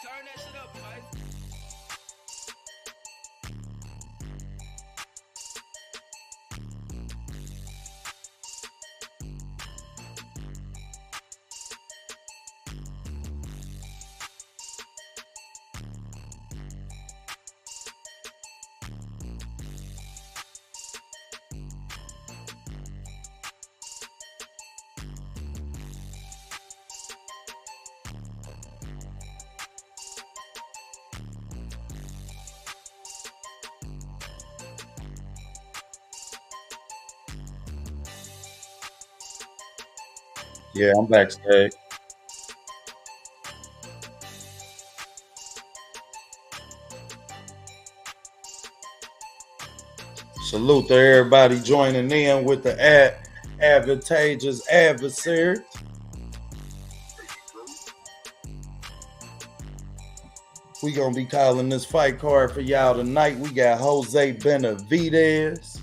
Turn that shit up, man. Yeah, I'm backstage. Salute to everybody joining in with the Advantageous Adversaries. We gonna be calling this fight card for y'all tonight. We got Jose Benavidez.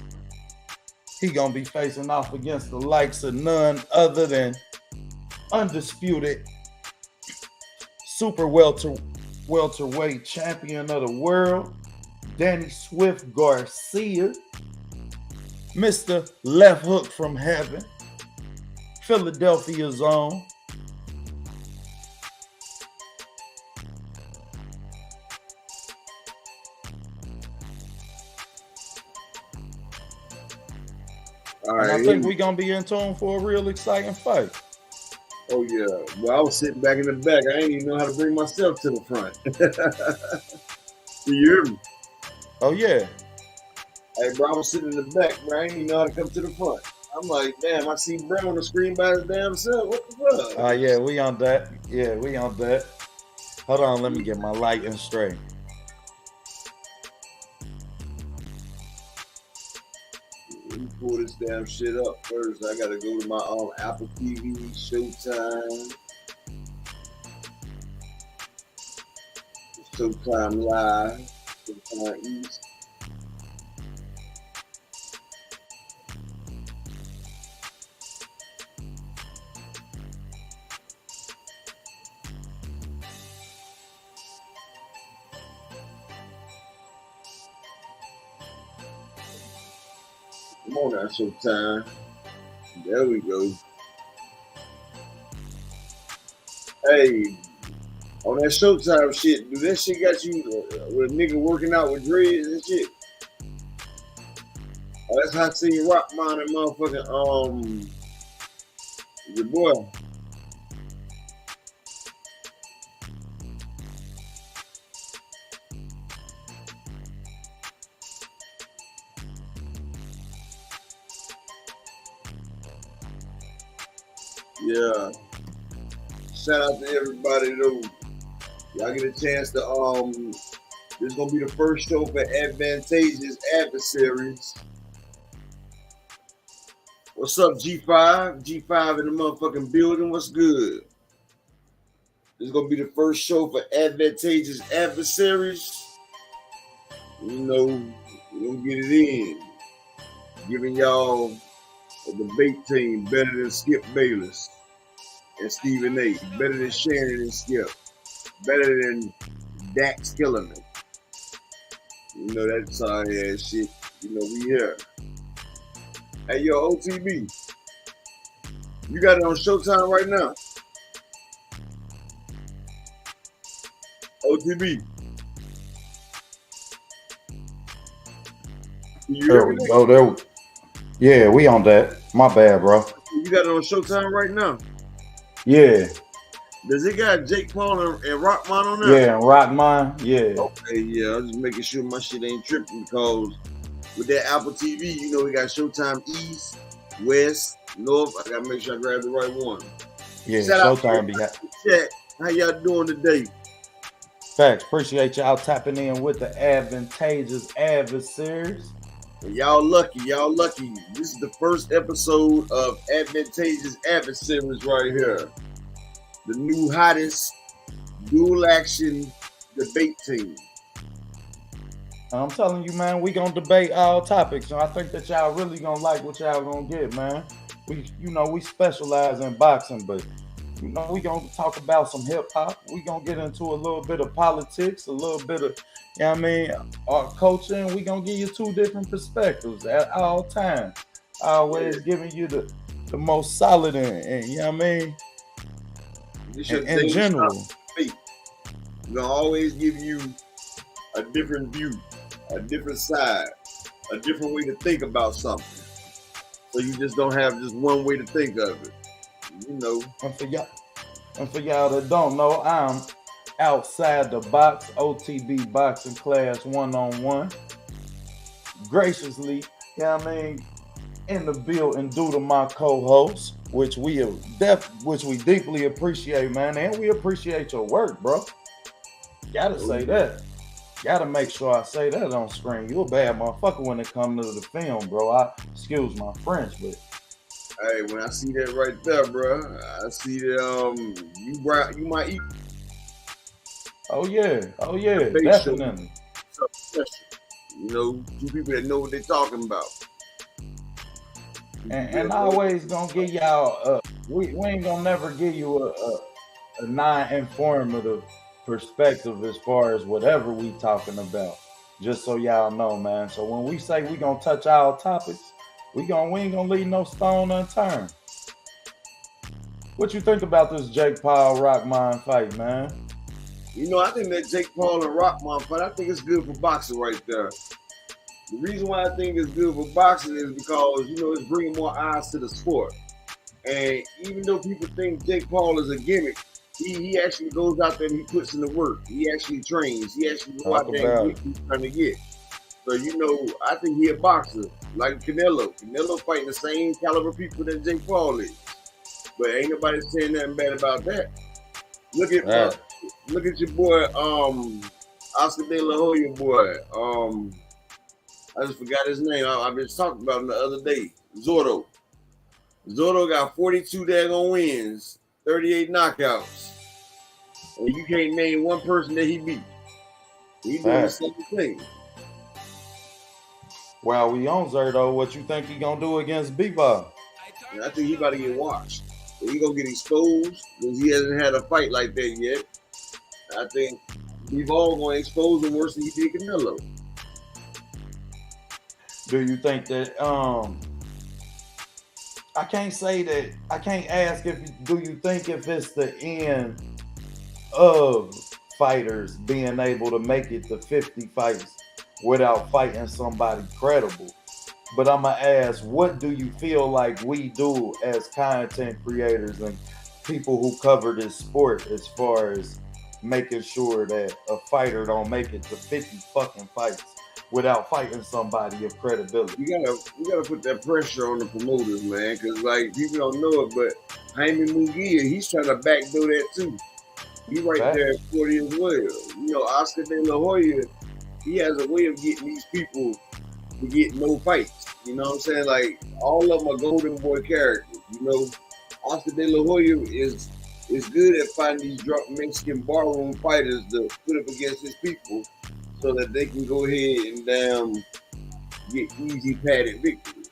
He gonna be facing off against the likes of none other than undisputed super welterweight champion of the world, Danny Swift Garcia, Mr. Left Hook from Heaven, Philadelphia's own. All And I right. think we're going to be in tune for a real exciting fight. Oh yeah. Well, I was sitting back in the back. I ain't even know how to bring myself to the front. You hear me? Oh, yeah. Hey, bro, I was sitting in the back, bro. I ain't even know how to come to the front. I'm like, damn, I see Brett on the screen by his damn self. What the fuck? Yeah, we on that. Yeah, we on that. Hold on, let me get my lighting straight. Let me pull this damn shit up first. I gotta go to my Apple TV, Showtime. Showtime Live. Showtime East. Come on now, Showtime. There we go. Hey, on that Showtime shit, do that shit got you with a nigga working out with dreads and shit? Oh, that's how I see you rock mine and motherfucking your boy. Yeah. Shout out to everybody though. Y'all get a chance to this is gonna be the first show for Advantageous Adversaries. What's up, G5? G5 in the motherfucking building. What's good? This is gonna be the first show for Advantageous Adversaries. You know, we're gonna get it in. Giving y'all a debate team better than Skip Bayless and Stephen A. Better than Shannon and Skip. Better than Dax Killerman. You know that sorry ass shit. You know we here. Hey yo, OTB. You got it on Showtime right now. OTB. There we go. Yeah, we on that. My bad, bro. You got it on Showtime right now. Yeah. Does it got Jake Paul and Rockman on there? Yeah, Rockman. Yeah. Okay, yeah. I'm just making sure my shit ain't tripping because with that Apple TV, you know we got Showtime East, West, North. I gotta make sure I grab the right one. Yeah, Shout Showtime be chat. How y'all doing today? Facts. Appreciate y'all tapping in with the Advantageous Adversaries. Y'all lucky. This is the first episode of Advantageous Adversaries right here. The new hottest dual action debate team. I'm telling you, man, we gonna debate all topics. And I think that y'all really gonna like what y'all gonna get, man. We specialize in boxing, but You know, we gonna talk about some hip hop. We gonna get into a little bit of politics, a little bit of, you know what I mean, our culture, and we gonna give you two different perspectives at all times. Always giving you the most solid and you know what I mean, This your in daily general. we're gonna always give you a different view, a different side, a different way to think about something. So you just don't have just one way to think of it. You know. And for y'all that don't know, I'm outside the box, OTB boxing class 1-on-1. Graciously, you know what I mean, in the building due to my co-host, which we deeply appreciate, man, and we appreciate your work, bro. Gotta say that. Gotta make sure I say that on screen. You a bad motherfucker when it comes to the film, bro. Excuse my French, but hey, when I see that right there, bro, I see that you might eat. Oh yeah, definitely. You know, two people that know what they're talking about. And I always gonna give y'all we ain't gonna never give you a non-informative perspective as far as whatever we talking about. Just so y'all know, man. So when we say we gonna touch all topics, we ain't gonna leave no stone unturned. What you think about this Jake Paul Rockman fight, man? You know, I think that Jake Paul and Rockman fight, I think it's good for boxing right there. The reason why I think it's good for boxing is because, you know, it's bringing more eyes to the sport. And even though people think Jake Paul is a gimmick, he actually goes out there and he puts in the work. He actually trains. He actually goes out there and get what he's trying to get. So, you know, I think he a boxer, like Canelo. Canelo fighting the same caliber people that Jake Paul is. But ain't nobody saying nothing bad about that. Look at your boy, Oscar De La Hoya boy. I just forgot his name. I've been talking about him the other day. Zordo. Zordo got 42 daggone wins, 38 knockouts. And you can't name one person that he beat. He doing the same thing. While we on Zordo, what you think he gonna do against Bebop? I think he about to get watched. He gonna get exposed because he hasn't had a fight like that yet. I think Bebop gonna expose him worse than he did Canelo. Do you think that I can't say that I can't ask do you think if it's the end of fighters being able to make it to 50 fights without fighting somebody credible? But I'm gonna ask, what do you feel like we do as content creators and people who cover this sport as far as making sure that a fighter don't make it to 50 fucking fights without fighting somebody of credibility? We gotta put that pressure on the promoters, man, because like people don't know it, but Jaime Munguia, he's trying to backdoor that too. He right there at 40 as well. You know, Oscar De La Hoya, he has a way of getting these people to get no fights. You know what I'm saying? Like all of them are golden boy characters. You know, Oscar De La Hoya is good at finding these drunk Mexican barroom fighters to put up against his people, so that they can go ahead and get easy padded victories.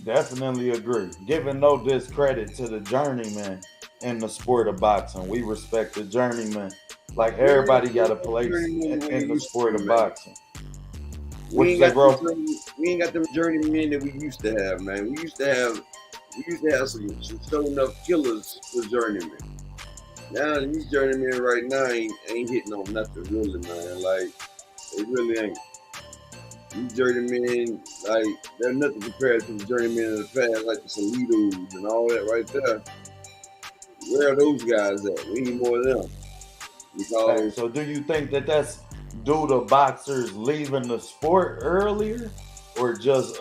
Definitely agree. Giving no discredit to the journeyman in the sport of boxing. We respect the journeyman. Like everybody got a place in the sport of boxing. What you say, bro? We ain't got them journeymen that we used to have, man. We used to have some show enough killers for journeymen. Now these journeymen right now ain't hitting on nothing really, man. Like they really ain't. These journeymen, like they're nothing compared to the journeymen in the past, like the Salitos and all that right there. Where are those guys at? We need more of them. Because so do you think that that's due to boxers leaving the sport earlier, or just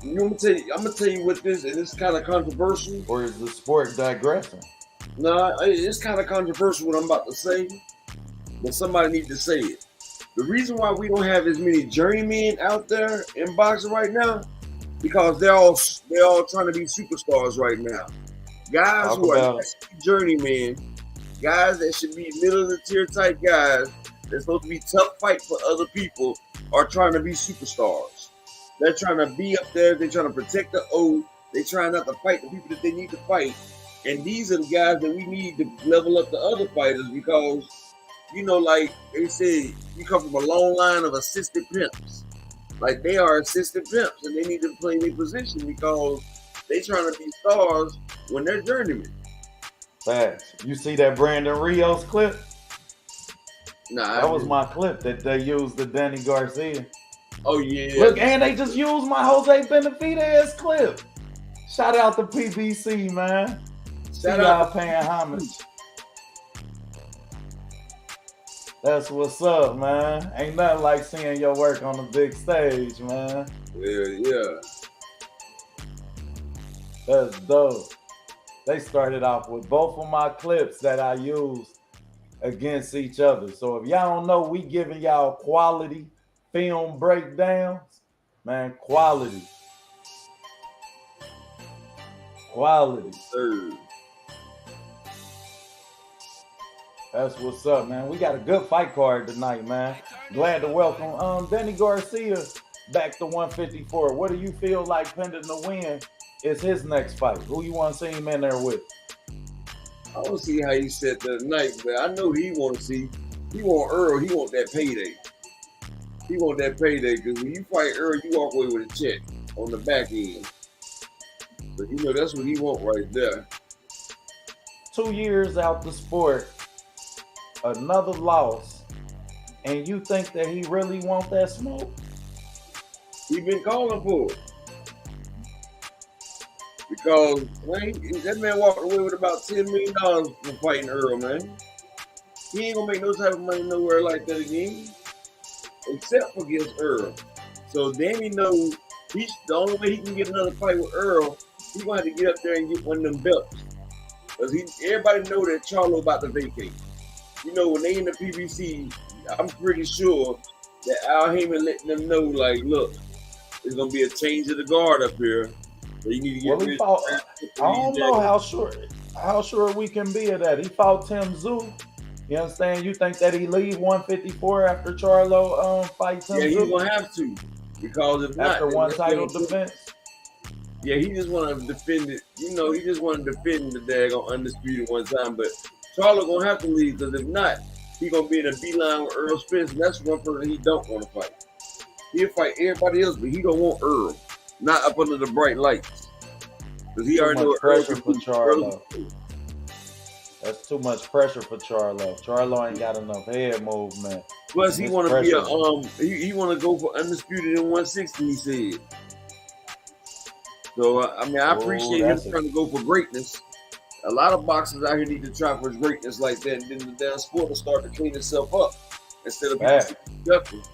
you know, I'm gonna tell you what this, and it's kind of controversial. Or is the sport digressing? No, it's kind of controversial what I'm about to say, but somebody needs to say it. The reason why we don't have as many journeymen out there in boxing right now, because they're all trying to be superstars right now. Guys who are journeymen, guys that should be middle of the tier type guys that's supposed to be tough fight for other people, are trying to be superstars. They're trying to be up there. They're trying to protect the oath. They try not to fight the people that they need to fight. And these are the guys that we need to level up the other fighters because, like they say, you come from a long line of assistant pimps. Like they are assistant pimps and they need to play their position because they trying to be stars when they're journeymen. Facts. You see that Brandon Rios clip? Nah, that was my clip that they used the Danny Garcia. Oh yeah. Look, and they just used my Jose Benavidez clip. Shout out to PBC, man. Shout out paying homage. That's what's up, man. Ain't nothing like seeing your work on the big stage, man. Yeah. That's dope. They started off with both of my clips that I used against each other. So if y'all don't know, we giving y'all quality film breakdowns, man. Quality. That's what's up, man. We got a good fight card tonight, man. Glad to welcome Danny Garcia back to 154. What do you feel like, pending the win, is his next fight? Who you want to see him in there with? I want to see how he set the night, but I know he want to see. He want Earl. He want that payday. Because when you fight Earl, you walk away with a check on the back end. But that's what he want right there. 2 years out the sport, another loss, and you think that he really want that smoke? He been calling for it. Because that man walked away with about $10 million from fighting Earl, man. He ain't gonna make no type of money nowhere like that again, except against Earl. So Danny knows the only way he can get another fight with Earl, he's gonna have to get up there and get one of them belts. Because everybody know that Charlo about to vacate. When they in the PBC, I'm pretty sure that Al Heyman letting them know, like, look, there's gonna be a change of the guard up here. So you need to get rid of I don't know how sure we can be of that. He fought Tim Tszyu. You understand? You think that he leave 154 after Charlo fights Tim Tszyu? Yeah, he's gonna have to. Because if not, after one title defense. Yeah, he just want to defend it. He just want to defend the daggone undisputed one time. But Charlo gonna have to leave because if not, he gonna be in a beeline with Earl Spence, and that's one person he don't want to fight. He'll fight everybody else, but he don't want Earl. Not up under the bright lights. Because he already knows pressure for Charlo. That's too much pressure for Charlo. Charlo ain't got enough head movement. Plus, he want to be he want to go for undisputed in 160. He said. So I appreciate him trying to go for greatness. A lot of boxers out here need to try for greatness like that, and then the damn sport will start to clean itself up instead of being productive.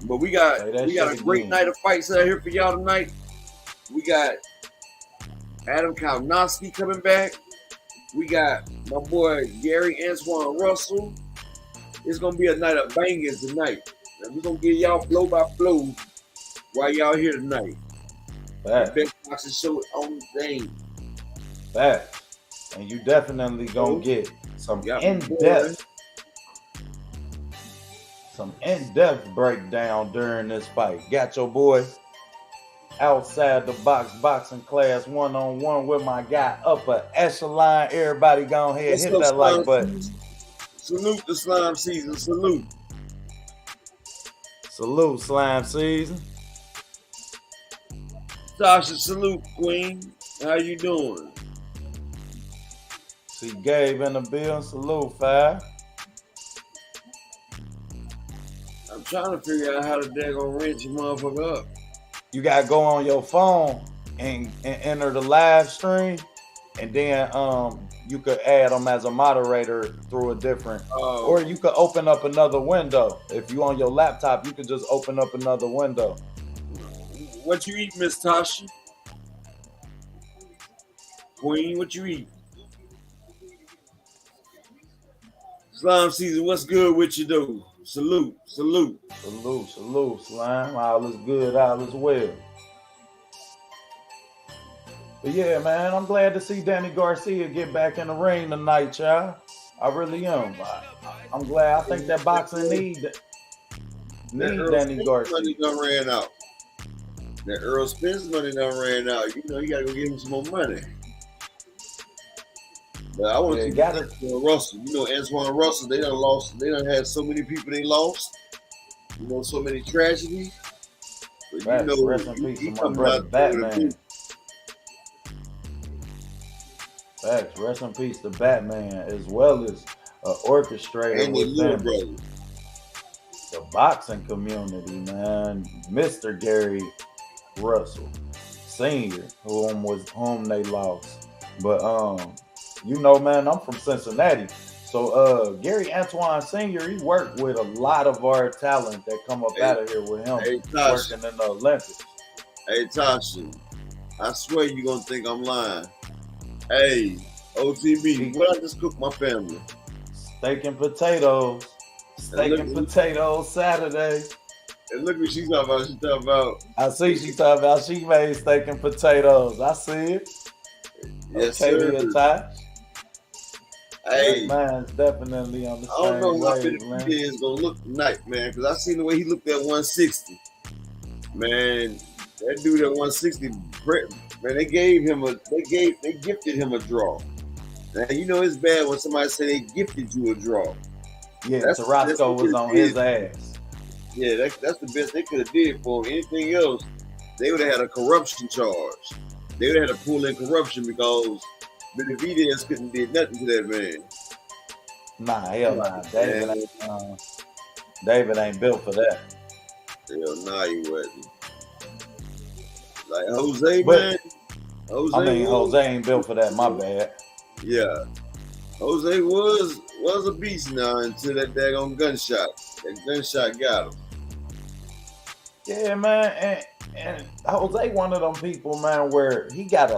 But we got a great night of fights out here for y'all tonight. We got Adam Kalinowski coming back. We got my boy Gary Antoine Russell. It's gonna be a night of bangers tonight. And we're gonna give y'all flow by flow while y'all here tonight. The best boxing show on the thing. Facts. And you definitely gonna get some in-depth breakdown during this fight. Got your boy outside the box boxing class 1-on-1 with my guy upper echelon. Everybody go ahead, hit that like button. Salute the slime season. Salute slime season. Tasha, salute queen. How you doing? See Gabe in the building. Salute, Five. I'm trying to figure out how to daggone wrench your motherfucker up. You gotta go on your phone and enter the live stream, and then you could add them as a moderator through a different, or you could open up another window. If you on your laptop, you could just open up another window. What you eat, Miss Tasha? Queen, what you eat? Slime season, what's good with you though? Salute. Slime. All is good, all is well. But yeah, man, I'm glad to see Danny Garcia get back in the ring tonight, y'all. I really am. I'm glad. I think that boxing need Danny Garcia. Money done ran out. That Earl Spence money done ran out. You know, you gotta go give him some more money. But I want to see Antoine Russell. You know, Antoine Russell, they done lost. They done had so many people they lost. You know, so many tragedies. But Facts. you know, Rest in peace he to my coming brother out Batman. Facts. Rest in peace to Batman, as well as orchestrator and the little brother. The boxing community, man. Mr. Gary Russell Sr., whom they lost. But you know, man, I'm from Cincinnati. So Gary Antoine Sr., he worked with a lot of our talent that come up out of here with him working in the Olympics. Hey Tasha, I swear you gonna think I'm lying. Hey, OTB, what I just cooked my family? Steak and potatoes. Steak and potatoes Saturday. And look what she's talking about. She's talking about. I see she talking about she made steak and potatoes. I see it. Yes, okay, sir. Hey, man's definitely on the I don't know how Benavidez is gonna look tonight, man, because I seen the way he looked at 160. Man, that dude at 160, man, they gifted him a draw. Now you know it's bad when somebody say they gifted you a draw. Yeah, Tarasco was on his ass. Yeah, that's the best they could have did for him. Anything else, they would have had a corruption charge. They would have had to pull in corruption because Benavidez couldn't did nothing to that man. Nah, hell nah. David ain't built for that. Hell nah, he wasn't. Like Jose, man. Jose ain't built for that. My bad. Yeah, Jose was a beast now until that daggone gunshot. That gunshot got him. Yeah, man, and Jose one of them people, man, where he got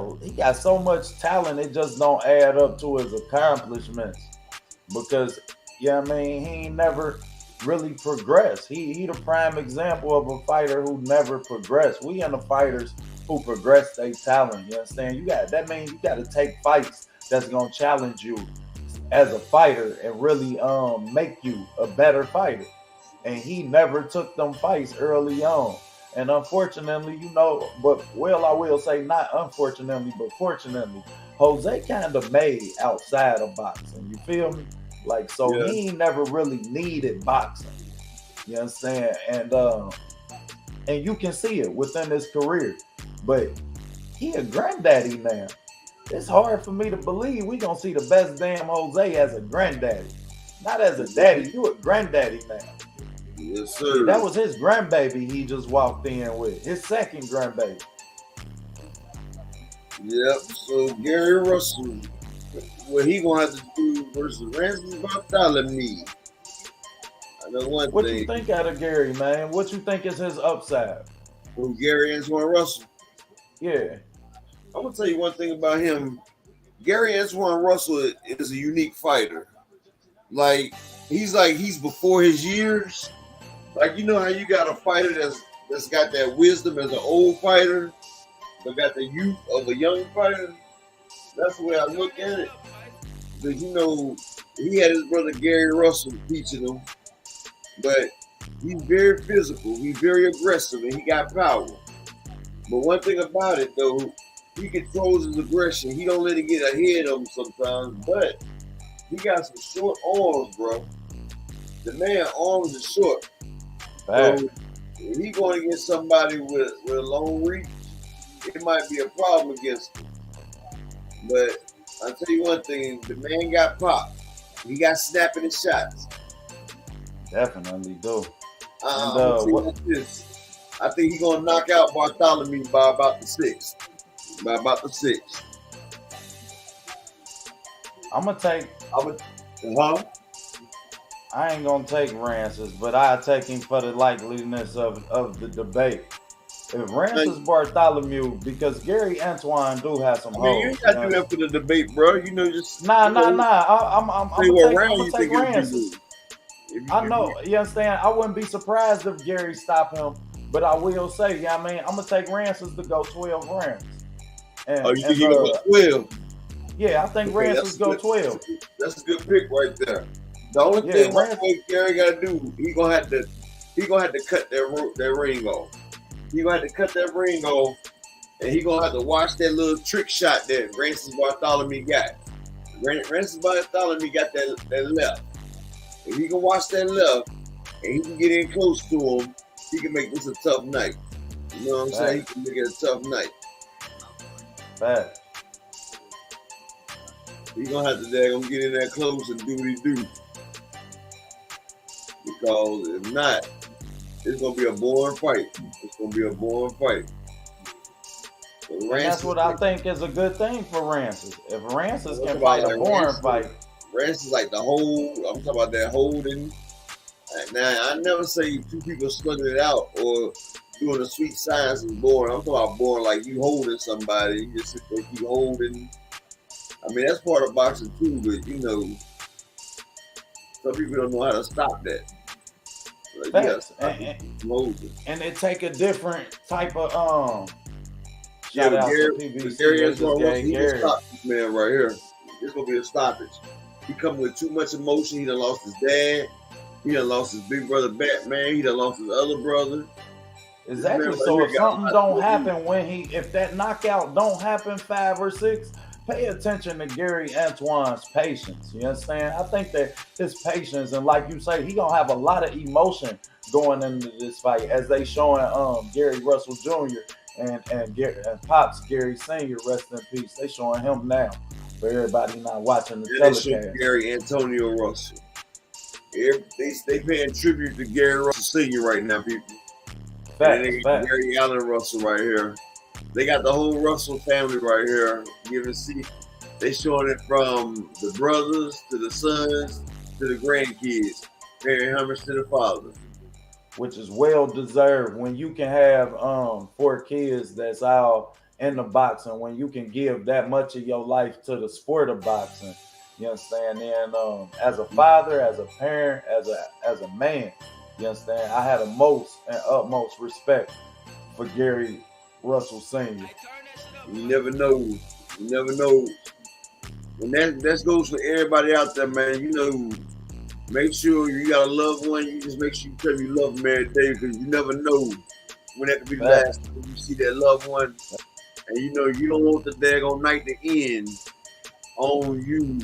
so much talent, it just don't add up to his accomplishments. Because, yeah, I mean, he ain't never really progressed. He the prime example of a fighter who never progressed. We in the fighters who progress their talent. You understand? That means you got to take fights that's gonna challenge you as a fighter and really make you a better fighter. And he never took them fights early on. And unfortunately, you know, I will say not unfortunately, but fortunately, Jose kind of made outside of boxing. You feel me? Like, so he never really needed boxing. You understand? And you can see it within his career. But he a granddaddy now. It's hard for me to believe we gonna see the best damn Jose as a granddaddy. Not as a daddy, you a granddaddy now. Yes, sir. That was his grandbaby he just walked in with. His second grandbaby. Yep, so Gary Russell, what he gonna have to do versus Randy Bartholomew. I know one what thing. You think out of Gary, man? What you think is his upside? From Gary Antoine Russell? Yeah. I'm gonna tell you one thing about him. Gary Antoine Russell is a unique fighter. He's before his years. Like, you know how you got a fighter that's got that wisdom as an old fighter, but got the youth of a young fighter? That's the way I look at it. Because, you know, he had his brother Gary Russell teaching him, but he's very physical, he's very aggressive, and he got power. But one thing about it, though, he controls his aggression. He don't let it get ahead of him sometimes, but he got some short arms, bro. The man arms are short. So if he going against somebody with a long reach, it might be a problem against him. But I'll tell you one thing, the man got pop. He got snapping his shots. Definitely do. I think he's gonna knock out Bartholomew by about the sixth. I ain't gonna take Rances, but I take him for the likeliness of the debate. If Rances Bartholomew, because Gary Antoine do have some holes. You ain't got to do that for the debate, bro. You know, just nah. I'm gonna take Rances. I know, you understand? I wouldn't be surprised if Gary stopped him, but I will say, I'm gonna take Rances to go 12 rounds. You think he go 12? Yeah, I think Rances go 12. That's a good pick right there. The only thing Gary got to do, he gonna have to cut that ring off. He gonna have to cut that ring off, and he gonna have to watch that little trick shot that Francis Bartholomew got. Francis Bartholomew got that left. If he can watch that left, and he can get in close to him, he can make this a tough night. You know what I'm saying? He can make it a tough night. Fact. He gonna have to get in there close and do what he do. Because if not, it's gonna be a boring fight. It's gonna be a boring fight. And that's what I think is a good thing for Rancis. If Rancis can fight a boring fight. Rancis like the hold. I'm talking about that holding. Now, I never say two people slugging it out or doing the sweet science is boring. I'm talking about boring like you holding somebody. You just sit there, keep holding. I mean, that's part of boxing too, but you know, some people don't know how to stop that. Like, and it take a different type of shout out to PBC. He can stop this man right here. It's gonna be a stoppage. He coming with too much emotion. He done lost his dad. He done lost his big brother Batman. He done lost his other brother. Exactly. So if something don't happen if that knockout don't happen 5 or 6, pay attention to Gary Antoine's patience. You understand? I think that his patience, and like you say, he gonna have a lot of emotion going into this fight, as they showing Gary Russell Jr. and Pops Gary Sr. Rest in peace. They showing him now for everybody not watching the telecast. Gary Antonio Russell. They paying tribute to Gary Russell Sr. right now, people. Facts. Gary Allen Russell right here. They got the whole Russell family right here. They showing it from the brothers to the sons to the grandkids, paying homage to the father. Which is well deserved when you can have 4 kids that's all in the boxing, when you can give that much of your life to the sport of boxing. You understand? And as a father, as a parent, as a man, you understand? I had the most and utmost respect for Gary Russell Sr. You never know. You never know. And that goes for everybody out there, man. You know, make sure you got a loved one. You just make sure you tell you love them every day, because you never know when that could be the last time you see that loved one. And you know, you don't want the daggone night to end on you.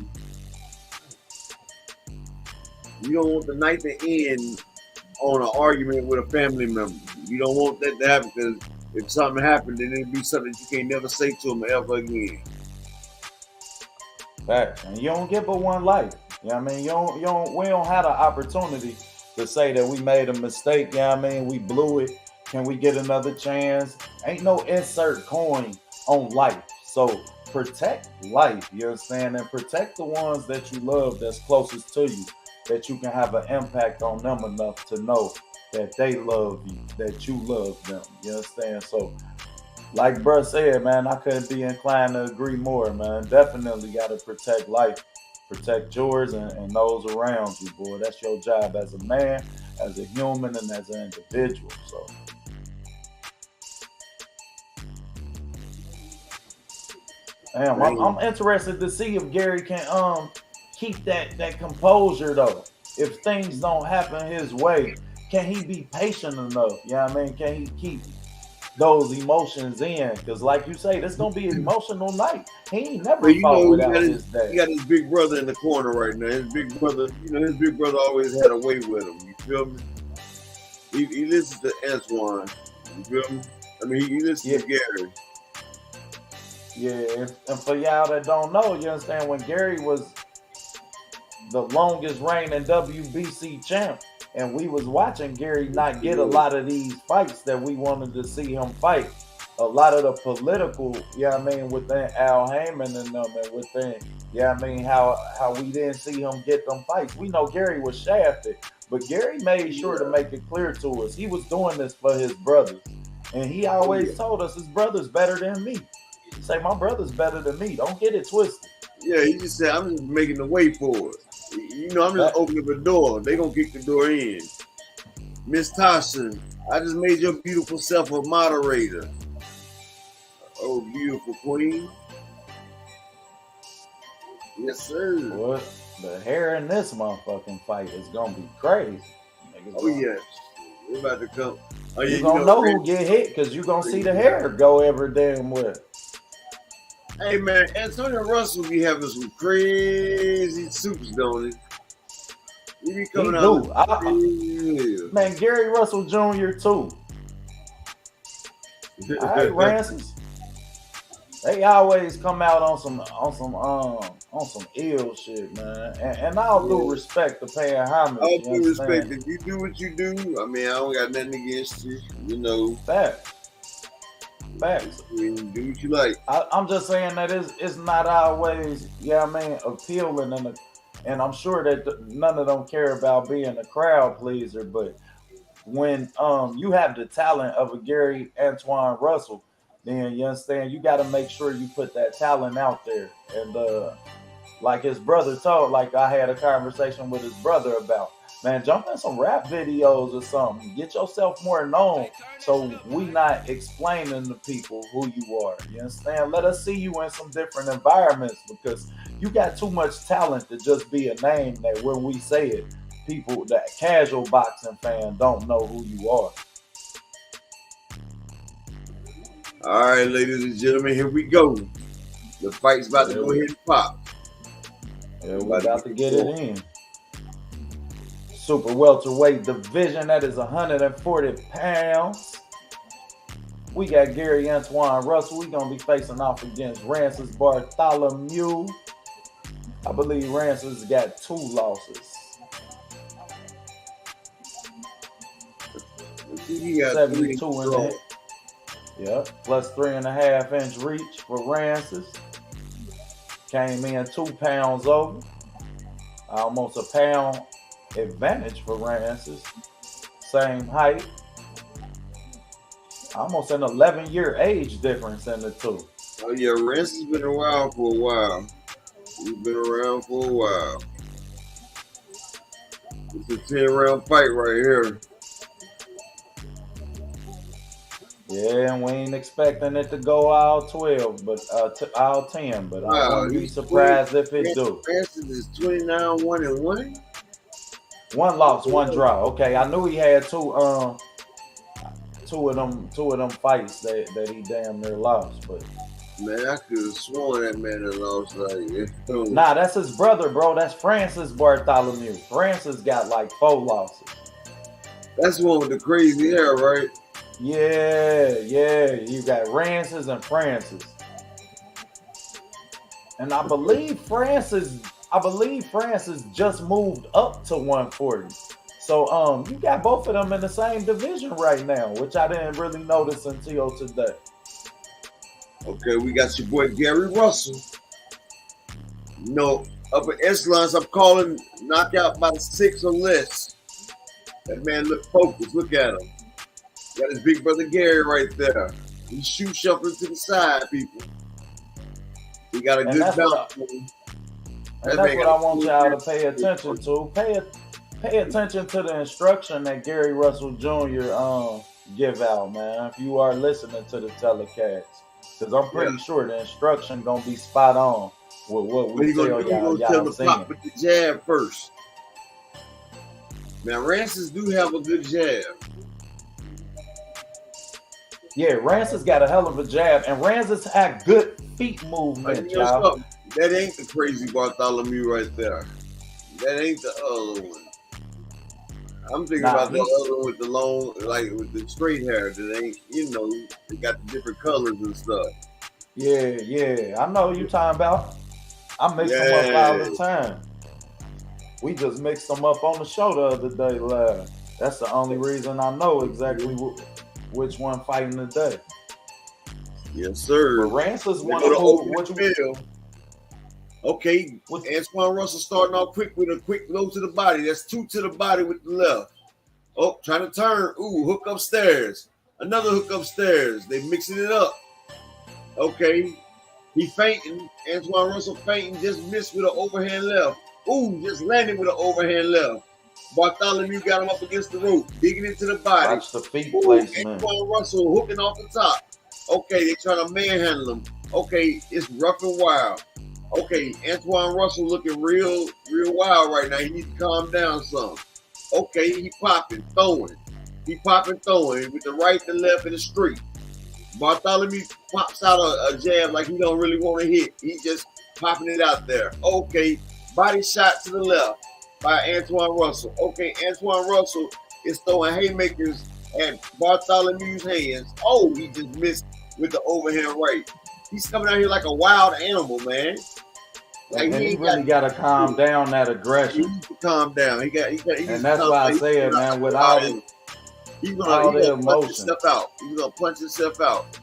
You don't want the night to end on an argument with a family member. You don't want that to happen, because if something happened, then it'd be something you can't never say to them ever again. Facts. And you don't get but one life. You know what I mean? We don't have the opportunity to say that we made a mistake. You know what I mean? We blew it. Can we get another chance? Ain't no insert coin on life. So protect life, you understand? And protect the ones that you love that's closest to you, that you can have an impact on them enough to know that they love you, that you love them. You understand? So like bruh said, man, I couldn't be inclined to agree more, man. Definitely got to protect life, protect yours and those around you, boy. That's your job as a man, as a human, and as an individual. So damn, I'm interested to see if Gary can keep that composure though. If things don't happen his way, can he be patient enough? You know what I mean? Can he keep those emotions in? Because like you say, this gonna be an emotional night. He ain't never fought without his dad. He got his big brother in the corner right now. His big brother, his big brother always had a way with him. You feel me? He listens to Antoine. You feel me? I mean, he listens to Gary. Yeah, and for y'all that don't know, you understand, when Gary was the longest reigning WBC champ, and we was watching Gary not get a lot of these fights that we wanted to see him fight. A lot of the political, you know what I mean, within Al Heyman and them, and within, you know what I mean, how we didn't see him get them fights. We know Gary was shafted, but Gary made sure to make it clear to us he was doing this for his brothers. And he always told us his brother's better than me. He say, my brother's better than me. Don't get it twisted. Yeah, he just said, I'm just making the way for it. You know, I'm just opening the door. They gonna kick the door in. Miss Tasha, I just made your beautiful self a moderator. Oh, beautiful queen. Yes, sir. What? The hair in this motherfucking fight is gonna be crazy. Oh, yes. They about to come. Oh, yeah, You gonna know who get hit because you gonna see the hair go every damn well. Hey man, Antonio Russell be having some crazy suits, don't he? He be coming out. Man, Gary Russell Jr. too. All right, Rances. They always come out on some ill shit, man. And I'll do respect to paying homage. I'll do respect. If you do what you do, I mean, I don't got nothing against you. You know. Facts. I mean, do what you like. I'm just saying that it's not always, appealing, and I'm sure that none of them care about being a crowd pleaser. But when you have the talent of a Gary Antoine Russell, then you understand you got to make sure you put that talent out there. And like his brother told, like I had a conversation with his brother about, man, jump in some rap videos or something. Get yourself more known so we not explaining to people who you are. You understand? Let us see you in some different environments because you got too much talent to just be a name that when we say it, people, that casual boxing fan don't know who you are. All right, ladies and gentlemen, here we go. The fight's about to go ahead and pop. Yeah, we're about to get it in. Super welterweight division, that is 140 pounds. We got Gary Antoine Russell. We're going to be facing off against Rances Bartholomew. I believe Rances got 2 losses. He got 72 and a half. Yep, plus 3.5 inch reach for Rances. Came in 2 pounds over. Almost a pound advantage for Rances. Same height. Almost an 11-year age difference in the two. Oh yeah, Rances been around for a while. He's been around for a while. It's a 10-round fight right here. Yeah, and we ain't expecting it to go all 12, but all 10. But I wouldn't be surprised if it do. Rances is 29-1-1. 1 loss, 1 draw. Okay, I knew he had two of them fights that he damn near lost, but man, I could have sworn that man had lost. Like, nah, that's his brother, bro. That's Francis Bartholomew. Francis got like 4 losses. That's one with the crazy hair, right? Yeah. You got Rances and Francis. And I believe Francis just moved up to 140. So you got both of them in the same division right now, which I didn't really notice until today. Okay, we got your boy Gary Russell. No, upper echelons, I'm calling knockout by 6 or less. That man look focused. Look at him. Got his big brother Gary right there. He's shoe shuffling to the side, people. He got a good bounce. And that's what I want y'all to pay attention to. Pay attention to the instruction that Gary Russell Jr. Give out, man. If you are listening to the telecast, because I'm pretty sure the instruction gonna be spot on with what we tell y'all. Tell the pop with the jab first. Now Rances do have a good jab. Yeah, Rances got a hell of a jab, and Rances had good feet movement, y'all. That ain't the crazy Bartholomew right there. That ain't the other one. I'm thinking about the other one with the long, like with the straight hair. That ain't, they got the different colors and stuff. Yeah. I know who you talking about. I mix them up all the time. We just mixed them up on the show the other day live. That's the only reason I know exactly which one fighting today. Yes, sir. But Rances one of what you feel. Okay, Antoine Russell starting off quick with a quick low to the body. That's 2 to the body with the left. Oh, trying to turn. Ooh, hook upstairs. Another hook upstairs. They mixing it up. Okay, he fainting. Antoine Russell fainting. Just missed with an overhand left. Ooh, just landed with an overhand left. Bartholomew got him up against the rope, digging into the body. Watch the feet placement. Antoine Russell hooking off the top. Okay, they trying to manhandle him. Okay, it's rough and wild. Okay, Antoine Russell looking real wild right now. He needs to calm down some. Okay, he popping, throwing. He popping, throwing with the right, the left, and the straight. Bartholomew pops out a jab like he don't really want to hit. He just popping it out there. Okay, body shot to the left by Antoine Russell. Okay, Antoine Russell is throwing haymakers at Bartholomew's hands. Oh, he just missed with the overhand right. He's coming out here like a wild animal, man. Like and he really got to calm down that aggression. He needs to calm down. He and that's why I say it, man. With all the emotion, punch himself out. He's gonna punch himself out.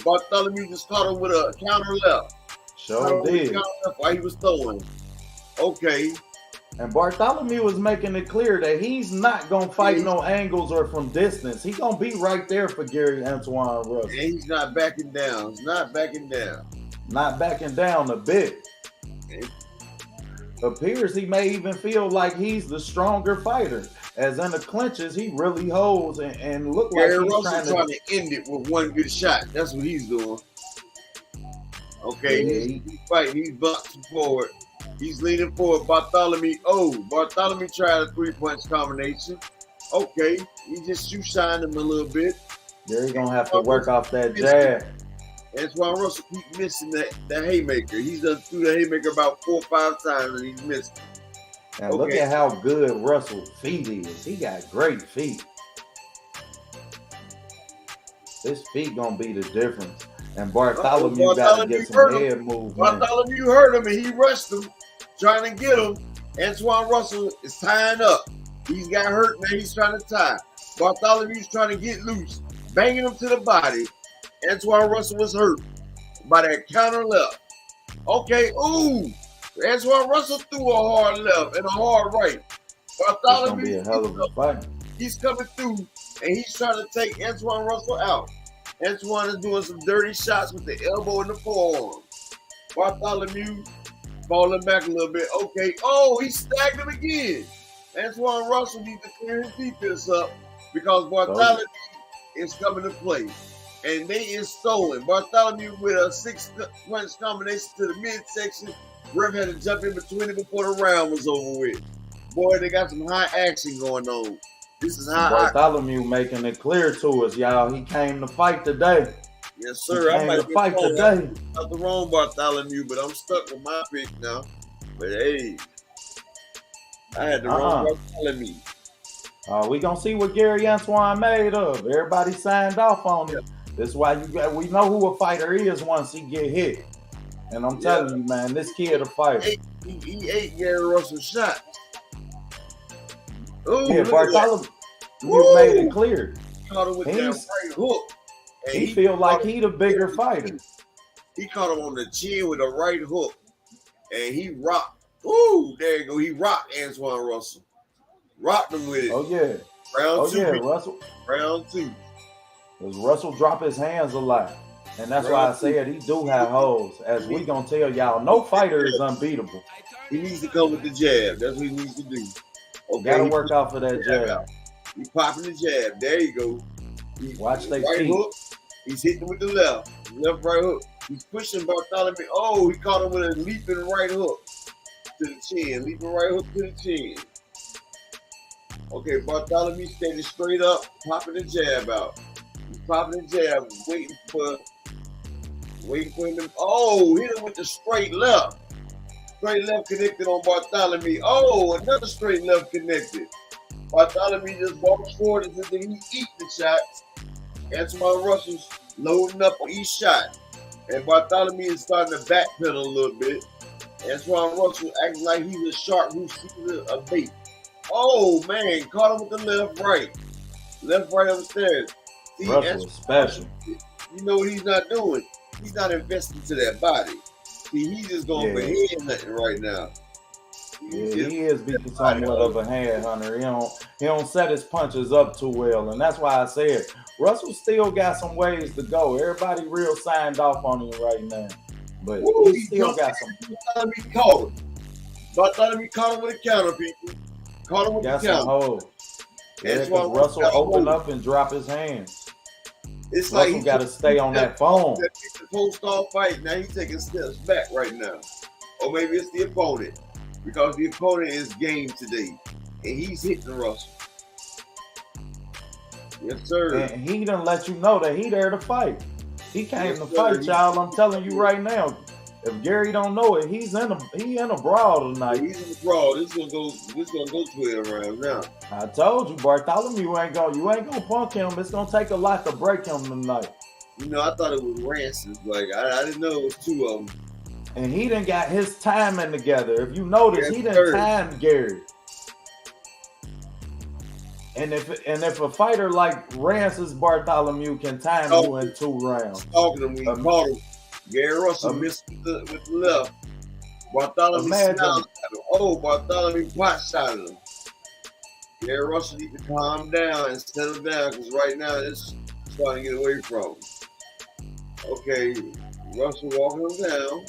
Bartholomew just caught him with a counter left. Sure did. Counter left while he was throwing. Okay. And Bartholomew was making it clear that he's not gonna fight no angles or from distance. He's gonna be right there for Gary Antoine Russell. And he's not backing down. He's not backing down. Not backing down a bit. Appears he may even feel like he's the stronger fighter. As in the clinches, he really holds and look like Gary he's Russell trying to end it with one good shot. That's what he's doing. Okay, yeah, he's fighting. He's boxing forward. He's leaning forward. Bartholomew tried a 3-punch combination. Okay, he just shoe-shined him a little bit. Yeah, he's going to have to work off that jab. Antoine Russell keep missing that haymaker. He's done threw the haymaker about 4 or 5 times and he's missed. And look at how good Russell's feet is. He got great feet. His feet gonna be the difference. And Bartholomew got to get some head movement. Bartholomew hurt him and he rushed him, trying to get him. Antoine Russell is tying up. He's got hurt, man. He's trying to tie. Bartholomew's trying to get loose, banging him to the body. Antoine Russell was hurt by that counter left. Okay, Antoine Russell threw a hard left and a hard right. Bartholomew, it's gonna be a hell of a fight. He's coming through and he's trying to take Antoine Russell out. Antoine is doing some dirty shots with the elbow and the forearm. Bartholomew falling back a little bit. Okay, he snagged him again. Antoine Russell needs to clear his defense up because Bartholomew is coming to play. And they is stolen. Bartholomew with a 6-punch combination to the midsection. Ref had to jump in between it before the round was over with. Boy, they got some high action going on. This is high Bartholomew making it clear to us, y'all. He came to fight today. Yes, sir. I might fight today. Not the wrong Bartholomew, but I'm stuck with my pick now. But hey, I had the wrong Bartholomew. We gonna see what Gary Antoine made of. Everybody signed off on it. That's why we know who a fighter is once he get hit. And I'm telling you, man, this kid a fighter. He ate Gary Russell's shot. Bartholomew made it clear. Caught him with that right hook. He feel like he the bigger fighter. He caught him on the chin with a right hook. And he rocked. There you go. He rocked Antoine Russell. Rocked him with it. Oh, yeah. Round two. Russell. Round 2. Because Russell drop his hands a lot. And that's why I said he do have holes. As we going to tell y'all, no fighter is unbeatable. He needs to come with the jab. That's what he needs to do. Okay, got to work out for that jab. He's popping the jab. There you go. Watch their right feet. Hook. He's hitting with the left. Left, right hook. He's pushing Bartholomew. He caught him with a leaping right hook to the chin. Leaping right hook to the chin. Okay, Bartholomew standing straight up, popping the jab out. He's popping the jab, waiting for him to, hit him with the straight left. Straight left connected on Bartholomew. Another straight left connected. Bartholomew just walks forward until he eats the shots. Antoine Russell's loading up on each shot. And Bartholomew is starting to backpedal a little bit. Antoine Russell acting like he's a shark who's seeking a bait. Man, caught him with the left, right. Left, right upstairs. See, Russell is special. You know what he's not doing? He's not investing to that body. See, he's just going for head hunting right now. He is becoming somewhat of a head hunter. He don't set his punches up too well. And that's why I said Russell still got some ways to go. Everybody real signed off on him right now. But he still got some. Bartholomew caught him with a counter, people. Caught him with the counter. Some holes. Because Russell open up and drop his hands. It's Russell like got to stay on that phone. The post-off fight, now he's taking steps back right now. Or maybe it's the opponent. Because the opponent is game today. And he's hitting Russell. Yes, sir. And he done let you know that he there to fight. He came to Sir. fight, y'all. I'm telling you right now. If Gary don't know it, he in a brawl tonight. He's in the brawl. This gonna go 12 rounds now. I told you, Bartholomew you ain't gonna punk him. It's gonna take a lot to break him tonight. You know, I thought it was Rances. Like I didn't know it was two of them. And he done got his timing together. If you notice, Yes, he done sir. timed Gary. And if a fighter like Rances Bartholomew can time you in 2 rounds. Talking to me, caught him. Gary Russell missed with the left. Bartholomew smiled at him. Oh, Bartholomew pot shot him. Gary Russell need to calm down and settle down because right now it's starting to get away from him. Okay, Russell walking him down,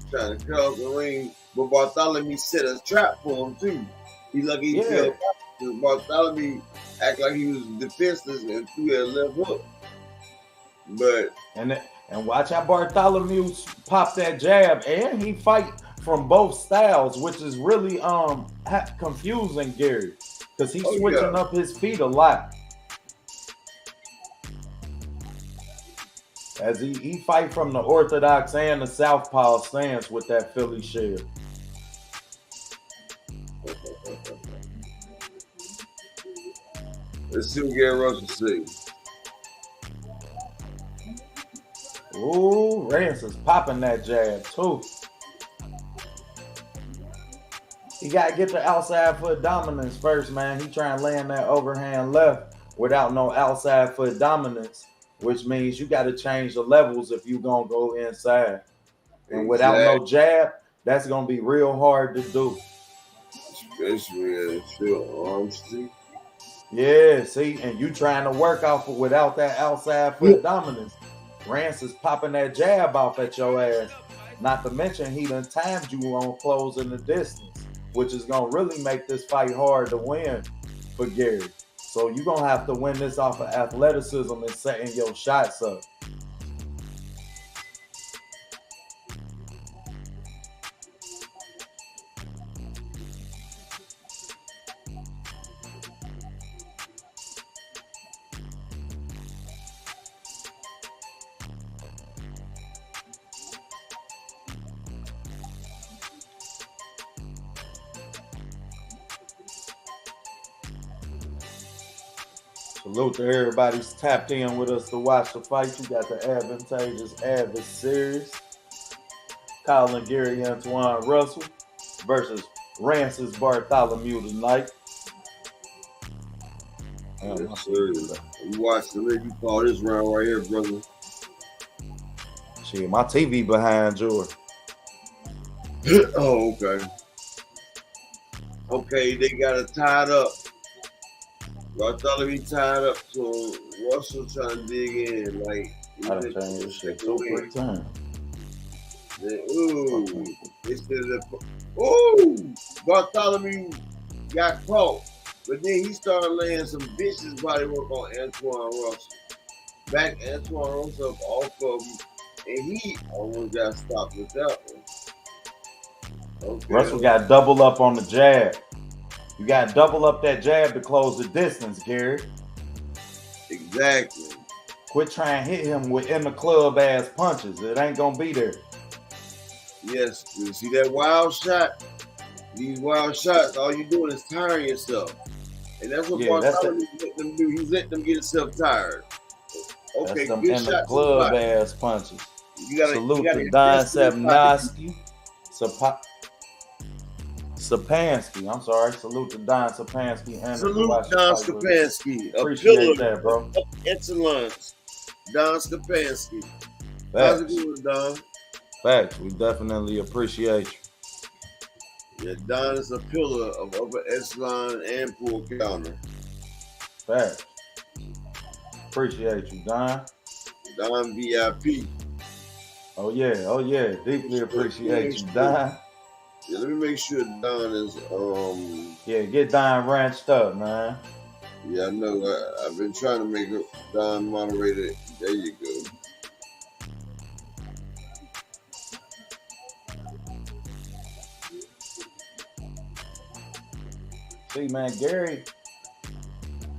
trying to cut off the ring, but Bartholomew set a trap for him too. He lucky he fell. Bartholomew act like he was defenseless and threw that left hook. But and watch how Bartholomew pop that jab, and he fight from both styles, which is really confusing Gary, because he's switching up his feet a lot. As he fight from the orthodox and the southpaw stance with that Philly shell. Let's see what Gary Russell says. Ooh, Rance is popping that jab too. He got to get the outside foot dominance first, man. He trying to land that overhand left without no outside foot dominance, which means you got to change the levels if you going to go inside. And without no jab, that's going to be real hard to do. Especially still arm street. Yeah, see, and you trying to work off it without that outside foot dominance. Rance is popping that jab off at your ass. Not to mention he done timed you on closing the distance, which is going to really make this fight hard to win for Gary. So you're going to have to win this off of athleticism and setting your shots up. Salute to everybody's tapped in with us to watch the fight. You got the Advantageous Adversaries. Colin Gary Antoine Russell versus Rances Bartholomew tonight. Yes, sir. You watch the leg, you call this round right here, brother. Shit, my TV behind yours. Oh, okay. Okay, they got it tied up. Bartholomew tied up, so Russell trying to dig in. Like, I done changed this shit 2 quick times. Ooh, ooh, Bartholomew got caught, but then he started laying some vicious body work on Antoine Russell. Back Antoine Russell up off of him, and he almost got stopped with that one. Okay. Russell got double up on the jab. You got to double up that jab to close the distance, Gary. Exactly. Quit trying to hit him with in the club ass punches. It ain't going to be there. Yes, you see that wild shot? These wild shots, all you doing is tiring yourself. And that's what Bartholomew let them do. He's letting them get himself tired. Okay, that's them good in the club ass punches. Salute to Don Sapnowski. Sapansky. I'm sorry. Salute to Don Sapansky. And salute Don Sapansky. Appreciate that, bro. Excellence. Don Sapansky. How's it going, Don? Facts. We definitely appreciate you. Yeah, Don is a pillar of upper echelon and poor counter. Facts. Appreciate you, Don. Don VIP. Oh yeah. Deeply appreciate you, Don. Yeah, let me make sure Don is Yeah, get Don ranched up, man. Yeah, I know. I've been trying to make Don moderator. There you go. See, man,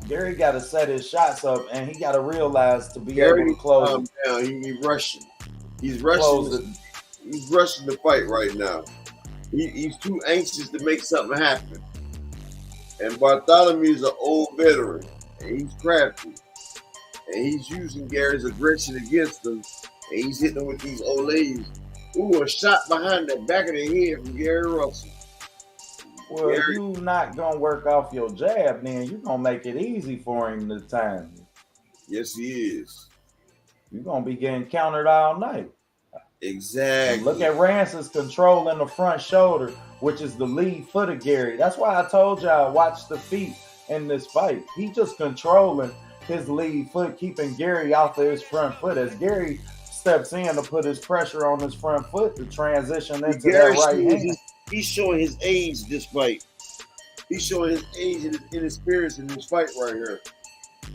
Gary got to set his shots up, and he got to realize to be Gary able to close calm it. down. He rushing. He's Close rushing. it. He's rushing the fight right now. He's too anxious to make something happen. And Bartholomew's an old veteran, and he's crafty. And he's using Gary's aggression against him, and he's hitting him with these olays. Ooh, a shot behind the back of the head from Gary Russell. Well, if you not gonna work off your jab, then you gonna make it easy for him this time. Yes, he is. You're gonna be getting countered all night. Exactly. And look at Rance's controlling the front shoulder, which is the lead foot of Gary. That's why I told y'all watch the feet in this fight. He just controlling his lead foot, keeping Gary off of his front foot. As Gary steps in to put his pressure on his front foot to transition into that right hand. He's showing his age this fight. He's showing his age and his inexperience in this fight right here.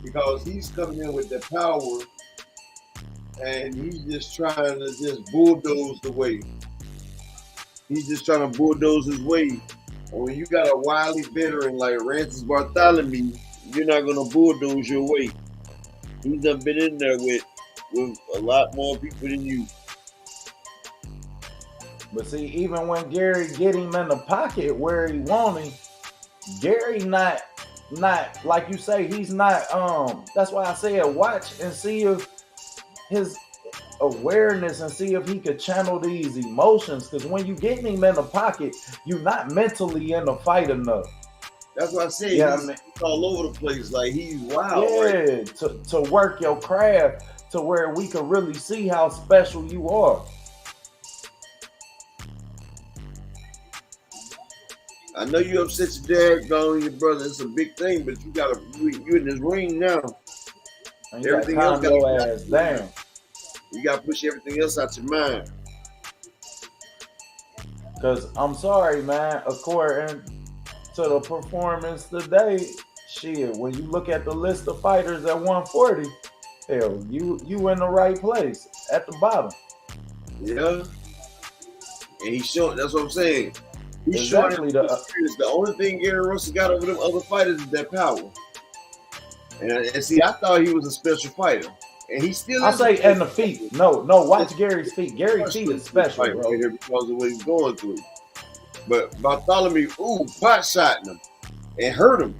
Because he's coming in with the power and he's just trying to just bulldoze the way. He's just trying to bulldoze his way. And when you got a wily veteran like Rances Bartholomew, you're not going to bulldoze your way. He's done been in there with a lot more people than you. But see, even when Gary get him in the pocket where he want him, Gary not like you say, he's not that's why I said watch and see if his awareness and see if he could channel these emotions. Because when you get him in the pocket, you're not mentally in the fight enough. That's what I said. Yeah, he's all over the place. Like he's wild. Yeah, right? to work your craft to where we can really see how special you are. I know you upset your dad, gone your brother. It's a big thing, but you in this ring now. And you everything else got to ass down. You got to push everything else out your mind. Because I'm sorry, man. According to the performance today, shit, when you look at the list of fighters at 140, hell, you in the right place at the bottom. Yeah. And he's showing, that's what I'm saying. He's exactly showing the only thing Gary Russell got over them other fighters is that power. And see, I thought he was a special fighter. And he still I say and the feet. No, watch Gary's feet. Gary's feet is special, bro. Right here because of what he's going through. But Bartholomew, pot shotting him and hurt him.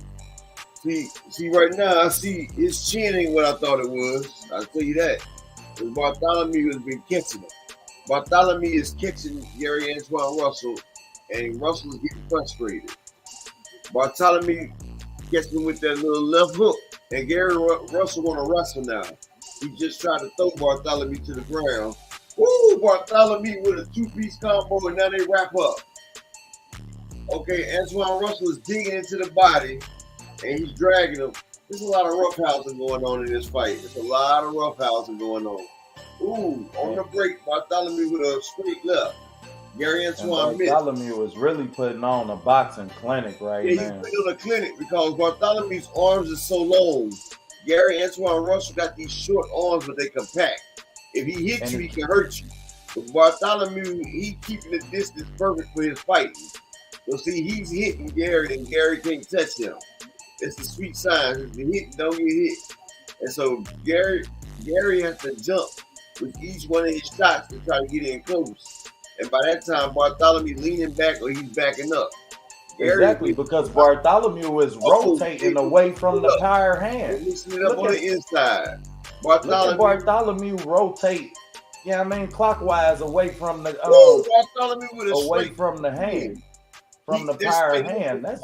See, right now I see his chin ain't what I thought it was. I'll tell you that. Because Bartholomew has been catching him. Bartholomew is catching Gary Antoine Russell, and Russell is getting frustrated. Bartholomew gets him with that little left hook, and Gary Russell want to wrestle now. He just tried to throw Bartholomew to the ground. Woo! Bartholomew with a two-piece combo, and now they wrap up. Okay, Antoine Russell is digging into the body, and he's dragging him. There's a lot of roughhousing going on in this fight. There's a lot of roughhousing going on. Ooh, on the break, Bartholomew with a straight left. Gary Antoine missed. Bartholomew is really putting on a boxing clinic right now. Yeah, he's putting on a clinic because Bartholomew's arms are so long. Gary Antoine Russell got these short arms, but they compact. If he hits you, he can hurt you. But Bartholomew, he's keeping the distance perfect for his fighting. So see, he's hitting Gary, and Gary can't touch him. It's the sweet sign. If you hit, don't get hit. And so Gary has to jump with each one of his shots to try to get in close. And by that time, Bartholomew leaning back or he's backing up. Exactly, because Bartholomew is rotating away from the power hand. Loosening up on the inside. Bartholomew rotate, clockwise away from the Bartholomew with a away from the hand. From the power hand. That's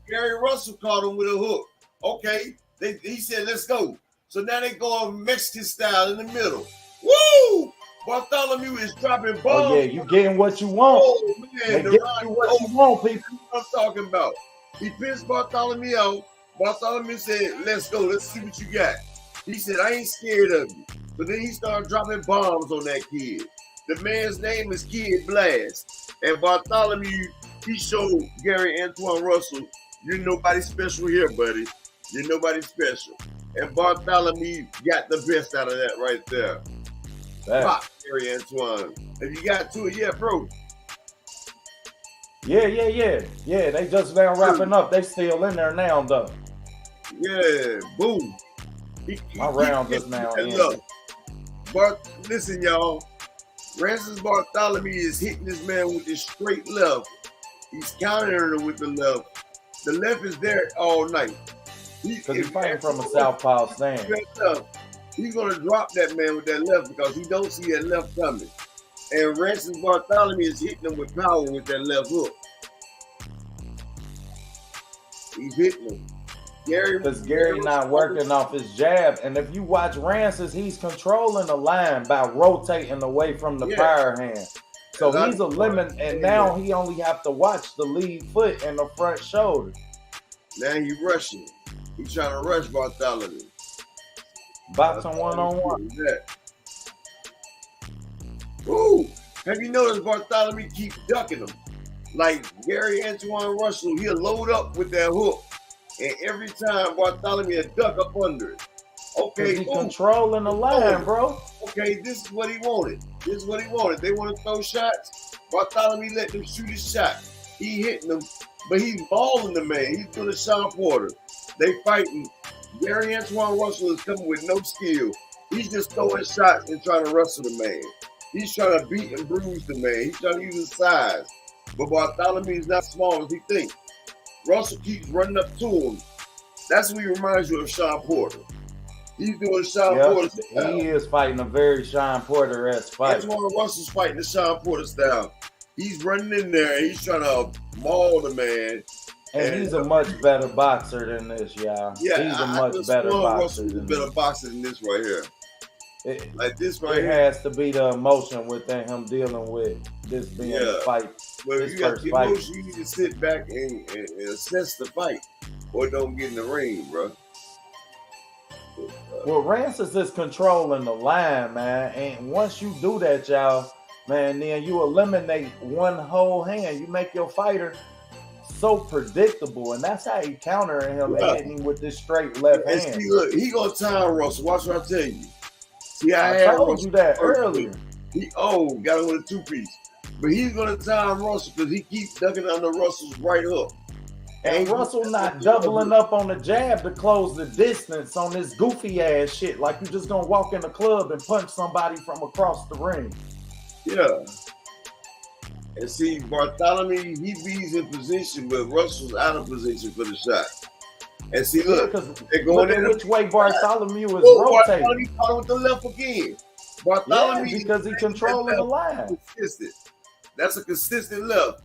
Gary Russell caught him with a hook. Okay. He said, let's go. So now they go Mexican style in the middle. Woo! Bartholomew is dropping bombs. Oh, yeah, you getting what you want. Oh, man. Get what you want, people. That's what I'm talking about. He pissed Bartholomew out. Bartholomew said, let's go. Let's see what you got. He said, I ain't scared of you. But then he started dropping bombs on that kid. The man's name is Kid Blast. And Bartholomew, he showed Gary Antoine Russell, you're nobody special here, buddy. You're nobody special. And Bartholomew got the best out of that right there. Pop, Gary Antoine. If you got to it, yeah, bro. Yeah. They just now wrapping up. They still in there now, though. Yeah, boom. My round just now ended. But listen, y'all. Francis Bartholomew is hitting this man with this straight left. He's countering him with the left. The left is there all night. Because he's fighting from a southpaw stand. He's gonna drop that man with that left because he don't see that left coming. And Francis Bartholomew is hitting him with power with that left hook. He's hitting him. Because Gary not working off his jab. And if you watch Rancis, he's controlling the line by rotating away from the fire hand. So he's eliminating, and now he only have to watch the lead foot and the front shoulder. Now he's rushing. He's trying to rush Bartholomew. Boxing one-on-one. Ooh, have you noticed Bartholomew keep ducking him? Like Gary Antoine Russell, he'll load up with that hook. And every time Bartholomew duck up under it. Okay, he's controlling the line, bro. Okay, this is what he wanted. This is what he wanted. They want to throw shots. Bartholomew let them shoot his shot. He hitting them, but he's balling the man. He's doing a Sean Porter. They fighting. Gary Antoine Russell is coming with no skill. He's just throwing shots and trying to wrestle the man. He's trying to beat and bruise the man. He's trying to use his size. But Bartholomew is not small as he thinks. Russell keeps running up to him. That's what he reminds you of Sean Porter. He's doing Sean Porter style. He is fighting a very Sean Porter-esque fight. Antoine Russell's fighting the Sean Porter style. He's running in there. He's trying to maul the man. And he's a much better boxer than this, y'all. Yeah, he's a much better boxer. Russell's a better boxer than this right here. Like this right here. It has to be the emotion within him dealing with this being a fight. But if you got the emotion, you need to sit back and assess the fight, or don't get in the ring, bro. Well, Rancis is controlling the line, man. And once you do that, y'all, man, then you eliminate one whole hand. You make your fighter so predictable, and that's how he countering him and hitting him with this straight left hand. See, look, he gonna time Russell. Watch what I tell you. See, I told you that earlier. He got him with a two-piece. But he's going to time Russell because he keeps ducking under Russell's right hook. And Russell not doubling up on the jab to close the distance on this goofy ass shit. Like you just going to walk in the club and punch somebody from across the ring. Yeah. And see, Bartholomew, he beats in position, but Russell's out of position for the shot. And see, look, they're going in which way Bartholomew is rotating. Bartholomew caught him with the left again. Bartholomew because he's controlling the line. Consistent. That's a consistent left.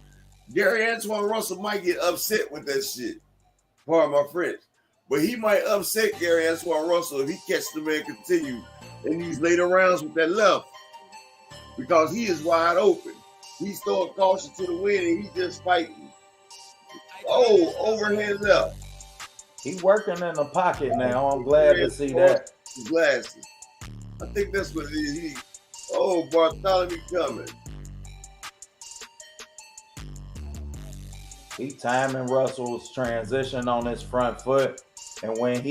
Gary Antoine Russell might get upset with that shit. Pardon my French. But he might upset Gary Antoine Russell if he catches the man continue in these later rounds with that left. Because he is wide open. He's throwing caution to the wind and he's just fighting. Oh, overhand left. He's working in the pocket now. I'm glad to see that. Glasses. I think that's what it is. Bartholomew coming. He timing Russell's transition on his front foot, and when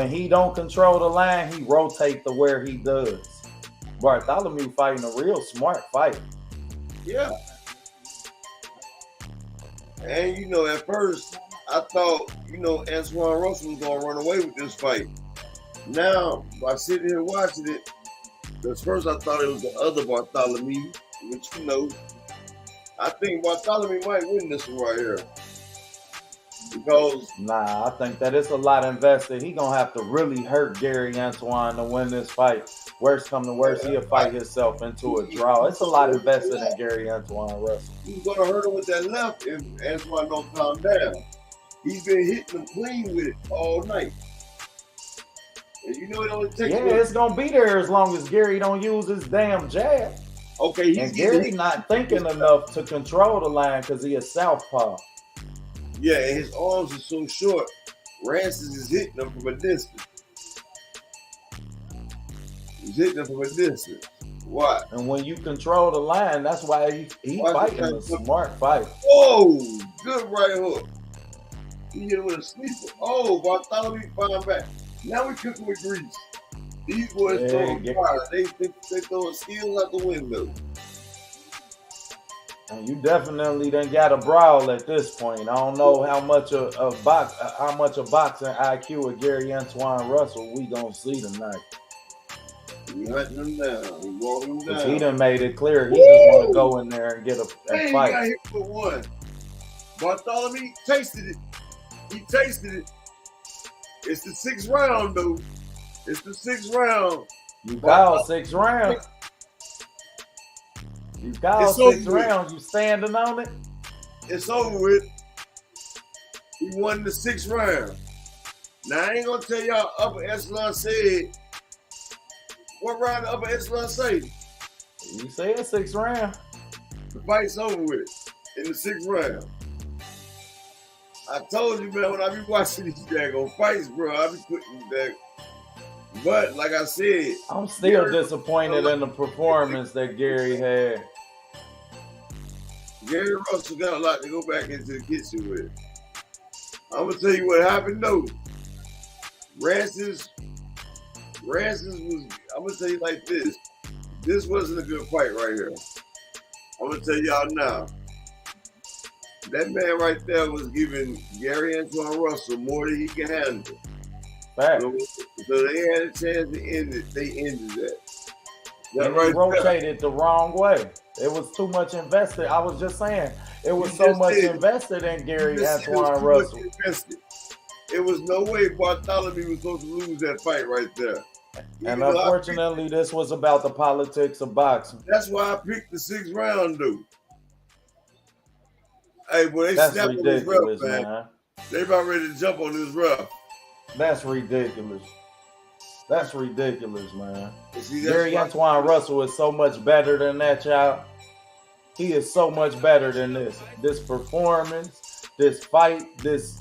he don't control the line, he rotate to where he does. Bartholomew fighting a real smart fight. Yeah. And at first I thought Antoine Russell was gonna run away with this fight. Now by sitting here watching it, at first I thought it was the other Bartholomew, which I think Bartholomew might win this one right here. Because I think that it's a lot invested. He gonna have to really hurt Gary Antoine to win this fight. Worst come to worst, he'll fight himself into a draw. It's a lot invested in Gary Antoine Russell. He's gonna hurt him with that left if Antoine don't calm down. He's been hitting him clean with it all night. And it only takes it's gonna be there as long as Gary don't use his damn jab. Okay, and Gary's not thinking enough to control the line because he is southpaw. Yeah, and his arms are so short. Rancis is hitting him from a distance. He's hitting him from a distance. Why? And when you control the line, that's why he fighting a smart fight. Oh, good right hook. He hit him with a sleeper. Oh, Bartholomew fighting back. Now we cooking with grease. These boys throwing fire. They throwing skills out the window. And you definitely done got a brawl at this point. I don't know how much of boxing IQ of Gary Antoine Russell we gonna see tonight. He hunting him down. He walking him Because down. he done made it clear he just want to go in there and get a He fight. got hit for one. Bartholomew tasted it. He tasted it. It's the 6th round, though. It's the 6th round. You called 6 rounds. You called 6 rounds. You standing on it? It's over with. He won the 6th round. Now, I ain't going to tell y'all upper echelon said. What round the upper echelon say? You said 6 round. The fight's over with in the 6th round. I told you, man, when I be watching these daggone fights, bro, I be putting that. But, like I said, I'm still disappointed in the performance that Gary had. Gary Russell got a lot to go back into the kitchen with. I'm gonna tell you what happened though. Rancis was. I'm gonna tell you like this. This wasn't a good fight right here. I'm gonna tell y'all now. That man right there was giving Gary Antoine Russell more than he can handle. Fact. So they had a chance to end it. They ended that. And right rotated the wrong way. It was too much invested. I was just saying, it was so much invested in Gary Antoine Russell. It was no way Bartholomew was supposed to lose that fight right there. And unfortunately, this was about the politics of boxing. That's why I picked the 6th round, dude. Hey, boy, they That's snapped on this ridiculous, ref, man. They about ready to jump on this ref. That's ridiculous. That's ridiculous, man. See, Gary Antoine Russell is so much better than that, child. He is so much better than this. This performance, this fight, this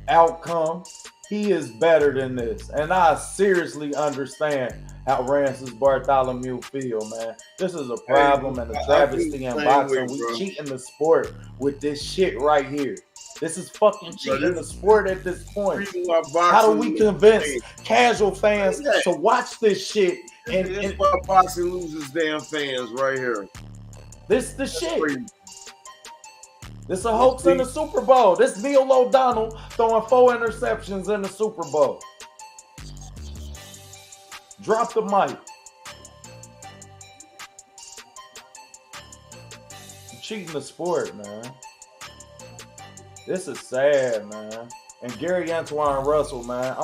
outcome. He is better than this. And I seriously understand how Rancis Bartholomew feel, man. This is a problem and a travesty in boxing. We cheating the sport with this shit right here. This is fucking cheating the sport at this point. How do we convince casual fans to watch this shit? And why boxing loses damn fans right here. This the shit. This a hoax in the Super Bowl. This Neil O'Donnell throwing 4 interceptions in the Super Bowl. Drop the mic. You're cheating the sport, man. This is sad, man. And Gary Antoine Russell, man,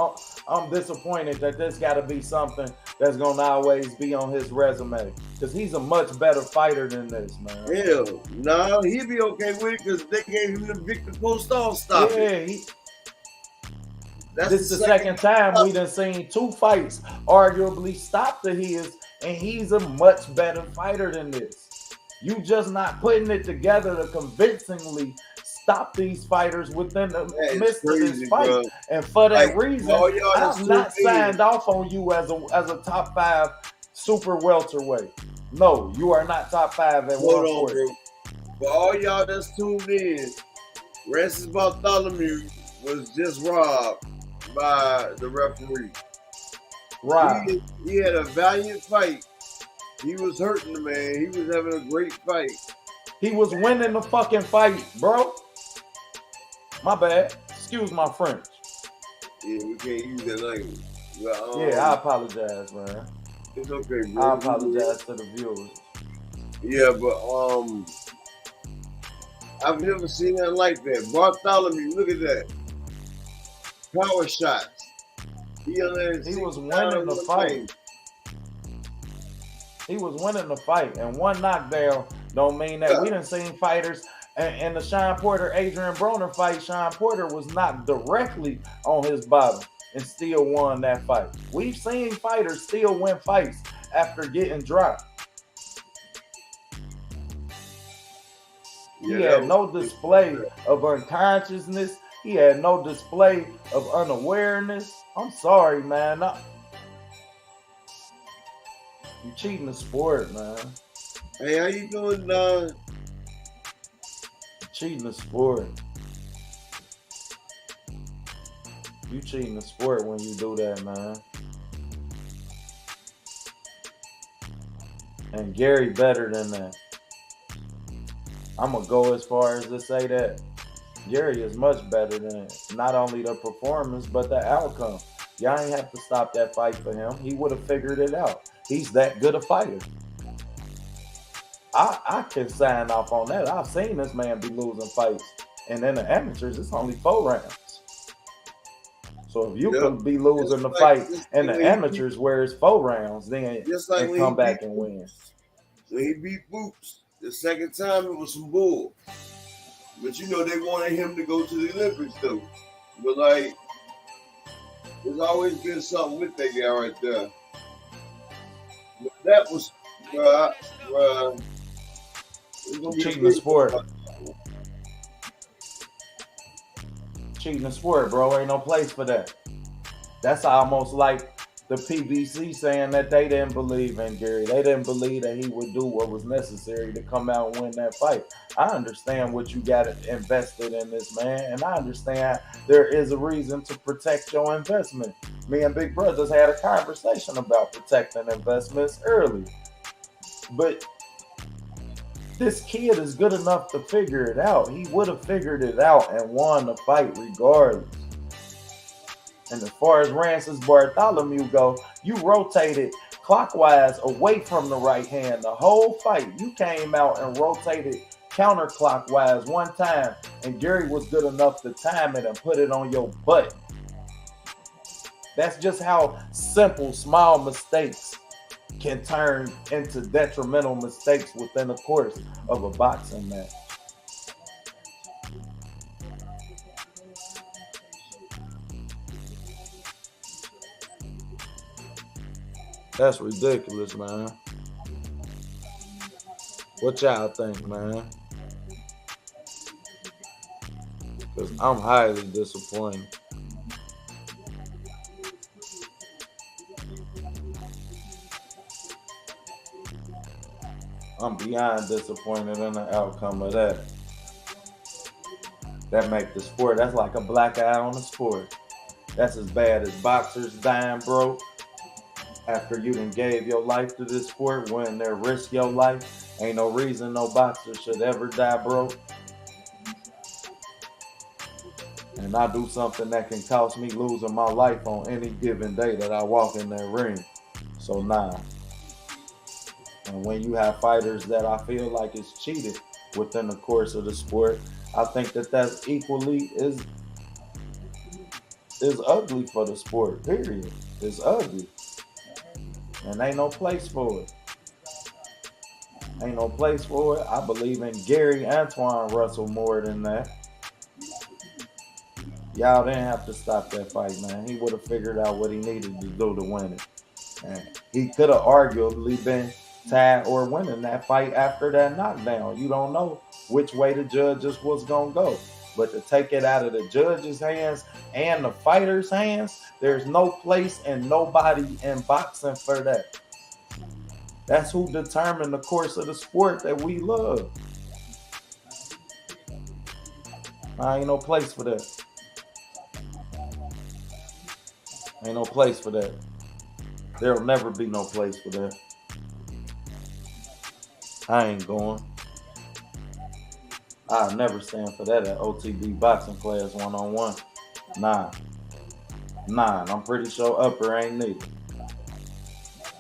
I'm disappointed that this got to be something that's going to always be on his resume. Because he's a much better fighter than this, man. Hell, no, he'd be okay with it because they gave him the Victor Postol stop. Yeah, this is the second time we done seen 2 fights arguably stop to his, and he's a much better fighter than this. You just not putting it together to convincingly stop these fighters within the midst of this fight. Bro. And for that reason, I've not signed off on you as a top 5 super welterweight. No, you are not top 5 at 140. For all y'all that's tuned in, Rancis Bartholomew was just robbed by the referee. Right. He had a valiant fight. He was hurting the man. He was having a great fight. He was winning the fucking fight, bro. My bad. Excuse my French. Yeah, we can't use that language. But, yeah, I apologize, man. It's okay, bro. I apologize to the viewers. Yeah, but I've never seen that like that. Bartholomew, look at that. Power shots. He was winning the fight. He was winning the fight, and one knockdown don't mean that. We done seen fighters in the Sean Porter Adrian Broner fight. Sean Porter was knocked directly on his bottom and still won that fight. We've seen fighters still win fights after getting dropped. He had no display of unconsciousness. He had no display of unawareness. I'm sorry, man. You cheating the sport, man. Hey, how you doing, Don? Cheating the sport. You cheating the sport when you do that, man. And Gary better than that. I'm gonna go as far as to say that Gary is much better than not only the performance but the outcome. Y'all ain't have to stop that fight for him. He would have figured it out. He's that good a fighter. I can sign off on that. I've seen this man be losing fights, and in the amateurs, it's only 4 rounds. So if you could be losing the fight in the amateurs where it's 4 rounds, then and come back and win. When he beat Boots, the second time it was some bull. But you know they wanted him to go to the Olympics though. But like, there's always been something with that guy right there. But that was cheating the sport. Cheating the sport, bro. Ain't no place for that. That's almost like the PBC saying that they didn't believe in Gary. They didn't believe that he would do what was necessary to come out and win that fight. I understand what you got invested in this man, and I understand there is a reason to protect your investment. Me and Big Brothers had a conversation about protecting investments early. But this kid is good enough to figure it out. He would have figured it out and won the fight regardless. And as far as Rances Bartholomew go, you rotated clockwise away from the right hand the whole fight. You came out and rotated counterclockwise one time, and Gary was good enough to time it and put it on your butt. That's just how simple, small mistakes can turn into detrimental mistakes within the course of a boxing match. That's ridiculous, man. What y'all think, man? Because I'm highly disappointed. I'm beyond disappointed in the outcome of that. That make the sport, that's like a black eye on the sport. That's as bad as boxers dying broke after you done gave your life to this sport, when they risk your life. Ain't no reason no boxer should ever die broke. And I do something that can cost me losing my life on any given day that I walk in that ring. So nah. And when you have fighters that I feel like is cheated within the course of the sport, I think that that's equally is ugly for the sport, period. It's ugly. And ain't no place for it. Ain't no place for it. I believe in Gary Antoine Russell more than that. Y'all didn't have to stop that fight, man. He would have figured out what he needed to do to win it. And he could have arguably been tied or winning that fight after that knockdown. You don't know which way the judges was going to go. But to take it out of the judges' hands and the fighters' hands, there's no place and nobody in boxing for that. That's who determined the course of the sport that we love. Ain't no place for that. Ain't no place for that. There'll never be no place for that. I ain't going. I'll never stand for that at OTB boxing class one-on-one. Nah. I'm pretty sure upper ain't neither.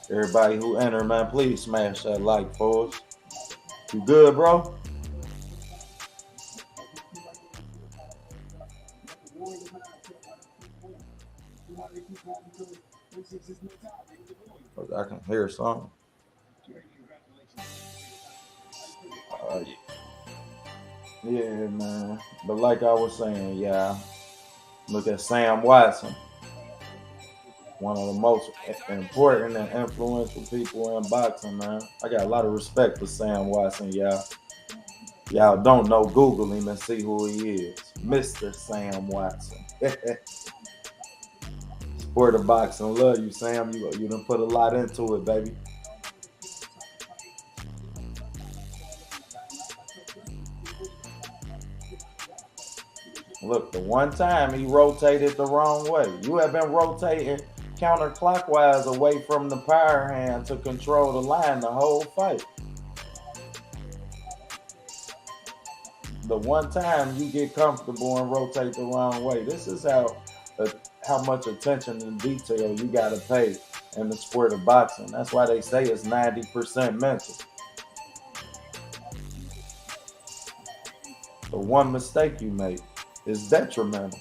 Everybody who enter, man, please smash that like for us. You good, bro? I can hear something. Yeah, man. But like I was saying, yeah, look at Sam Watson. One of the most important and influential people in boxing, man. I got a lot of respect for Sam Watson, y'all. Y'all don't know, Google him and see who he is. Mr. Sam Watson. Sport of boxing. Love you, Sam. You done put a lot into it, baby. Look, the one time he rotated the wrong way. You have been rotating counterclockwise away from the power hand to control the line the whole fight. the one time you get comfortable and rotate the wrong way. This is how much attention and detail you got to pay in the sport of boxing. That's why they say it's 90% mental. The one mistake you make is detrimental.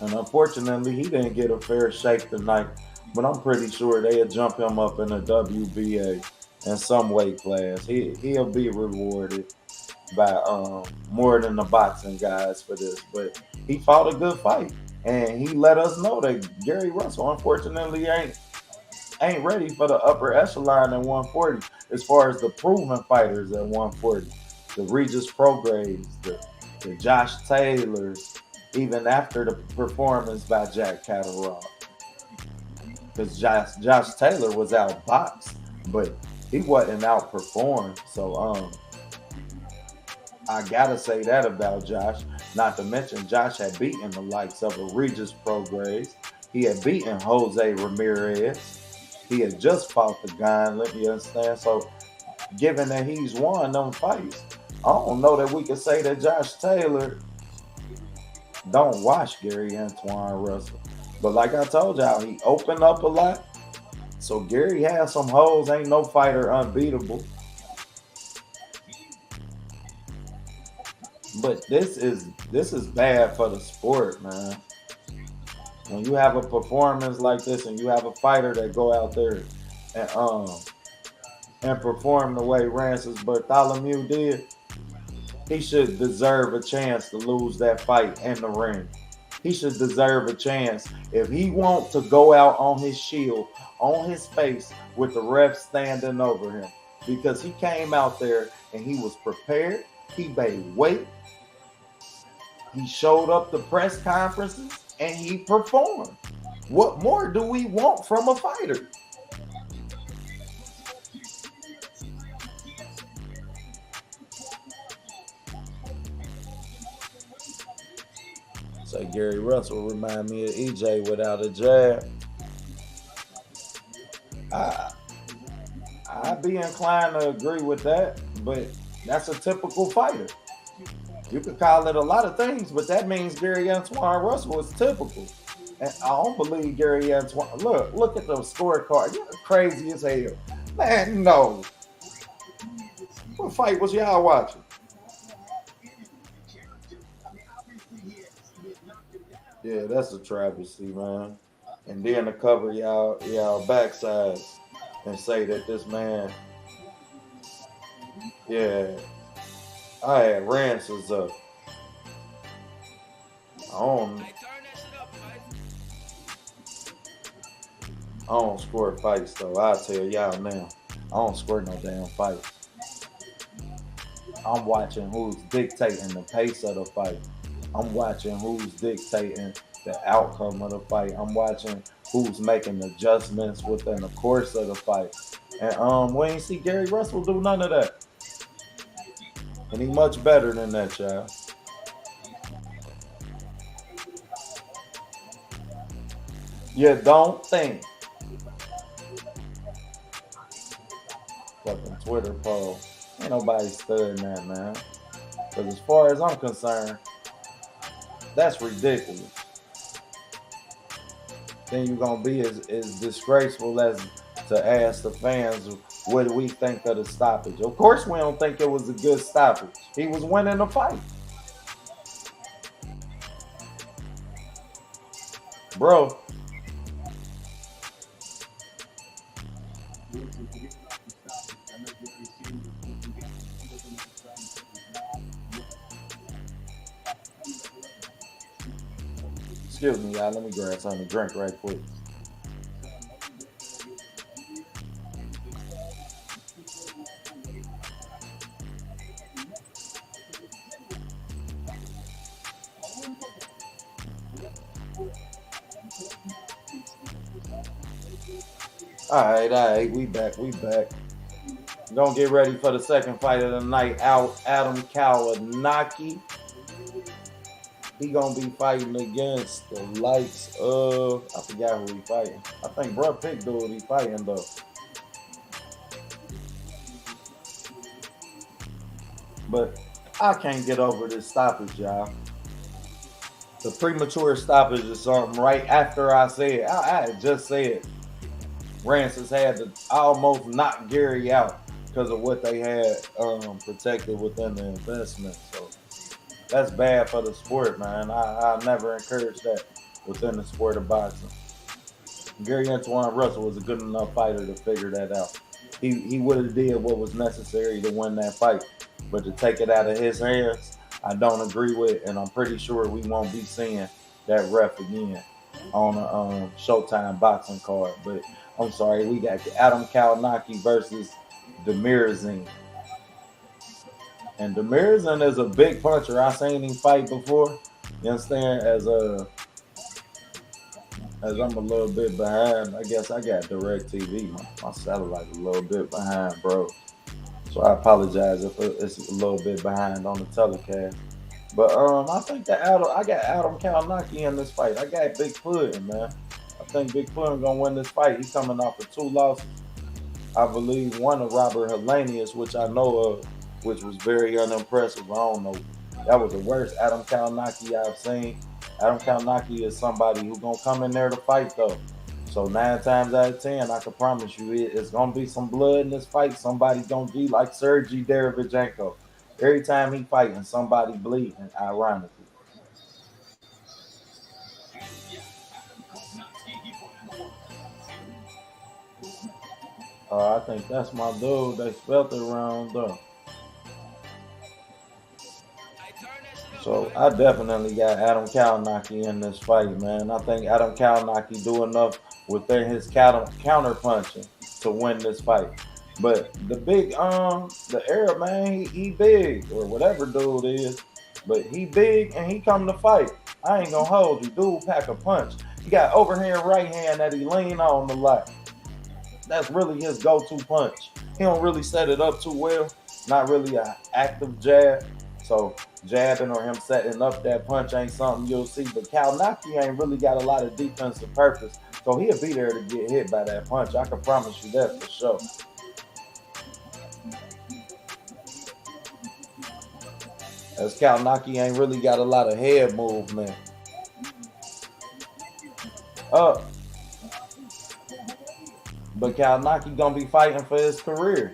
And unfortunately, he didn't get a fair shake tonight. But I'm pretty sure they'll jump him up in a WBA in some weight class. He'll be rewarded by more than the boxing guys for this. But he fought a good fight. And he let us know that Gary Russell, unfortunately, ain't ready for the upper echelon at 140 as far as the proven fighters at 140. The Regis Prograis, the Josh Taylors, even after the performance by Jack Catterall. Because Josh Taylor was outboxed, but he wasn't outperformed. So I gotta say that about Josh. Not to mention Josh had beaten the likes of a Regis Prograis. He had beaten Jose Ramirez. He had just fought the Gauntlet, you understand? So given that he's won them fights, I don't know that we could say that Josh Taylor don't watch Gary Antoine Russell. But like I told y'all, he opened up a lot. So Gary has some holes. Ain't no fighter unbeatable. But this is bad for the sport, man. When you have a performance like this and you have a fighter that go out there and perform the way Rances Bartholomew did, he should deserve a chance to lose that fight in the ring. He should deserve a chance if he wants to go out on his shield, on his face, with the ref standing over him. Because he came out there and he was prepared. He made weight. He showed up to press conferences and he performed. What more do we want from a fighter? So Gary Russell remind me of EJ without a jab. I'd be inclined to agree with that, but that's a typical fighter. You could call it a lot of things, but that means Gary Antoine Russell is typical. And I don't believe Gary Antoine. Look at the scorecard. You're crazy as hell. Man, no. What fight was y'all watching? Yeah, that's a travesty, man. And then to cover y'all backsides and say that this man, yeah, I had Rances up. I don't score fights though. I'll tell y'all now. I don't score no damn fights. I'm watching who's dictating the pace of the fight. I'm watching who's dictating the outcome of the fight. I'm watching who's making adjustments within the course of the fight. And we ain't see Gary Russell do none of that. And he much better than that, child. You don't think. Fucking Twitter poll. Ain't nobody studying that, man. Because as far as I'm concerned, that's ridiculous. Then you're going to be as disgraceful as to ask the fans, what do we think of the stoppage? Of course we don't think it was a good stoppage. He was winning the fight. Bro. Excuse me, y'all. Let me grab something to drink right quick. All right, we back. Gonna get ready for the second fight of the night. Out, Adam Kalinowski. He gonna be fighting against the likes of, I forgot who he fighting. I think Brad Pitt dude he fighting though. But I can't get over this stoppage, y'all. The premature stoppage is something right after I said, I had just said Rancis had to almost knock Gary out because of what they had protected within the investment. So that's bad for the sport, man. I never encourage that within the sport of boxing. Gary Antoine Russell was a good enough fighter to figure that out. He would have did what was necessary to win that fight, but to take it out of his hands, I don't agree with, and I'm pretty sure we won't be seeing that ref again on a Showtime boxing card. But I'm sorry, we got Adam Kalinowski versus Demirzine. And Demirzine is a big puncher. I seen him fight before. You understand? As I'm a little bit behind, I guess I got DirecTV. My satellite a little bit behind, bro. So I apologize if it's a little bit behind on the telecast. But I think that I got Adam Kalinowski in this fight. I got Big Puddin', man. I think Big Puddin' gonna win this fight. He's coming off of 2 losses. I believe one of Robert Helenius, which I know of, which was very unimpressive. I don't know. That was the worst Adam Kalinowski I've seen. Adam Kalinowski is somebody who's gonna come in there to fight though. So 9 times out of 10, I can promise you it's gonna be some blood in this fight. Somebody's gonna be like Sergey Derevyanchenko. Every time he fighting, somebody bleeding, ironically. I think that's my dude. They spelt it wrong though. So I definitely got Adam Kalinowski in this fight, man. I think Adam Kalinowski do enough within his counter punching to win this fight. But the big the Arab man, he big or whatever dude is, but he big and he come to fight. I ain't gonna hold you, dude. Pack a punch. He got overhand right hand that he lean on a lot. That's really his go-to punch. He don't really set it up too well. Not really an active jab. So jabbing or him setting up that punch ain't something you'll see. But Kalinowski ain't really got a lot of defensive purpose. So he'll be there to get hit by that punch. I can promise you that for sure. As Kalinowski ain't really got a lot of head movement. But Kalinowski gonna be fighting for his career.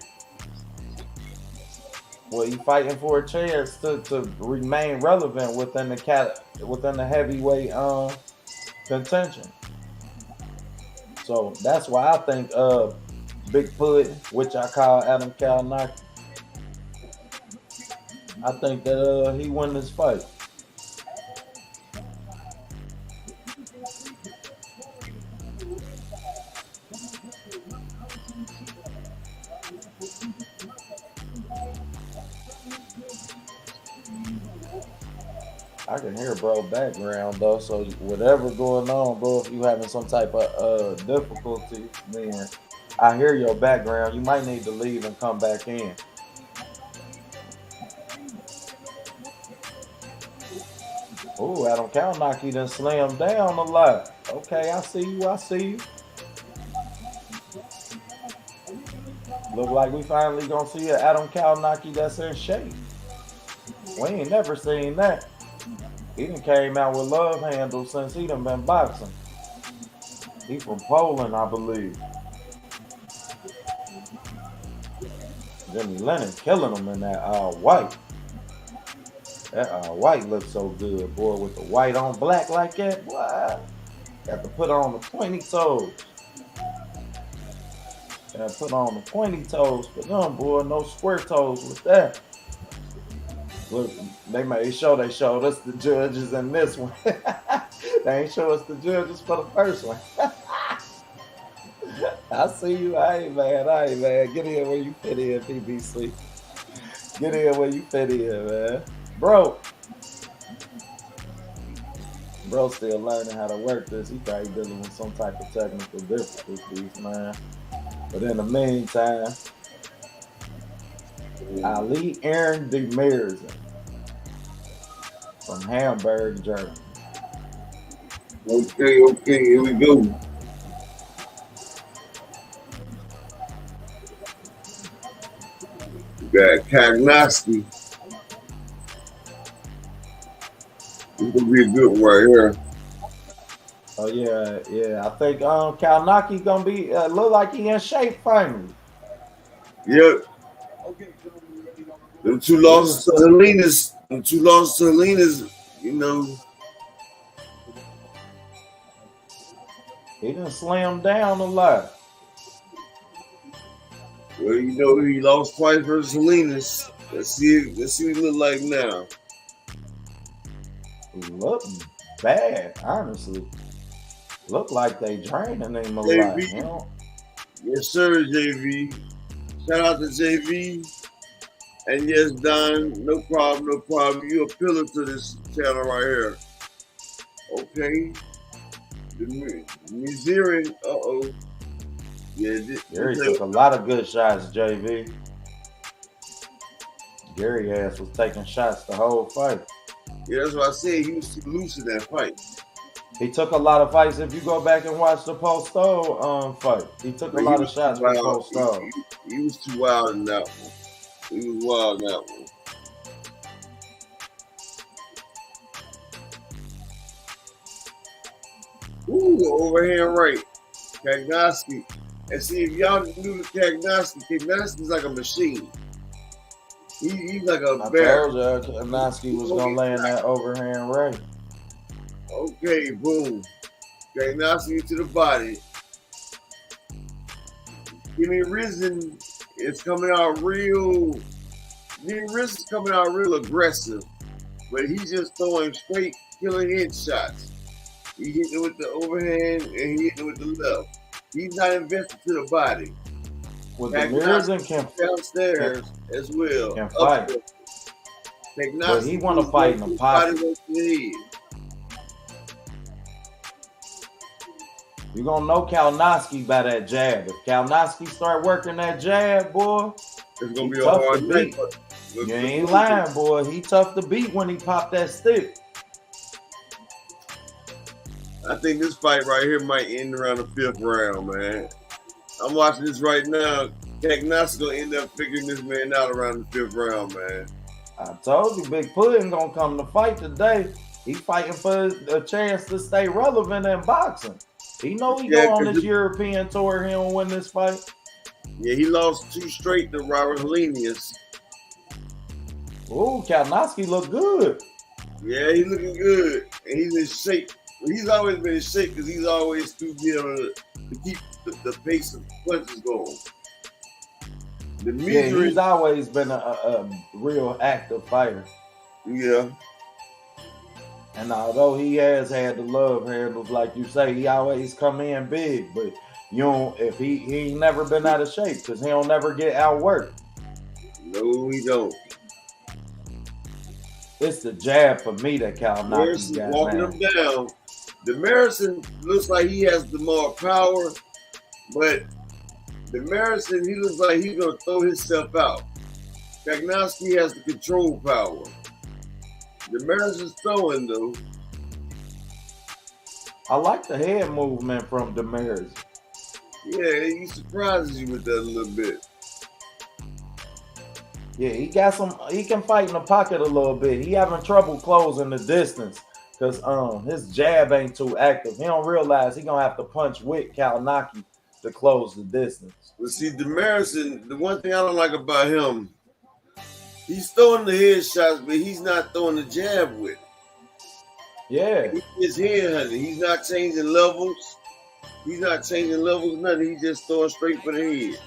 Well, he fighting for a chance to remain relevant within the heavyweight contention. So that's why I think Big Puddin', which I call Adam Kalinowski, I think that he won this fight. I can hear bro background though, so whatever going on, bro, if you having some type of difficulty, then I hear your background. You might need to leave and come back in. Oh, Adam Kalinowski done slammed down a lot. Okay, I see you. Look like we finally gonna see an Adam Kalinowski that's in shape. We ain't never seen that. He done came out with love handles since he done been boxing. He from Poland, I believe. Jimmy Lennon killing him in that white. That white looks so good, boy, with the white on black like that. Boy, got to put on the pointy toes. Got to put on the pointy toes for them, boy. No square toes with that. Look, they showed us the judges in this one. They ain't show us the judges for the first one. I see you. I ain't mad. Get in where you fit in, PBC. Get in where you fit in, man. Bro still learning how to work this. He probably dealing with some type of technical difficulties, man. But in the meantime, Ali Aaron Demirzine from Hamburg, Germany. Okay, here we go. We got Kalinowski It's gonna be a good one right here. Oh yeah. I think Kalnaki gonna be look like he in shape finally. Yep. Them two losses to Helena's, you know. He done slammed down a lot. Well, you know, he lost twice versus Salinas. Let's see what he look like now. He look bad, honestly. Look like they draining him a lot. JV. You know? Yes, sir, JV. Shout out to JV. And yes, Don, no problem, no problem. You a pillar to this channel right here. Okay. The Missouri, uh-oh. Yeah, Gary took a lot of good shots, JV. Gary ass was taking shots the whole fight. Yeah, that's what I said. He was too loose in that fight. He took a lot of fights. If you go back and watch the Posto fight, he took a lot of shots from Posto. He was too wild in that one. He was wild in that one. Ooh, overhand right. Kagnoski. And see, if y'all knew the Kagnoski's like a machine. He's like a bear. I told you Kagnoski was going to land that overhand right. Okay, boom. Kagnoski to the body. Jimmy Risen is coming out real. Jimmy Risen's coming out real aggressive. But he's just throwing straight killer headshots. He hitting it with the overhand and he hitting it with the left. He's not invested to the body. Well, the Risen can downstairs as well. Can fight. But he want to fight in the pocket. You're going to know Kalnoski by that jab. If Kalnoski start working that jab, boy, it's going to be a hard night. You ain't lying, boy. He tough to beat when he popped that stick. I think this fight right here might end around the 5th round, man. I'm watching this right now. Kagnoski gonna end up figuring this man out around the 5th round, man. I told you, Big Puddin gonna come to fight today. He fighting for a chance to stay relevant in boxing. He know he go on this European tour. He don't win this fight. Yeah, he lost 2 straight to Robert Helenius. Ooh, Kalnoski look good. Yeah, he's looking good, and he's in shape. He's always been in shape because he's always to be able to keep the pace of punches going. He's always been a real active fighter. Yeah. And although he has had the love handles, like you say, he always come in big. But you don't, if he ain't never been out of shape because he don't never get outworked. No, he don't. It's the jab for me that Kalnoski got. Walking him down. Demarison looks like he has the more power, but Demarison, he looks like he's gonna throw himself out. Kagnoski has the control power. Demarison's throwing though. I like the head movement from Demarison. Yeah, he surprises you with that a little bit. Yeah, he got some. He can fight in the pocket a little bit. He having trouble closing the distance because his jab ain't too active. He don't realize he gonna have to punch with Kalnoski to close the distance. But see, Demarison, the one thing I don't like about him, he's throwing the headshots, but he's not throwing the jab with. Yeah, He's head hunting. He's not changing levels. He's not changing levels, nothing. He's just throwing straight for the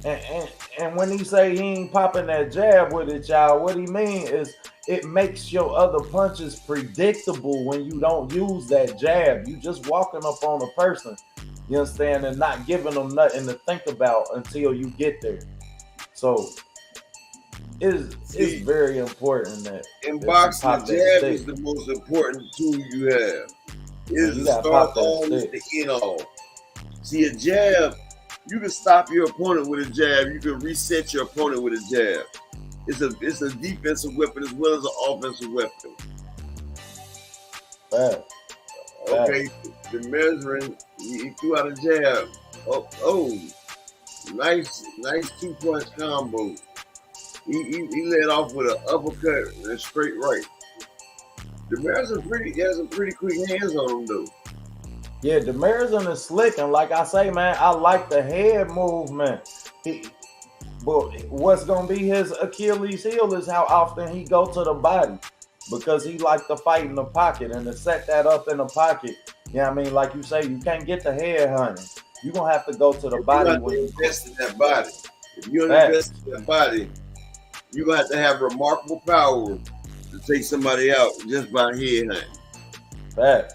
head. And when he say he ain't popping that jab with it, y'all, what he mean is it makes your other punches predictable when you don't use that jab. You just walking up on a person, you understand, and not giving them nothing to think about until you get there. So it's very important that in boxing, the jab is the most important tool you have. It is the start all, it's the end all. See, a jab, you can stop your opponent with a jab. You can reset your opponent with a jab. It's a defensive weapon as well as an offensive weapon. Okay, the measuring, he threw out a jab. Oh, nice 2-punch combo. He led off with an uppercut and a straight right. He has some pretty quick hands on him though. Yeah, Demerson is slick, and like I say, man, I like the head movement. But what's gonna be his Achilles heel is how often he go to the body, because he like to fight in the pocket, and to set that up in the pocket. Yeah, I mean, like you say, you can't get the head hunting. You gonna have to go to the body when you invest in that body. If you invest in that body, you're gonna have to have remarkable power to take somebody out just by head hunting. Facts.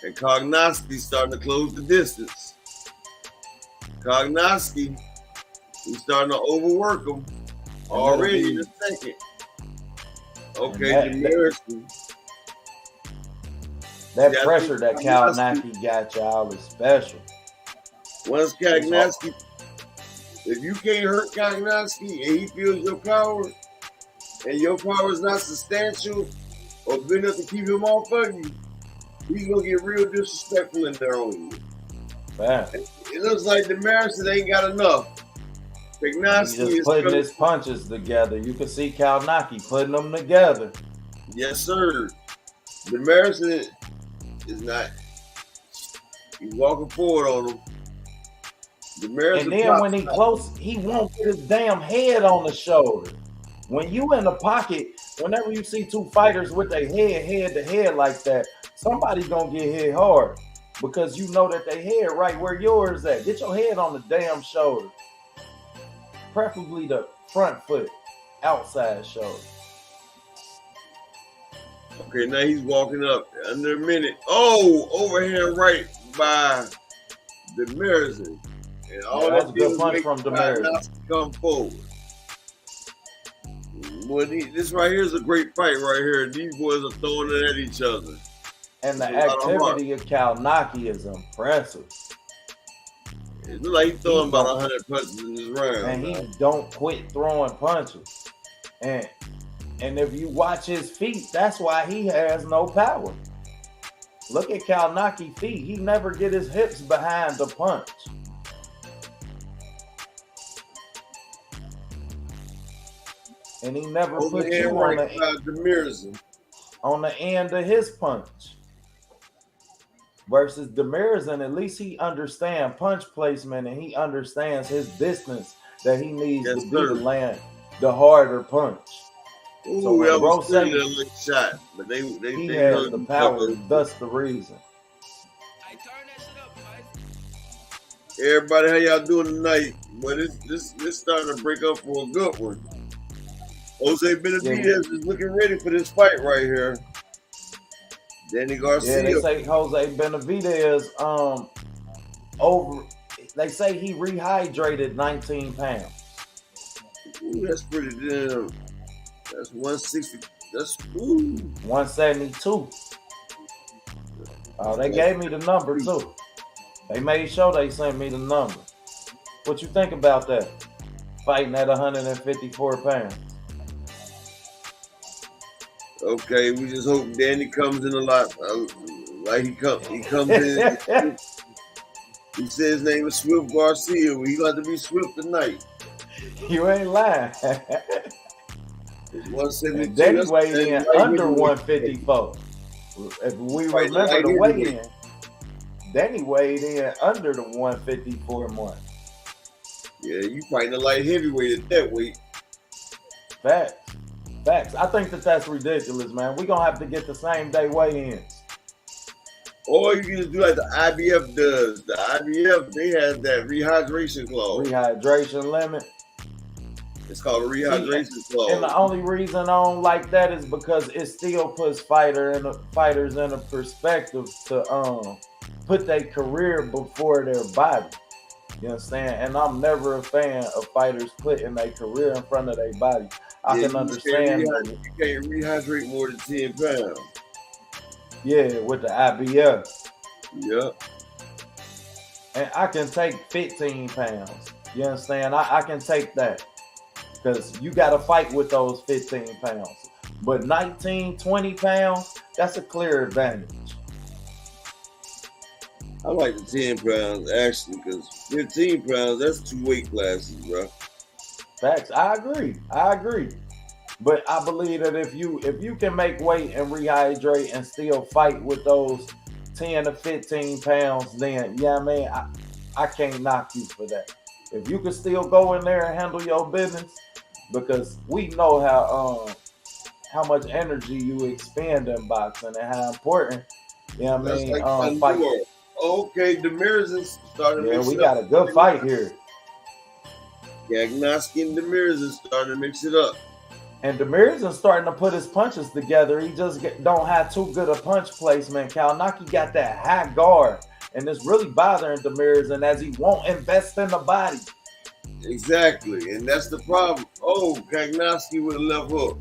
And Kognowski's starting to close the distance. Kognowski, he's starting to overwork him already in a second. Okay, that pressure that Kognowski got y'all is special. Once Kognowski, if you can't hurt Kognowski and he feels your power, and your power is not substantial or good enough to keep him off of you, he's gonna get real disrespectful in there on you. It looks like Demerson ain't got enough. He's just putting his punches together. You can see Kognowski putting them together. Yes, sir. Demerson is not. He's walking forward on him. And then when he close, he won't get his damn head on the shoulder. When you in the pocket, whenever you see two fighters with their head to head like that, somebody's gonna get hit hard, because you know that they head right where yours at. Get your head on the damn shoulder. Preferably the front foot, outside shoulder. Okay, now he's walking up under a minute. Oh, overhand right by Demerson. And all that's a good punch from Demerson. Come forward. Boy, this right here is a great fight right here. These boys are throwing it at each other. And the activity of Kognowski is impressive. It looks like he's throwing about 100 punches in this round. And he don't quit throwing punches. And if you watch his feet, that's why he has no power. Look at Kognowski's feet. He never get his hips behind the punch. And he never put you on the end of his punch. Versus Demerson, at least he understands punch placement, and he understands his distance that he needs to be to land the harder punch. Ooh, so that was a shot, but they has the power. That's the reason. Everybody, how y'all doing tonight? Well, this starting to break up for a good one. Jose Benavidez is looking ready for this fight right here. Danny Garcia. Yeah, they say Jose Benavidez they say he rehydrated 19 pounds. Ooh, that's pretty damn. That's 160. That's 172. They gave me the number too. They made sure they sent me the number. What you think about that? Fighting at 154 pounds. Okay, we just hope Danny comes in a lot. Like he comes in. He says his name is Swift Garcia. He got to be swift tonight. You ain't lying. Danny weighed in under 154. If we remember the weigh-in, Danny weighed in under the 154 mark. Yeah, you fighting a light heavyweight at that weight. Facts. I think that's ridiculous, man. We're going to have to get the same day weigh-ins. Or you can just do like the IBF does. The IBF, they have that rehydration clause. Rehydration limit. It's called a rehydration clause. And the only reason I don't like that is because it still puts fighters in a perspective to put their career before their body. You understand? And I'm never a fan of fighters putting their career in front of their body. I can understand. You can't rehydrate more than 10 pounds. Yeah, with the IBF. Yep. And I can take 15 pounds. You understand? I can take that. Because you got to fight with those 15 pounds. But 19, 20 pounds, that's a clear advantage. I like the 10 pounds, actually, because 15 pounds, that's 2 weight classes, bro. Facts. I agree. But I believe that if you can make weight and rehydrate and still fight with those 10 to 15 pounds, then yeah, I mean, I can't knock you for that. If you can still go in there and handle your business, because we know how much energy you expend in boxing and how important, you know what I That's mean, like fight. Okay, Demir's is starting to Yeah, mix we it got up. a good fight here. Gagnoski and Demir's is starting to mix it up. And Demir's is starting to put his punches together. He just don't have too good a punch placement. Kalnaki got that high guard, and it's really bothering Demir's, and as he won't invest in the body. Exactly, and that's the problem. Oh, Gagnoski with a left hook.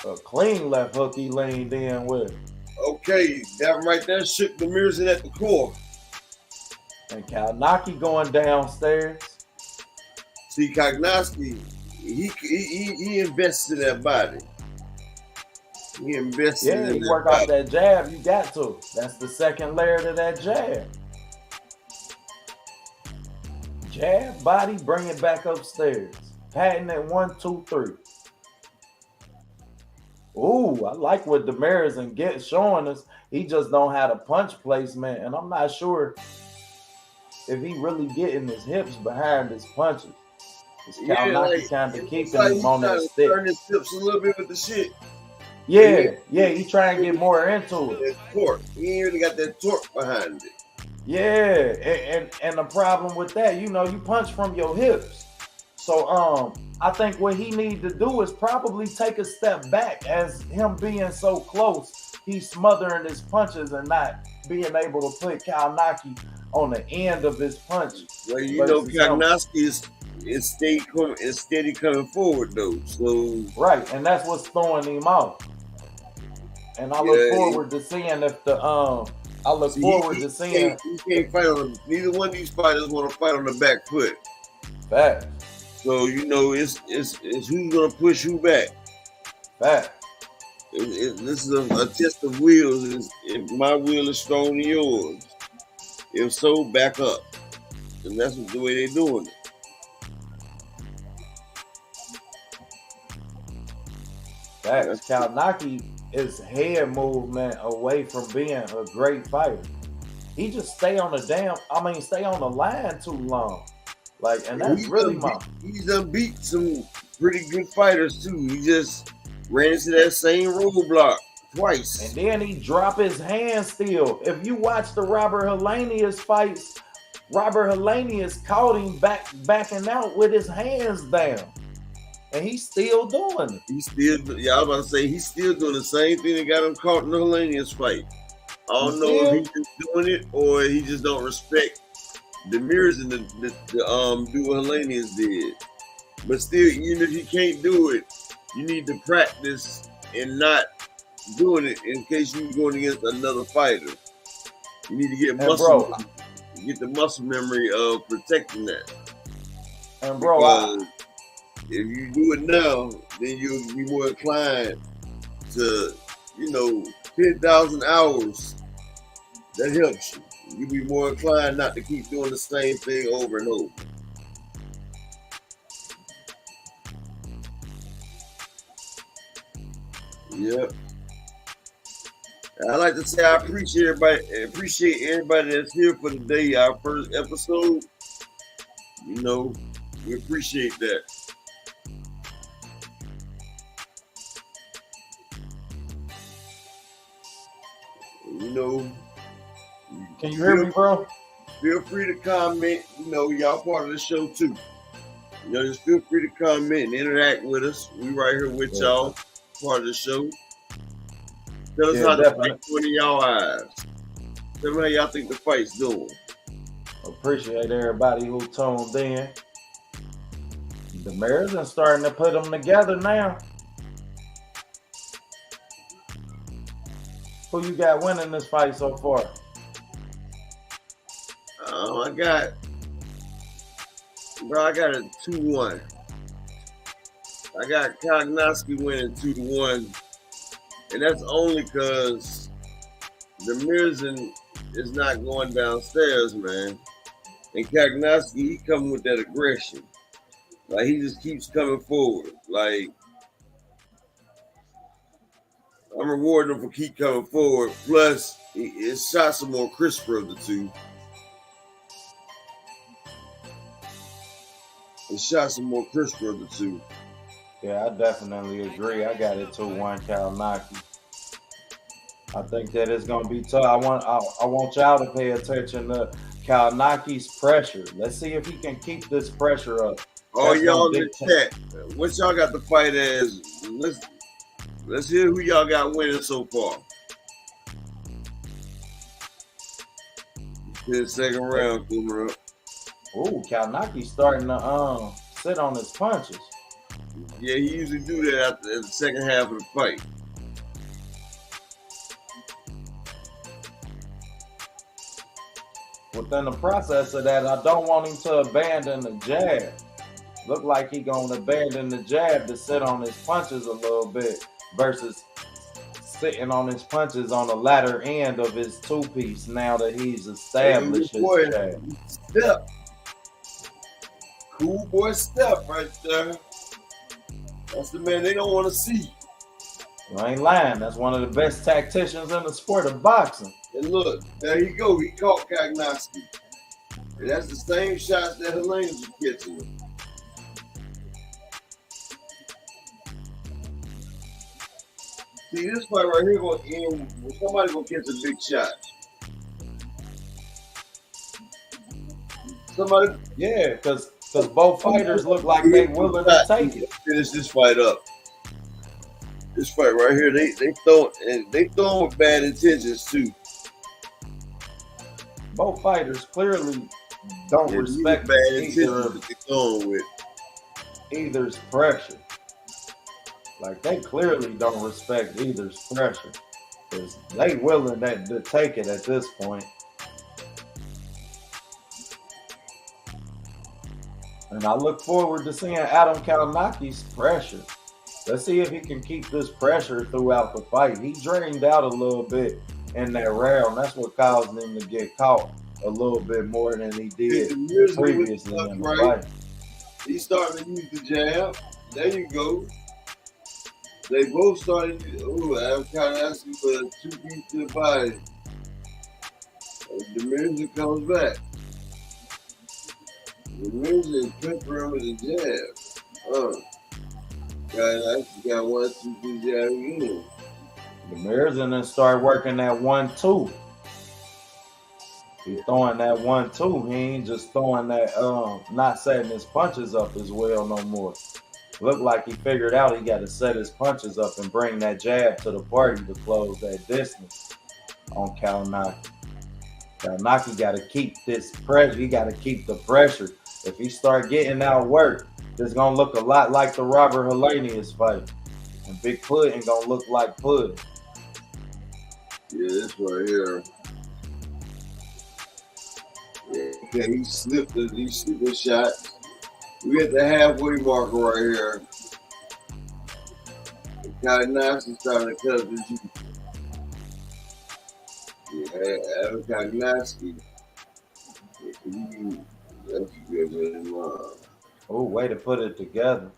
A clean left hook he leaned in with. Okay, that right there shook Demir's in at the core. And Kalnaki going downstairs. See, Gagnoski, he invests in that body. He invested in that Yeah, you work body. off that jab, you got to. That's the second layer to that jab. Jab, body, bring it back upstairs. Patting at 1, 2, 3. Ooh, I like what Demir's and Get showing us. He just don't have a punch placement, and I'm not sure if he really getting his hips behind his punches. Kalnaki kind of keeping him on that stick. Turn his hips a little bit with the shit. Yeah, he trying to get more into it. That torque. He ain't really got that torque behind it. Yeah, and the problem with that, you punch from your hips. So I think what he need to do is probably take a step back, as him being so close, he's smothering his punches and not being able to put Kalnaki on the end of his punch. Well, Kalnaki is steady coming forward though. So right, and that's what's throwing him off. And I look forward to seeing if the he can't fight on neither one of these fighters want to fight on the back foot. Fact. So it's who's gonna push who back. Fact. This is a test of wheels. If my wheel is stronger than yours, if so, back up. And that's the way they're doing it. Facts. Kalnaki is head movement away from being a great fighter. He just stay on the line too long. And that's really he's done beat some pretty good fighters too. He just ran into that same roadblock twice. And then he drop his hand still. If you watch the Robert Helenius fights, Robert Helenius caught him backing out with his hands down. And he's still doing it. I was about to say, he's still doing the same thing that got him caught in the Helenius fight. I don't know if he's just doing it or he just don't respect the mirrors and the do what Helenius did. But still, even if you can't do it, you need to practice and not doing it in case you're going against another fighter. You need to get get the muscle memory of protecting that. And bro, if you do it now, then you'll be more inclined to, 10,000 hours. That helps you. You'll be more inclined not to keep doing the same thing over and over. Yep. I'd like to say I appreciate everybody that's here for today, our first episode. We appreciate that. Can you hear me, bro? Feel free to comment. Y'all part of the show too. Just feel free to comment and interact with us. We right here with y'all, part of the show. Tell us how the fight went in y'all eyes. Tell me how y'all think the fight's doing. Appreciate everybody who tuned in. The Mariners are starting to put them together now. Who you got winning this fight so far? I got a 2-1. I got Kalnaki winning 2-1. And that's only because the Mirzin is not going downstairs, man. And Kalnaki, he coming with that aggression. He just keeps coming forward. I'm rewarding him for keep coming forward. Plus, it shot some more crisper of the two. It shot some more crisper of the two. Yeah, I definitely agree. I got it 2-1 Kalinaki. I think that it's gonna be tough. I want y'all to pay attention to Kalinaki's pressure. Let's see if he can keep this pressure up. Oh, y'all in the chat. What y'all got the fight as? Let's hear who y'all got winning so far. The second round coming up. Ooh, Kalinaki's starting to sit on his punches. Yeah, he usually do that after the second half of the fight. Within the process of that, I don't want him to abandon the jab. Look like he gonna abandon the jab to sit on his punches a little bit versus sitting on his punches on the latter end of his two-piece now that he's established his jab. Step. Cool boy step right there. That's the man they don't want to see. You ain't lying. That's one of the best tacticians in the sport of boxing. And look, there you go. He caught Kalinaski. And that's the same shots that Helena was catching him. See, this fight right here going to end with somebody going to catch a big shot. Somebody. Yeah, because both fighters look like they willing to take it. Finish this fight up. This fight right here, they throw with bad intentions too. Both fighters clearly don't respect bad intentions that they throwing with. Either's pressure. Like they clearly don't respect either's pressure. Because they willing to take it at this point. And I look forward to seeing Adam Kalinaki's pressure. Let's see if he can keep this pressure throughout the fight. He drained out a little bit in that round. That's what caused him to get caught a little bit more than he did previously in the fight. He's starting to use the jab. There you go. They both started to use Adam Kalinaski for a two-piece to the body. The music comes back. The music pepper him with the jab. Kalinaski got 1-2 jab again. The Mirzan then start working that 1-2. He's throwing that 1-2. He ain't just throwing that, not setting his punches up as well no more. Looked like he figured out he got to set his punches up and bring that jab to the party to close that distance on Kalinaki. Kalinaki got to keep this pressure. He got to keep the pressure. If he start getting out work, it's going to look a lot like the Robert Helenius fight. And Big Pudding going to look like Pudding. Yeah, this right here. Yeah, he slipped the shot. We at the halfway marker right here. Kalinaski starting to cut up the juice. Yeah, Adam Kalinaski. That's a good one. Oh, way to put it together.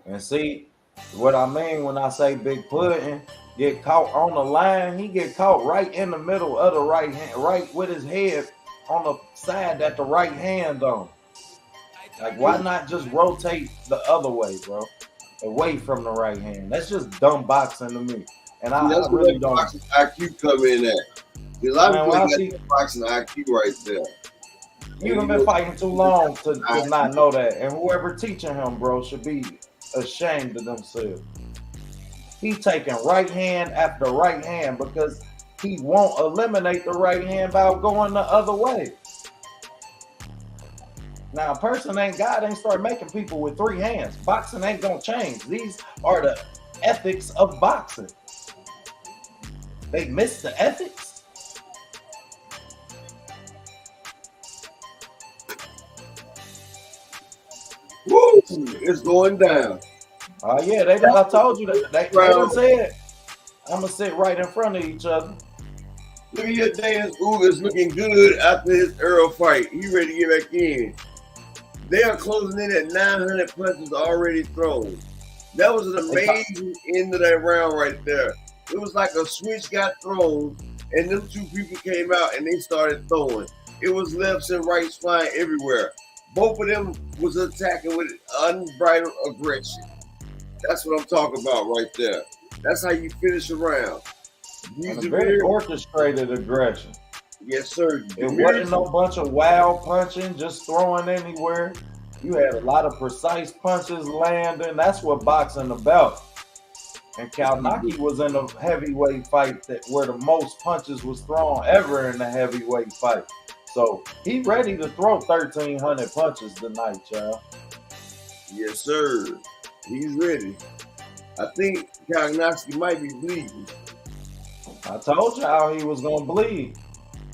And see, what I mean when I say Big Pudding get caught on the line, he get caught right in the middle of the right hand, right with his head on the side that the right hand on. Like, why not just rotate the other way, bro? Away from the right hand. That's just dumb boxing to me. And I really don't. Boxing IQ come in at. A lot of people got boxing IQ right there. You've been fighting too long to not know that. And whoever teaching him, bro, should be ashamed of themselves. He taking right hand after right hand because he won't eliminate the right hand by going the other way. Now, a person ain't start making people with three hands. Boxing ain't gonna change. These are the ethics of boxing. They miss the ethics. Woo! It's going down. Oh yeah, I told you that. They done said, I'm gonna sit right in front of each other. Look at your dance. Ooh, is looking good after his Earl fight. He ready to get back in. They are closing in at 900 punches already thrown. That was an amazing end of that round right there. It was like a switch got thrown, and them two people came out and they started throwing. It was lefts and rights flying everywhere. Both of them was attacking with unbridled aggression. That's what I'm talking about right there. That's how you finish a round. And a very orchestrated aggression. Yes, sir. It wasn't no bunch of wild punching, just throwing anywhere. You had a lot of precise punches landing. That's what boxing about. And Kalnaki was in a heavyweight fight where the most punches was thrown ever in a heavyweight fight. So he ready to throw 1,300 punches tonight, y'all. Yes, sir. He's ready. I think Kalnaki might be bleeding. I told y'all he was gonna bleed.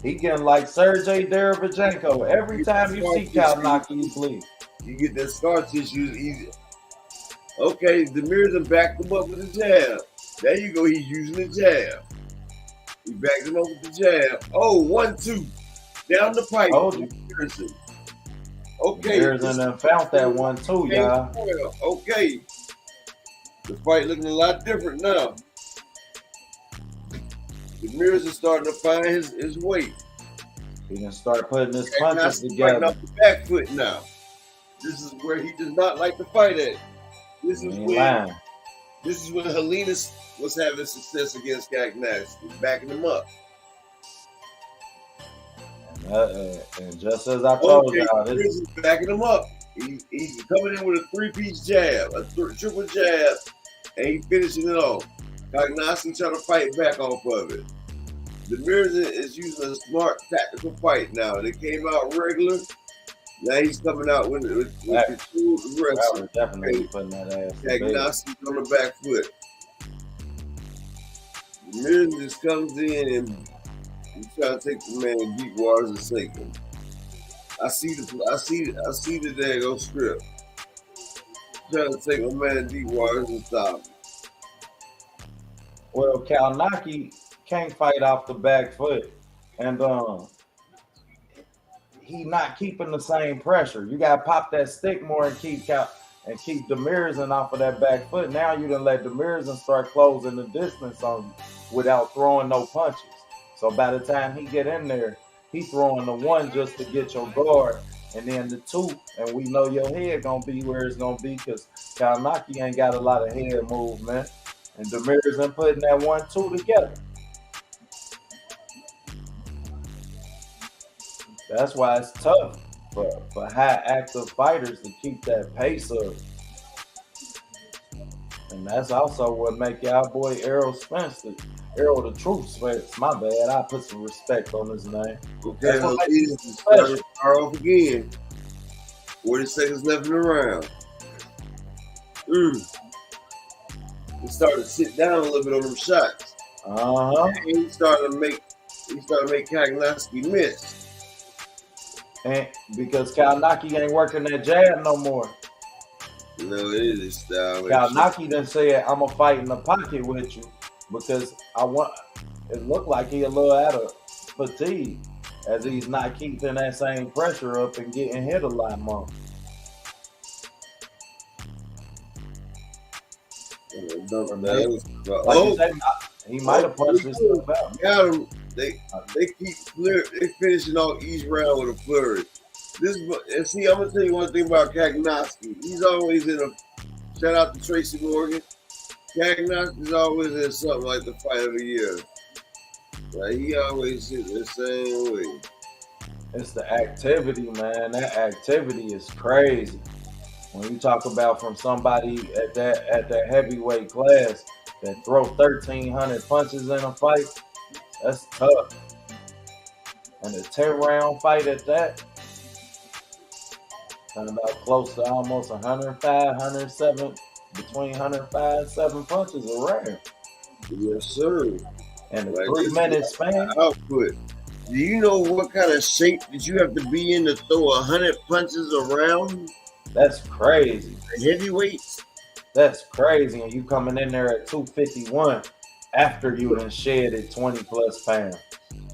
He getting like Sergey Derevyanchenko. Every time you see Kalnaki, he bleed. You get that scar tissue easy. Okay, Demirza backed him up with the jab. There you go. He's using the jab. He backed him up with the jab. Oh, 1-2. Down the pipe. Okay. Demirza found that 1-2, y'all. Okay. The fight looking a lot different now. Demirza starting to find his weight. He can start putting his punches together. Off the back foot now. This is where he does not like to fight at. This is when Helena was having success against Kalnaki, backing him up. And just as I told y'all, this is backing him up. He's coming in with a three-piece jab, a triple jab, and he's finishing it off. Kalnaki trying to fight back off of it. Demirza is using a smart tactical fight now. They came out regular. Now he's coming out with the full aggression. Definitely putting that ass. Kalnaki on the back foot. Demirza just comes in and he's trying to take the man in deep waters and sink him. I see the daggone script. Trying to take a man in deep waters and stop him. Well, Kalnaki can't fight off the back foot, and he not keeping the same pressure. You gotta pop that stick more and keep Demirza off of that back foot. Now you done let Demirza start closing the distance on you without throwing no punches. So by the time he get in there, he throwing the one just to get your guard, and then the two, and we know your head gonna be where it's gonna be because Kalnaki ain't got a lot of head movement, and Demirza putting that 1-2 together. That's why it's tough for high active fighters to keep that pace up. And that's also what make y'all boy Errol Spence, Errol the Truth Spence. My bad, I put some respect on his name. Okay, he's starting to start off again. 40 seconds left in the round. He started to sit down a little bit on them shots. He started to make Kalnaki miss. And because Kalnaki ain't working that jab no more. No, it is style. Kalnaki done said, I'm gonna fight in the pocket with you because it looked like he a little out of fatigue as he's not keeping that same pressure up and getting hit a lot more. He might have punched himself out. Got him. They finishing off each round with a flurry. I'm gonna tell you one thing about Kalnaki. He's always in a shout out to Tracy Morgan. Kalnaki is always in something like the fight of the year. Like he always hit the same way. It's the activity, man. That activity is crazy. When you talk about from somebody at that heavyweight class that throw 1,300 punches in a fight, that's tough. And a 10-round fight at that, talking about close to almost 105, 107, between 105 and 7 punches a round. Yes, sir. And a 3-minute span. Output. Do you know what kind of shape that you have to be in to throw 100 punches around? That's crazy. Heavyweights? That's crazy. And you coming in there at 251 after you done shedded 20 plus pounds.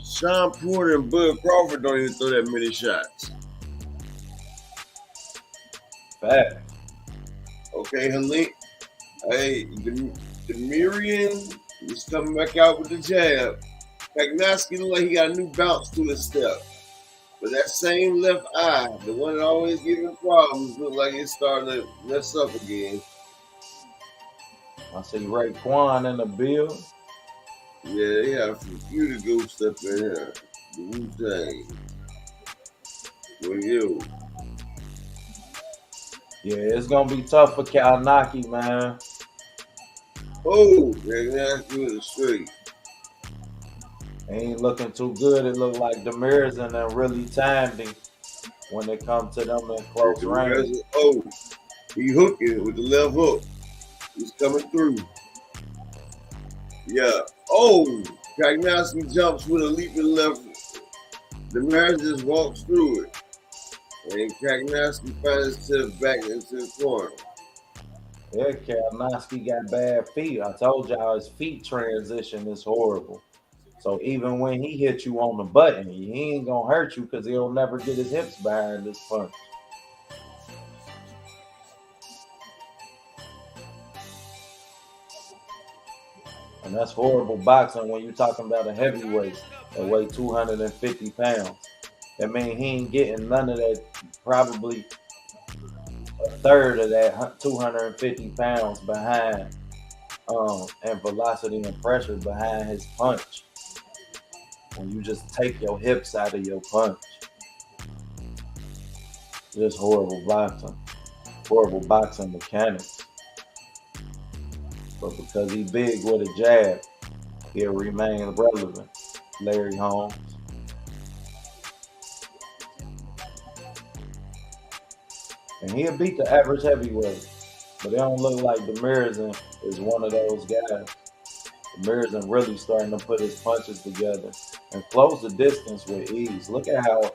Sean Porter and Bud Crawford don't even throw that many shots. Fact. Okay, Helene. Hey, Demirian is coming back out with the jab. Kagnatsky look like he got a new bounce to his step. But that same left eye, the one that always giving problems, look like it's starting to mess up again. I see Raekwon in the build. Yeah, they have a few to go stuff in here. The Wu-Tang. Well, yo. Yeah, it's gonna be tough for Kalnaki, man. Oh, Kagnatsky with a straight. Ain't looking too good. It looked like Demirs and them really timed him when it comes to them in close range. Oh, he hooking with the left hook. He's coming through. Yeah. Oh, Kagnatsky jumps with a leaping left. Demirs just walks through it. And Kagnatsky finds himself back into the corner. Yeah, Kalnaki got bad feet. I told y'all his feet transition is horrible. So even when he hits you on the button, he ain't gonna hurt you because he'll never get his hips behind this punch. And that's horrible boxing when you're talking about a heavyweight that weigh 250 pounds. That means he ain't getting none of that, probably a third of that 250 pounds behind and velocity and pressure behind his punch. When you just take your hips out of your punch. Just horrible boxing mechanics. But because he big with a jab, he'll remain relevant. Larry Holmes. And he'll beat the average heavyweight. But it don't look like Demirs is one of those guys. Demirs really starting to put his punches together and close the distance with ease. Look at how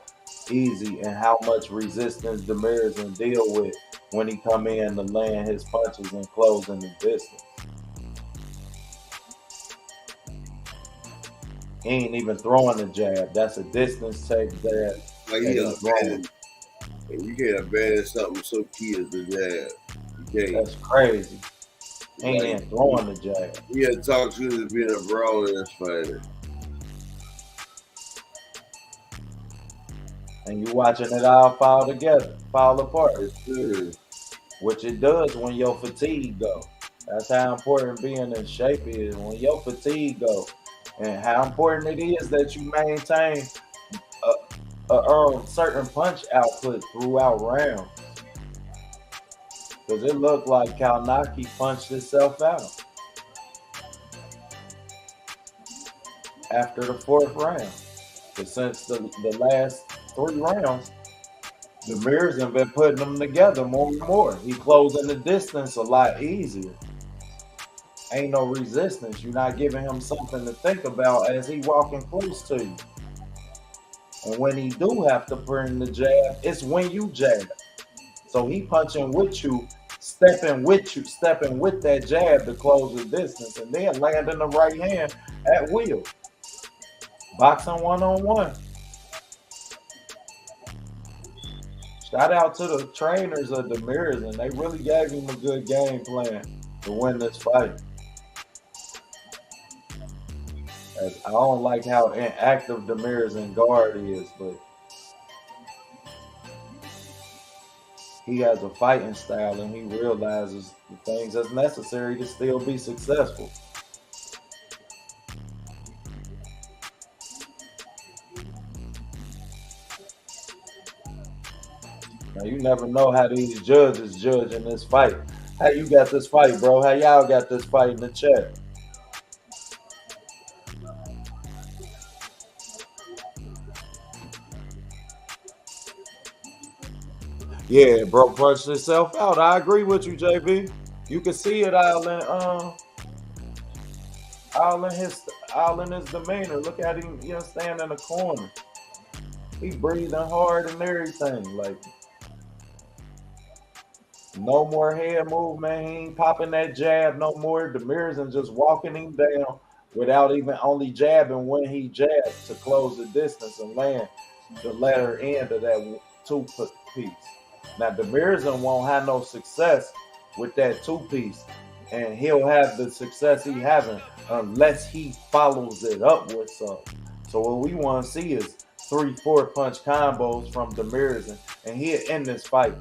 easy and how much resistance Demirs deal with when he come in to land his punches and closing the distance. He ain't even throwing the jab. That's a distance take jab. Like you can't abandon something so key as the jab. You can't. That's crazy. He ain't even throwing the jab. He had talked to us being a brawler fighter. And you watching it all fall apart. It's Which it does when your fatigue go. That's how important being in shape is. When your fatigue go, and how important it is that you maintain a certain punch output throughout rounds. Because it looked like Kalnaki punched himself out after the fourth round. But since the last 3 rounds, Demirs have been putting them together more and more. He closing the distance a lot easier. Ain't no resistance. You're not giving him something to think about as he walking close to you. And when he do have to bring the jab, it's when you jab. So he punching with you, stepping with that jab to close the distance, and then landing the right hand at will. Boxing one-on-one. Shout out to the trainers of Demirs, and they really gave him a good game plan to win this fight. I don't like how inactive Demirs and guard is, but he has a fighting style and he realizes the things that's necessary to still be successful. Now you never know how these judges judge in this fight. How you got this fight, bro? How y'all got this fight in the chat? Yeah, bro, punched himself out. I agree with you, JB. You can see it all in his demeanor. Look at him, stand in the corner. He breathing hard and everything. Like, no more head movement. He ain't popping that jab no more. Demirs and just walking him down without even only jabbing when he jabbed to close the distance and land the latter end of that 2-piece. Now, Demirs won't have no success with that 2-piece and he'll have the success he having unless he follows it up with something. So what we want to see is 3-4 punch combos from Benavidez, and he'll end this fight.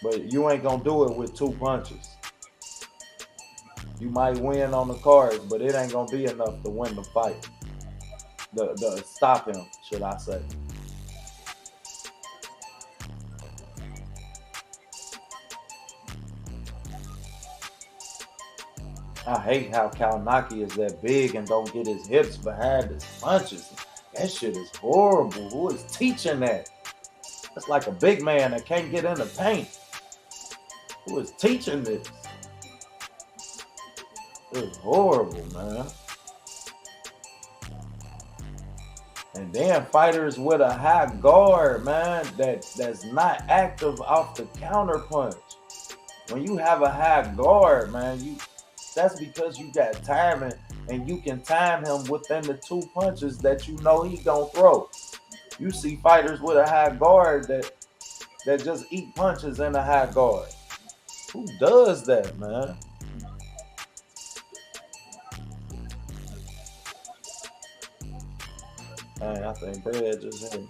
But you ain't gonna do it with 2 punches. You might win on the cards, but it ain't gonna be enough to win the fight. The stop him, should I say. I hate how Kalinaki is that big and don't get his hips behind his punches. That shit is horrible. Who is teaching that? That's like a big man that can't get in the paint. Who is teaching this? It's horrible, man. And then fighters with a high guard, man, that's not active off the counter punch. When you have a high guard, man, that's because you got timing, and you can time him within the 2 punches that you know he gonna throw. You see fighters with a high guard that just eat punches in a high guard. Who does that, man? Man, I think Brad just hit him.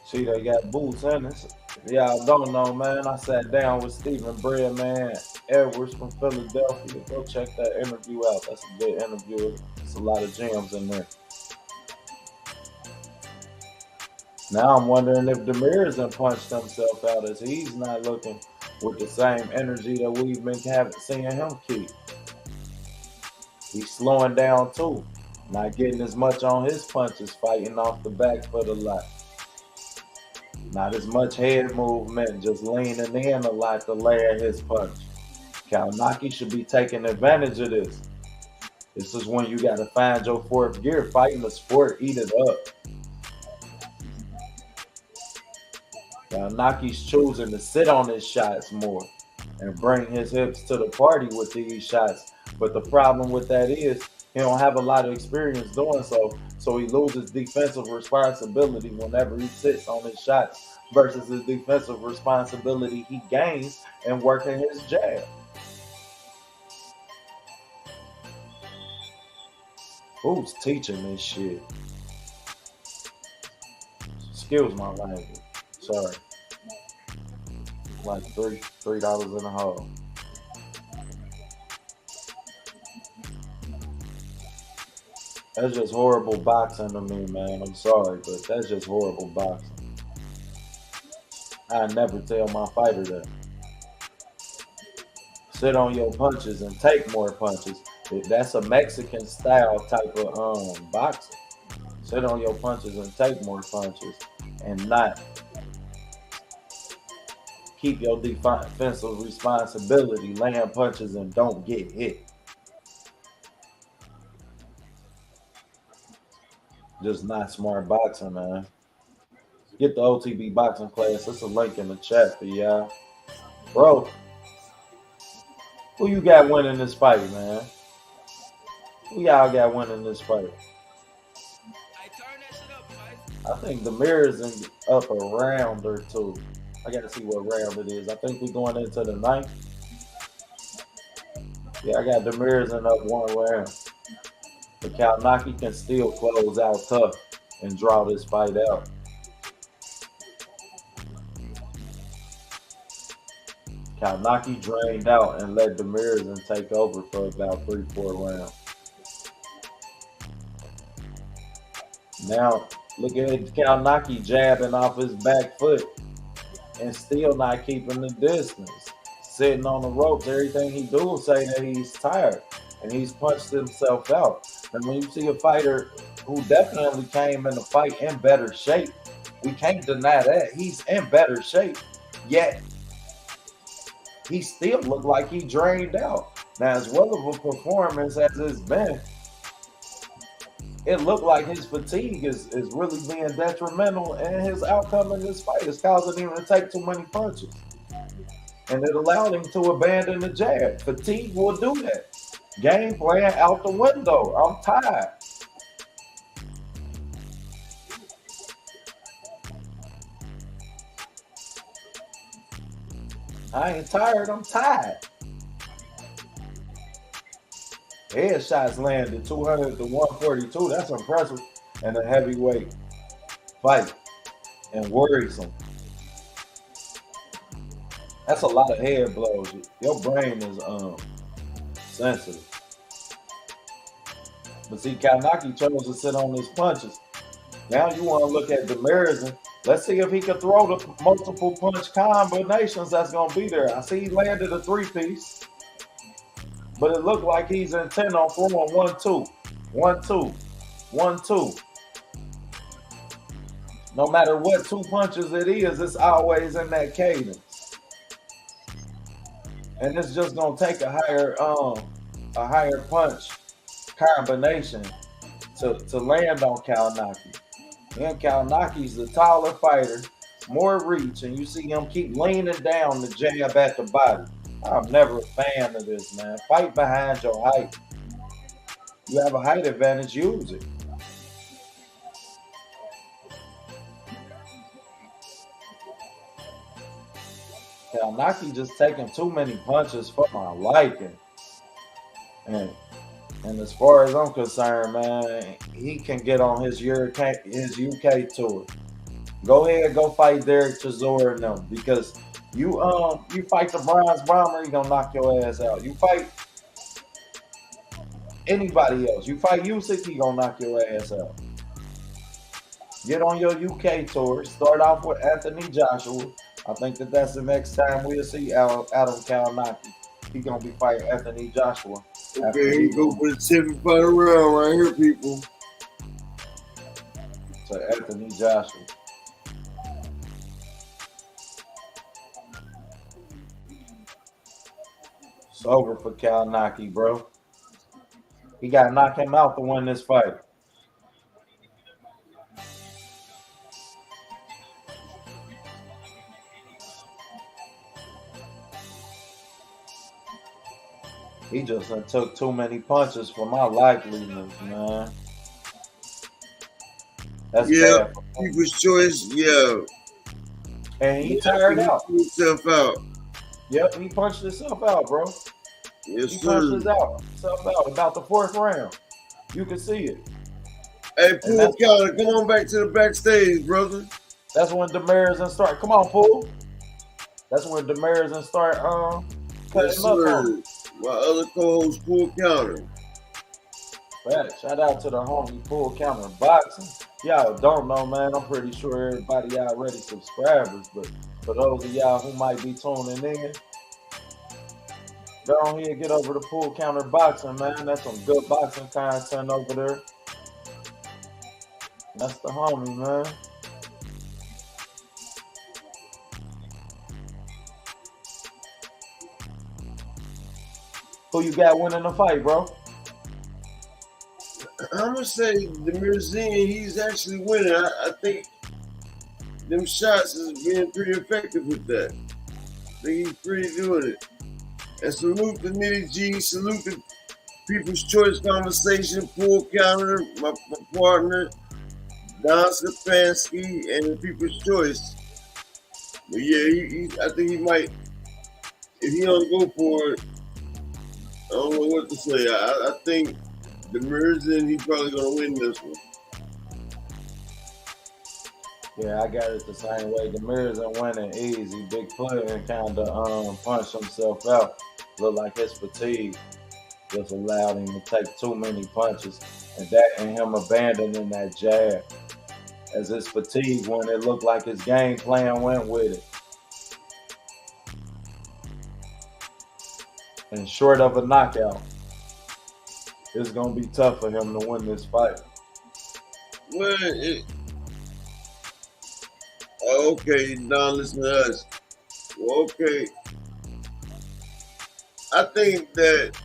See, they got boots in it. Y'all don't know, man. I sat down with Stephen Bread, man, Edwards from Philadelphia. Go check that interview out. That's a good interview. There's a lot of gems in there. Now I'm wondering if Benavidez done punched himself out, as he's not looking with the same energy that we've been seeing him keep. He's slowing down too, not getting as much on his punches, fighting off the back foot a lot. Not as much head movement, just leaning in a lot to land his punch. Kalinaki should be taking advantage of this. This is when you got to find your 4th gear, fighting the sport, eat it up. Kalinaki's choosing to sit on his shots more and bring his hips to the party with these shots. But the problem with that is he don't have a lot of experience doing so. So he loses defensive responsibility whenever he sits on his shots versus the defensive responsibility he gains in working his jab. Who's teaching this shit? Excuse my language. Sorry. Like $3 in a hole. That's just horrible boxing to me, man. I'm sorry, but that's just horrible boxing. I never tell my fighter that. Sit on your punches and take more punches. That's a Mexican style type of boxing. Sit on your punches and take more punches, and not keep your defensive responsibility, land punches and don't get hit. Just not smart boxing, man. Get the OTB boxing class. There's a link in the chat for y'all. Bro, who you got winning this fight, man? Who y'all got winning this fight? I think Benavidez is up a round or 2. I got to see what round it is. I think we're going into the 9th. Yeah, I got Benavidez up 1 round. But Kalinaki can still close out tough and draw this fight out. Kalinaki drained out and let Benavidez take over for about 3-4 rounds. Now, look at Kalinaki jabbing off his back foot and still not keeping the distance. Sitting on the ropes, everything he do say that he's tired and he's punched himself out. And when you see a fighter who definitely came in the fight in better shape, we can't deny that. He's in better shape, yet he still looked like he drained out. Now, as well of a performance as it's been, it looked like his fatigue is really being detrimental, and his outcome in this fight is causing him to take too many punches. And it allowed him to abandon the jab. Fatigue will do that. Game plan out the window. I'm tired. I ain't tired. I'm tired. Headshots landed 200 to 142. That's impressive. And a heavyweight fight and worrisome. That's a lot of head blows. Your brain is sensitive. But see, Kalnaki chose to sit on his punches. Now you want to look at Benavidez and let's see if he can throw the multiple punch combinations that's going to be there. I see he landed a 3-piece, but it looked like he's intent on throwing 1-2, 1-2, 1-2. No matter what 2 punches it is, it's always in that cadence. And it's just going to take a higher punch combination to land on Kalnaki. And Kalnaki's the taller fighter, more reach, and you see him keep leaning down the jab at the body. I'm never a fan of this, man. Fight behind your height. You have a height advantage, use it. Kalnaki just taking too many punches for my liking. And as far as I'm concerned, man, he can get on his UK tour. Go ahead, go fight Derek Chisora and them, because you fight the Bronze Bomber, he gonna knock your ass out. You fight anybody else, you fight Usyk, he gonna knock your ass out. Get on your UK tour. Start off with Anthony Joshua. I think that's the next time we'll see Adam Kalnaki. He gonna be fighting Anthony Joshua. Okay, he go for the 7th fight round right here, people. So Anthony Joshua. It's over for Kalnaki, bro. He got to knock him out to win this fight. He just took too many punches for my likeliness, man. That's bad. People's choice, yeah. And he tired out. Himself out. Yep, he punched himself out, bro. Yes, he sir. punched himself out about the 4th round. You can see it. Hey, Pool Counter, come on back to the backstage, brother. That's when Benavidez start. Come on, Pool. That's when Benavidez start cutting up on it. My other co-host, Pool Counter. Shout out to the homie Pool Counter Boxing. Y'all don't know, man. I'm pretty sure everybody already subscribers, but for those of y'all who might be tuning in, go on here, get over to Pool Counter Boxing, man. That's some good boxing content over there. That's the homie, man. Who you got winning the fight, bro? I'm gonna say Benavidez, he's actually winning. I think them shots is being pretty effective with that. I think he's pretty doing it. And salute the Nitty G, salute the People's Choice Conversation, Pool Counter, my partner, Don Stefanski, and the People's Choice. But yeah, I think he might, if he don't go for it, I don't know what to say. I think Benavidez, he's probably gonna win this one. Yeah, I got it the same way. Benavidez winning easy. Big Clinton kind of punched himself out. Looked like his fatigue just allowed him to take too many punches, and him abandoning that jab. As his fatigue when it looked like his game plan went with it. And short of a knockout, it's going to be tough for him to win this fight. Well, okay, Don, listen to us. Well, okay. I think that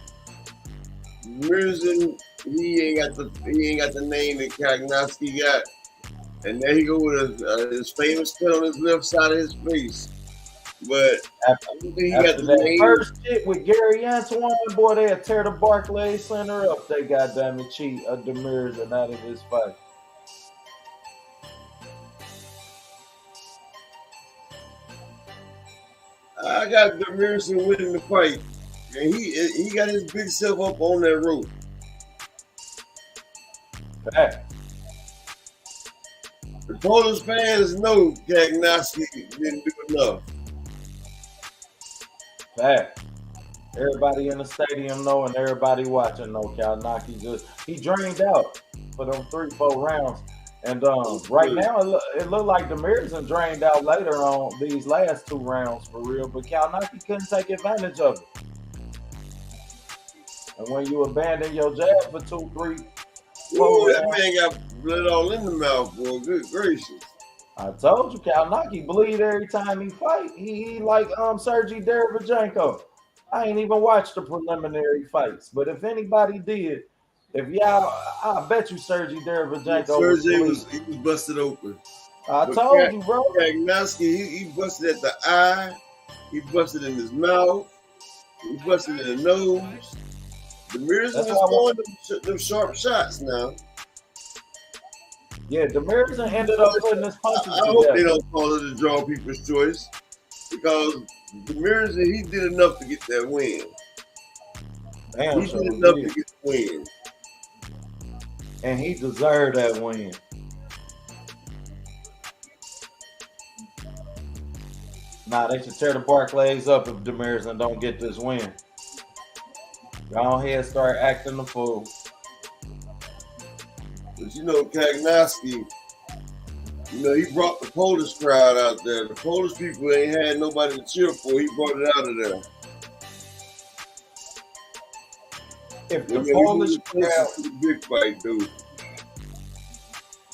Mirza, he ain't got the name that Kalnaki got. And there he go with his famous cut on his left side of his face. But I don't think he got the name. First shit with Gary Antoine, boy, they'll tear the Barclays Center up. They goddamn it cheat a Benavidez out of this fight. I got Demirson winning the fight, and he got his big self up on that rope. Fact. The Polish fans know Kagnowski didn't do enough. Fact. Everybody in the stadium know and everybody watching know Kagnowski he drained out for them 3-4 rounds. And right now it looked like Demirson drained out later on these last 2 rounds for real, but Kagnowski couldn't take advantage of it. And when you abandon your jab for 2, 3, 4 that man got blood all in the mouth, boy. Good gracious. I told you, Kagnowski bleed every time he fight. He like Sergey Derevyanchenko. I ain't even watched the preliminary fights, but if anybody did, if y'all, I bet you Sergey Derevyanchenko. Sergey was busted open. I told you, bro. Kagnowski, he busted at the eye, he busted in his mouth, he busted in the nose. Demirson is throwing them sharp shots now. Yeah, Demirson ended up putting his punches I hope they don't call it a draw people's choice, because Demirson, he did enough to get that win. Damn, he did enough to get the win. And he deserved that win. Nah, they should tear the Barclays up if Demirson don't get this win. Go ahead, start acting the fool. But you know, Kagnowski, he brought the Polish crowd out there. The Polish people ain't had nobody to cheer for. He brought it out of there. If the Polish crowd, big fight, dude.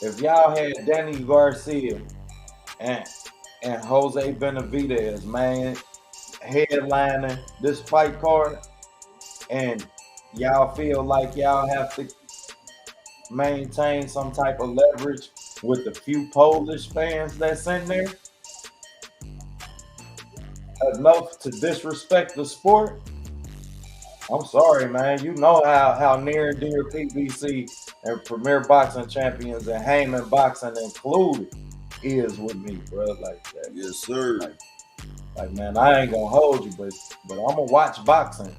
If y'all had Danny Garcia and Jose Benavidez, man, headlining this fight card, and y'all feel like y'all have to maintain some type of leverage with the few Polish fans that's in there, enough to disrespect the sport, I'm sorry, man. You know how near and dear PBC and Premier Boxing Champions and Heyman Boxing included is with me, bro. Like that. Yes, sir. Like man, I ain't gonna hold you, but I'm gonna watch boxing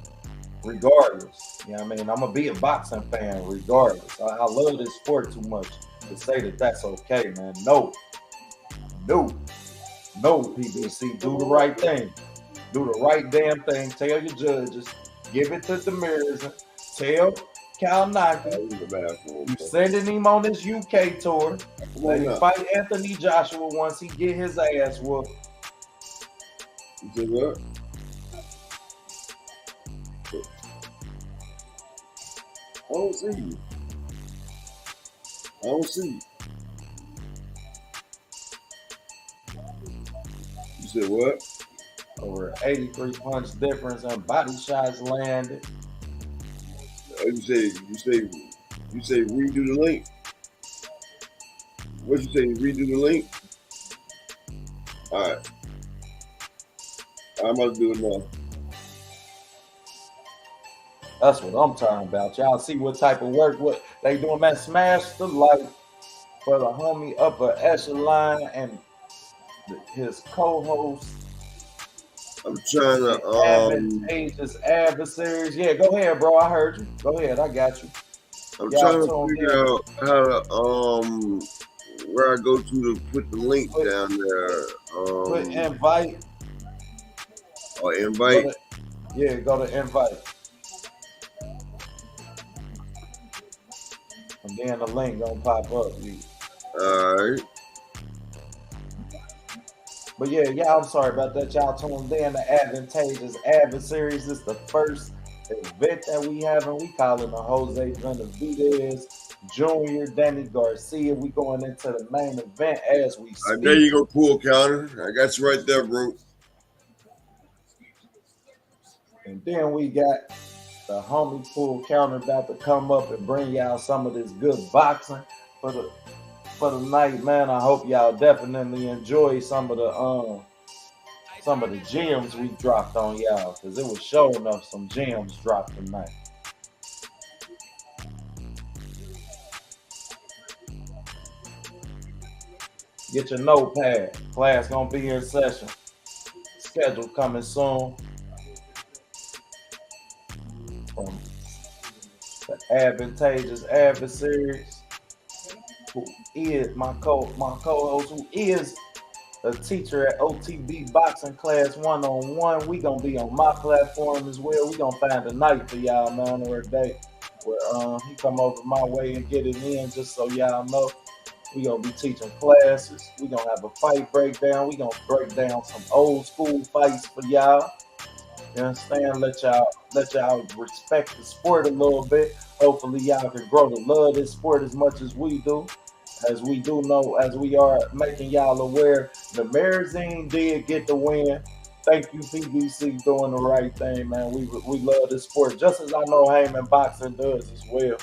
regardless. You know what I mean? I'm gonna be a boxing fan regardless. I love this sport too much to say that that's okay, man. No, PBC. Do the right thing. Do the right damn thing. Tell your judges. Give it to Demirson. Tell Kagnowski. You sending him on this UK tour. Let him fight Anthony Joshua once he get his ass whooped. You said what? I don't see you. You said what? Over 83 punch difference and body shots landed. You say redo the link. What you say? Redo the link. All right. I'm about to do it now. That's what I'm talking about. Y'all see what type of work what they doing, man. Smash the light for the homie upper echelon and his co-host. I'm trying to Advantageous Adversaries. Yeah, go ahead, bro. I heard you. Go ahead, I got you. I'm trying to figure out how to where I go to put the link down there. Put invite. Or invite. Go to invite. And then the link gonna pop up. All right. But yeah, I'm sorry about that. Y'all tuned in to Advantageous Adversaries. This is the first event that we have, and we call it the Jose Benavidez Jr., Danny Garcia. We going into the main event as we speak. There you go, pool counter. I got you right there, bro. And then we got the homie pool counter about to come up and bring y'all some of this good boxing for the night, man. I hope y'all definitely enjoy some of the gems we dropped on y'all, because it was showing enough some gems dropped tonight. Get your notepad. Class gonna be in session. schedule coming soon from the Advantageous Adversaries, who is my co-host, who is a teacher at OTB Boxing Class 1-on-1. We gonna be on my platform as well. We gonna find a night for y'all, man, or a day where he come over my way and get it in, just so y'all know. We gonna be teaching classes. We gonna have a fight breakdown. We gonna break down some old school fights for y'all. You understand? Let y'all respect the sport a little bit. Hopefully y'all can grow to love this sport as much as we do. As we do know, as we are making y'all aware, the Marizine did get the win. Thank you, PBC, doing the right thing, man. We love this sport, just as I know Heyman Boxing does as well.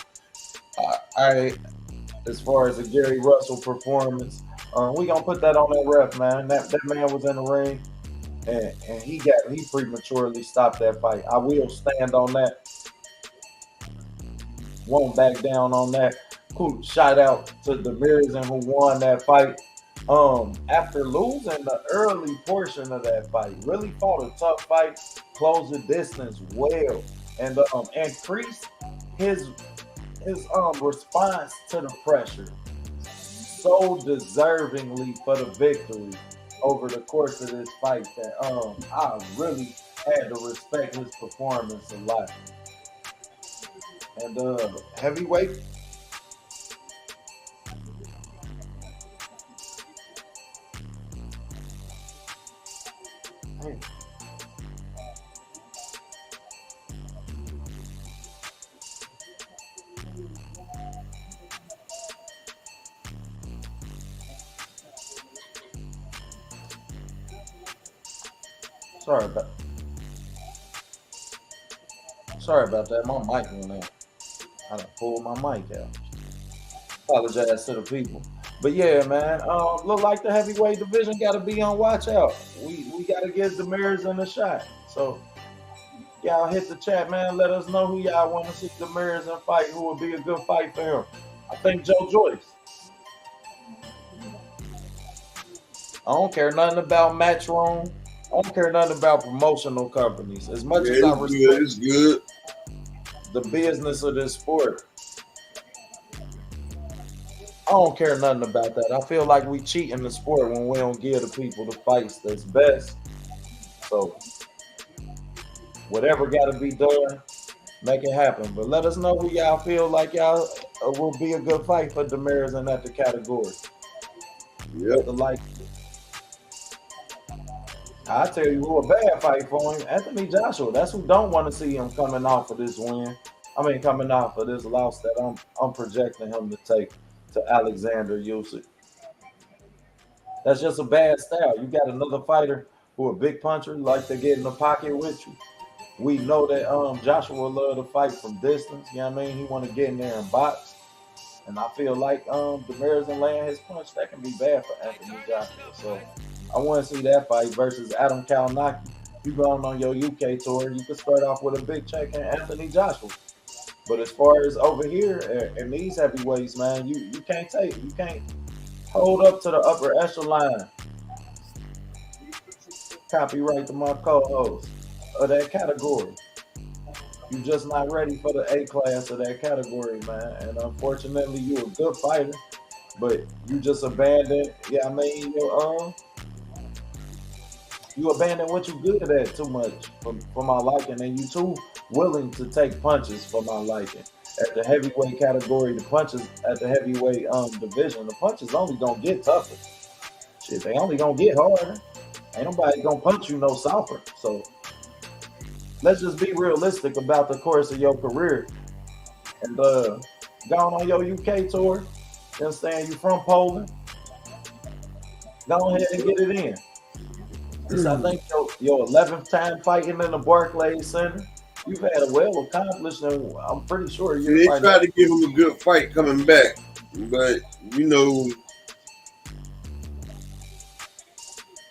As far as the Gary Russell performance, we gonna put that on that ref, man. That man was in the ring, and he prematurely stopped that fight. I will stand on that. Won't back down on that. Cool. Shout out to the Marizine who won that fight. After losing the early portion of that fight, really fought a tough fight, closed the distance well, and increased his response to the pressure so deservingly for the victory over the course of this fight that I really had to respect his performance a lot. And heavyweight, sorry about that. My mic went out. I done pulled my mic out. Apologize to the people. But yeah, man, look like the heavyweight division got to be on watch out. We got to give the Marizine a shot. So y'all hit the chat, man. Let us know who y'all want to see the Marizine fight. Who would be a good fight for him? I think Joe Joyce. I don't care nothing about Matchroom. I don't care nothing about promotional companies. As much as I respect the business of this sport, I don't care nothing about that. I feel like we cheat in the sport when we don't give the people the fights that's best. So whatever got to be done, make it happen. But let us know who y'all feel like y'all will be a good fight for the Marizine at the category. Yep. I tell you who a bad fight for him, Anthony Joshua. That's who don't want to see him coming off of this win. Coming off of this loss that I'm projecting him to take to Alexander Usyk. That's just a bad style. You got another fighter who a big puncher, like to get in the pocket with you. We know that Joshua love to fight from distance. You know what I mean? He want to get in there and box. And I feel like the Marizine laying his punch, that can be bad for Anthony Joshua. So I want to see that fight versus Adam Kalnaki. You going on your UK tour, you can start off with a big check in Anthony Joshua. But as far as over here in these heavyweights, man, you can't hold up to the upper echelon. Copyright to my co-host of that category. You just not ready for the A class of that category, man. And unfortunately, you a good fighter, but you just abandoned. Yeah, I mean, you abandon what you good at too much for my liking, and you too willing to take punches for my liking. At the heavyweight category, the punches at the heavyweight division, the punches only gonna get tougher. Shit, they only gonna get harder. Ain't nobody gonna punch you no softer. So let's just be realistic about the course of your career. And going on your UK tour, you understand you from Poland, go ahead and get it in. This, I think, your 11th time fighting in the Barclays Center. You've had a well accomplished, and I'm pretty sure they tried to give him a good fight coming back, but they don't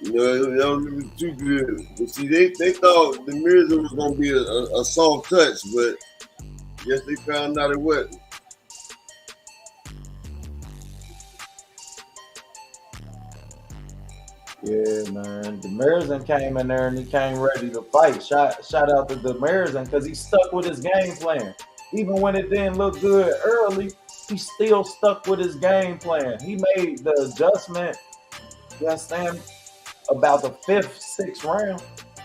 look too good. But see, they thought the Marizine was gonna be a soft touch, but guess they found out it wasn't. Yeah, man. Demirzin came in there and he came ready to fight. Shout out to Demirzin because he stuck with his game plan. Even when it didn't look good early, he still stuck with his game plan. He made the adjustment, you understand, about the fifth, sixth round.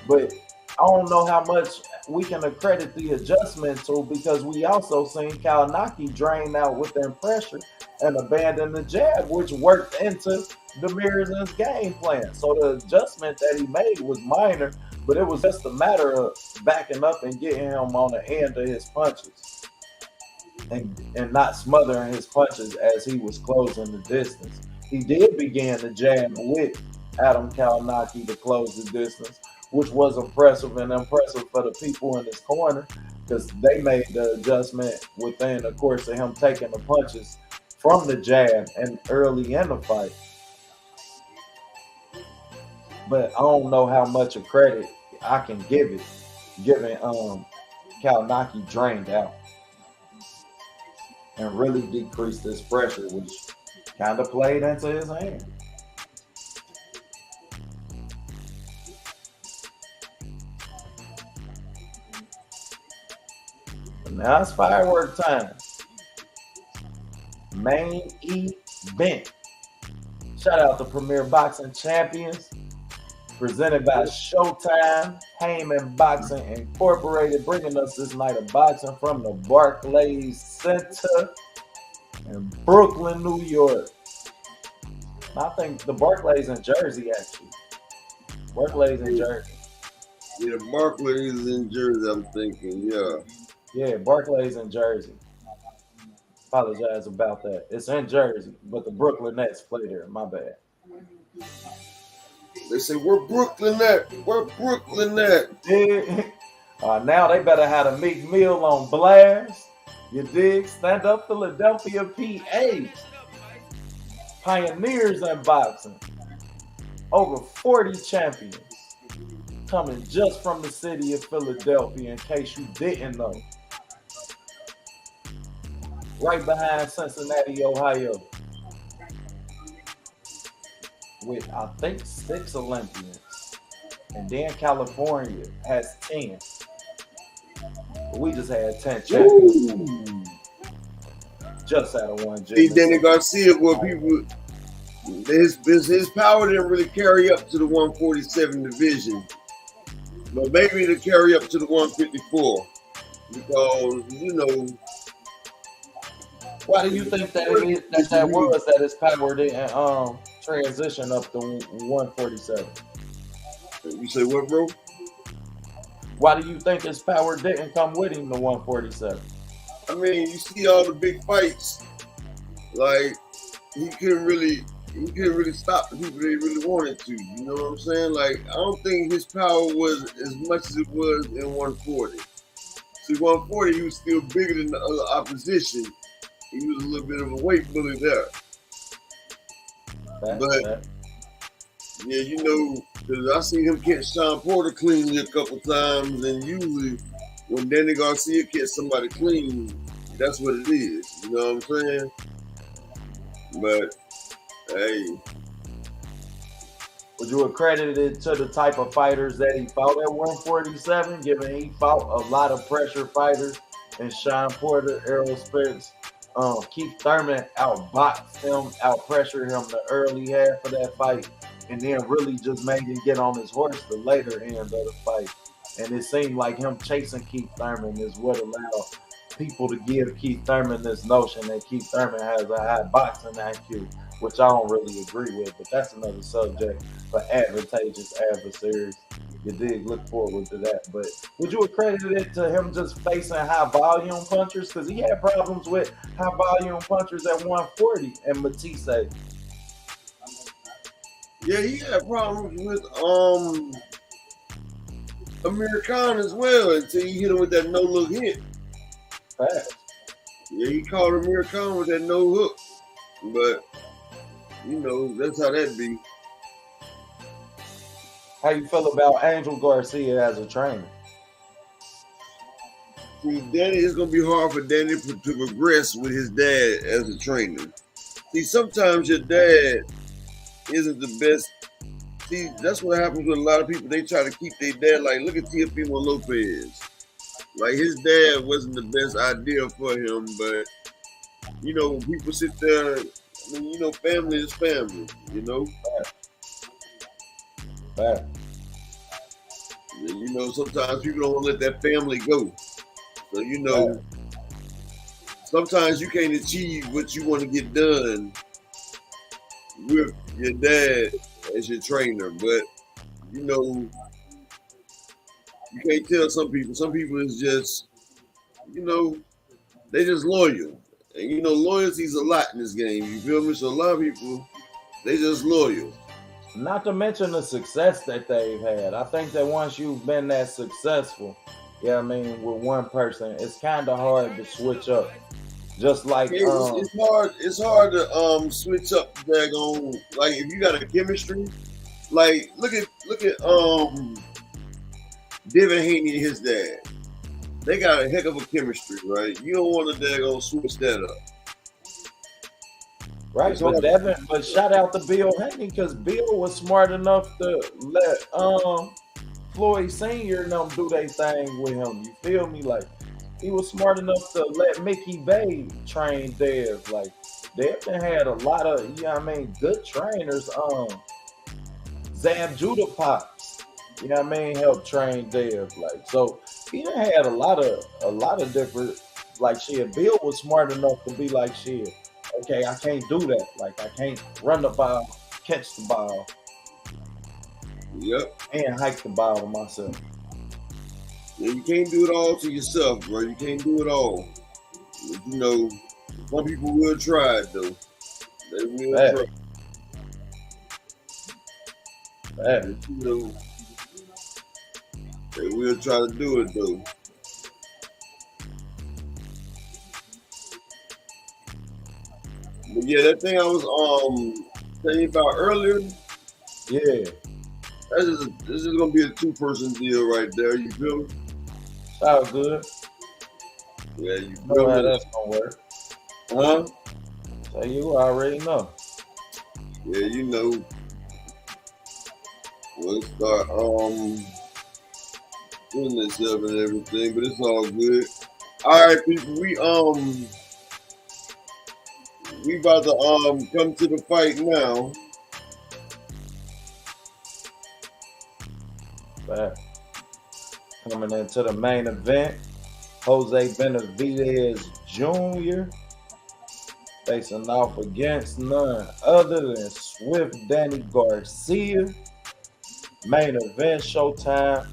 But I don't know how much we can accredit the adjustment to because we also seen Kalinaki drain out within pressure and abandon the jab, which worked into Demirzin's game plan. So the adjustment that he made was minor, but it was just a matter of backing up and getting him on the end of his punches and not smothering his punches as he was closing the distance. He did begin to jab with Adam Kalinaki to close the distance, which was impressive for the people in his corner because they made the adjustment within the course of him taking the punches from the jab and early in the fight. But I don't know how much of credit I can give it, given Kalinaki drained out and really decreased his pressure, which kind of played into his hand. But now it's firework time. Main event. Shout out to Premier Boxing Champions. Presented by Showtime, Heyman Boxing Incorporated, bringing us this night of boxing from the Barclays Center in Brooklyn, New York. I think the Barclays in Jersey, actually. Barclays in Jersey. Yeah, Barclays in Jersey, I'm thinking, yeah. Yeah, Barclays in Jersey. Apologize about that. It's in Jersey, but the Brooklyn Nets play there. My bad. They say, where Brooklyn at? Where Brooklyn at? Yeah. Now they better have a Meek Mill on blast. You dig? Stand up Philadelphia, PA. Pioneers in boxing. Over 40 champions. Coming just from the city of Philadelphia, in case you didn't know. Right behind Cincinnati, Ohio. With, I think, 6 Olympians. And then California has 10. But we just had 10 champions. Ooh. Just out of one gym. See, Danny Garcia, where people, his power didn't really carry up to the 147 division. But maybe it'll carry up to the 154. Because, you know. Why do you think that that his power didn't transition up to 147? You say what, bro? Why do you think his power didn't come with him to 147? I mean, you see all the big fights. Like, he couldn't really stop the people that he really wanted to. You know what I'm saying? Like, I don't think his power was as much as it was in 140. See, 140, he was still bigger than the other opposition. He was a little bit of a weight bully there. Yeah, you know, because I seen him catch Sean Porter cleanly a couple times, and usually when Danny Garcia catch somebody clean, that's what it is. You know what I'm saying? But, hey. Would you accredit it to the type of fighters that he fought at 147, given he fought a lot of pressure fighters and Sean Porter, Errol Spence, Keith Thurman outboxed him, outpressured him the early half of that fight, and then really just made him get on his horse the later end of the fight. And it seemed like him chasing Keith Thurman is what allowed people to give Keith Thurman this notion that Keith Thurman has a high boxing IQ, which I don't really agree with, but that's another subject for Advantageous Adversaries. You dig? Look forward to that. But would you accredit it to him just facing high volume punchers? Because he had problems with high volume punchers at 140 and Matisse. Yeah, he had problems with Amir Khan as well until he hit him with that no-look hit. Fast. Yeah, he caught Amir Khan with that no-hook. But, you know, that's how that be. How you feel about Angel Garcia as a trainer? See, Danny, it's going to be hard for Danny to progress with his dad as a trainer. See, sometimes your dad isn't the best See, that's what happens with a lot of people. They try to keep their dad. Like, look at Teofimo Lopez. Like, his dad wasn't the best idea for him, but you know, when people sit there, I mean, you know, family is family. You know, Right. and, you know, sometimes people don't want to let that family go. So you know, sometimes you can't achieve what you want to get done with your dad as your trainer, but you know, you can't tell some people. Some people is just, you know, they just loyal. And you know, loyalty's a lot in this game. You feel me? So a lot of people, they just loyal. Not to mention the success that they've had. I think that once you've been that successful, I mean, with one person, it's kind of hard to switch up. Just like It's hard. It's hard to switch up. Daggone, like if you got a chemistry, like look at Devin Haney and his dad. They got a heck of a chemistry, right? You don't want to daggone switch that up. right, but shout out to Bill Haney because Bill was smart enough to let Floyd Senior and them do their thing with him. You feel me? Like he was smart enough to let Mickey Bay train Dev. Like Dev done had a lot of, good trainers. Zab Judah Pops, helped train Dev. Like so he done had a lot of different, like shit. Bill was smart enough to be like shit. Okay, I can't do that. Like I can't run the ball, catch the ball, Yep. and hike the ball to myself. Yeah, you can't do it all to yourself, bro. You can't do it all. You know, some people will try it though. They will try. You know, they will try to do it though. But yeah, that thing I was telling you about earlier. Yeah, This is gonna be a 2-person deal right there. You feel me? sounds good. Yeah, you Know feel how me? that's gonna work. Huh? So you already know. Yeah, you know. We'll start doing this up and everything, but it's all good. All right, people, we about to come to the fight now. But coming into the main event, Jose Benavidez Jr. facing off against none other than Swift Danny Garcia. Main event showtime.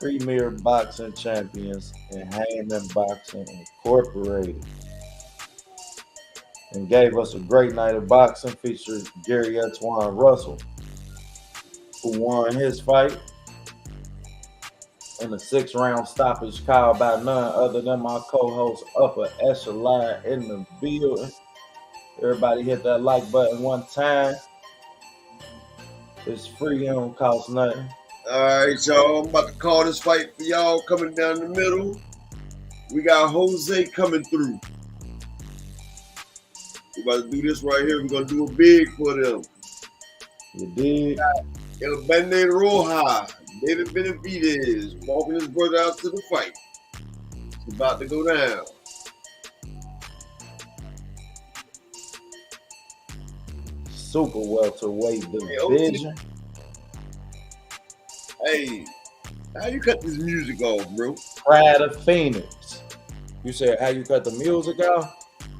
Premier Boxing Champions and Heyman Boxing Incorporated. And gave us a great night of boxing, featured Gary Antoine Russell, who won his fight in a 6-round stoppage called by none other than my co-host Upper Echelon in the building. Everybody hit that like button one time. It's free, it don't cost nothing. All right, y'all. I'm about to call this fight for y'all coming down the middle. We got Jose coming through. We about to do this right here. We're gonna do it big for them. You did? El Bande Roja, David Benavidez, walking his brother out to the fight. It's about to go down. Super welterweight division. Hey, how you cut this music off, bro? Pride of Phoenix. You said how you cut the music off?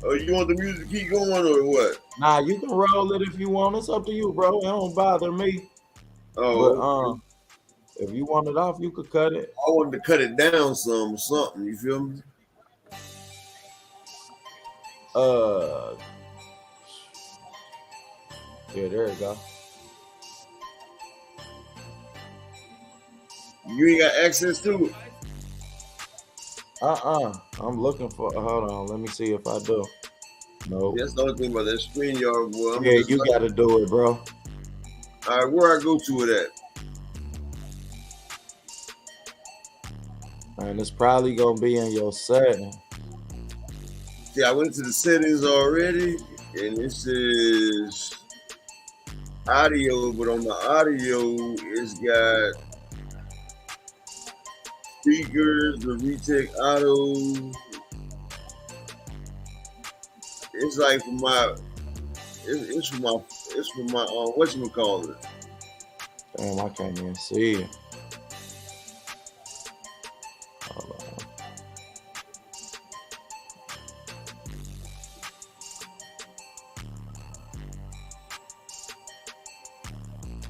Oh, you want the music to keep going or what? Nah, you can roll it if you want. It's up to you, bro. It don't bother me. Oh, but if you want it off, you could cut it. I wanted to cut it down something. You feel me? Yeah, there you go. You ain't got access to it. I'm looking for. Hold on. Let me see if I do. No. That's the only thing about that StreamYard, boy. Yeah, you got to do it, bro. All right, where I go to it at? And it's probably gonna be in your setting. See, I went to the settings already, and it says audio, but on the audio, it's got speakers, the Retech Auto. It's like for my, it's for my whatchamacallit. Damn, I can't even see it. Hold on.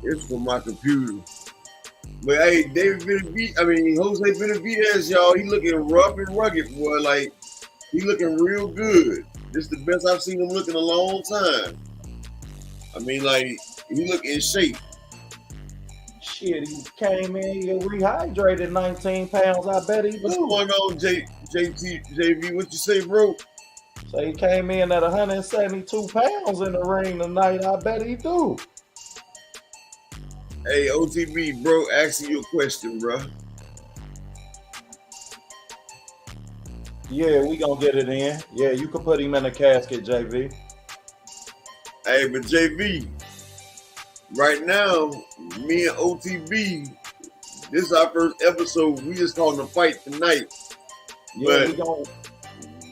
It's for my computer. But hey, Jose Benavidez, y'all, he looking rough and rugged, boy. Like, he looking real good. This is the best I've seen him look in a long time. I mean, like, he look in shape. Shit, he came in, he rehydrated 19 pounds. I bet he What's do. going on, JV? What you say, bro? So he came in at 172 pounds in the ring tonight. I bet he do. Hey, OTB, bro, asking you a question, bro. Yeah, we gonna get it in. Yeah, you can put him in a casket, JV. Hey, but JV, right now, me and OTB, this is our first episode. We just calling the fight tonight. Yeah, But we gonna.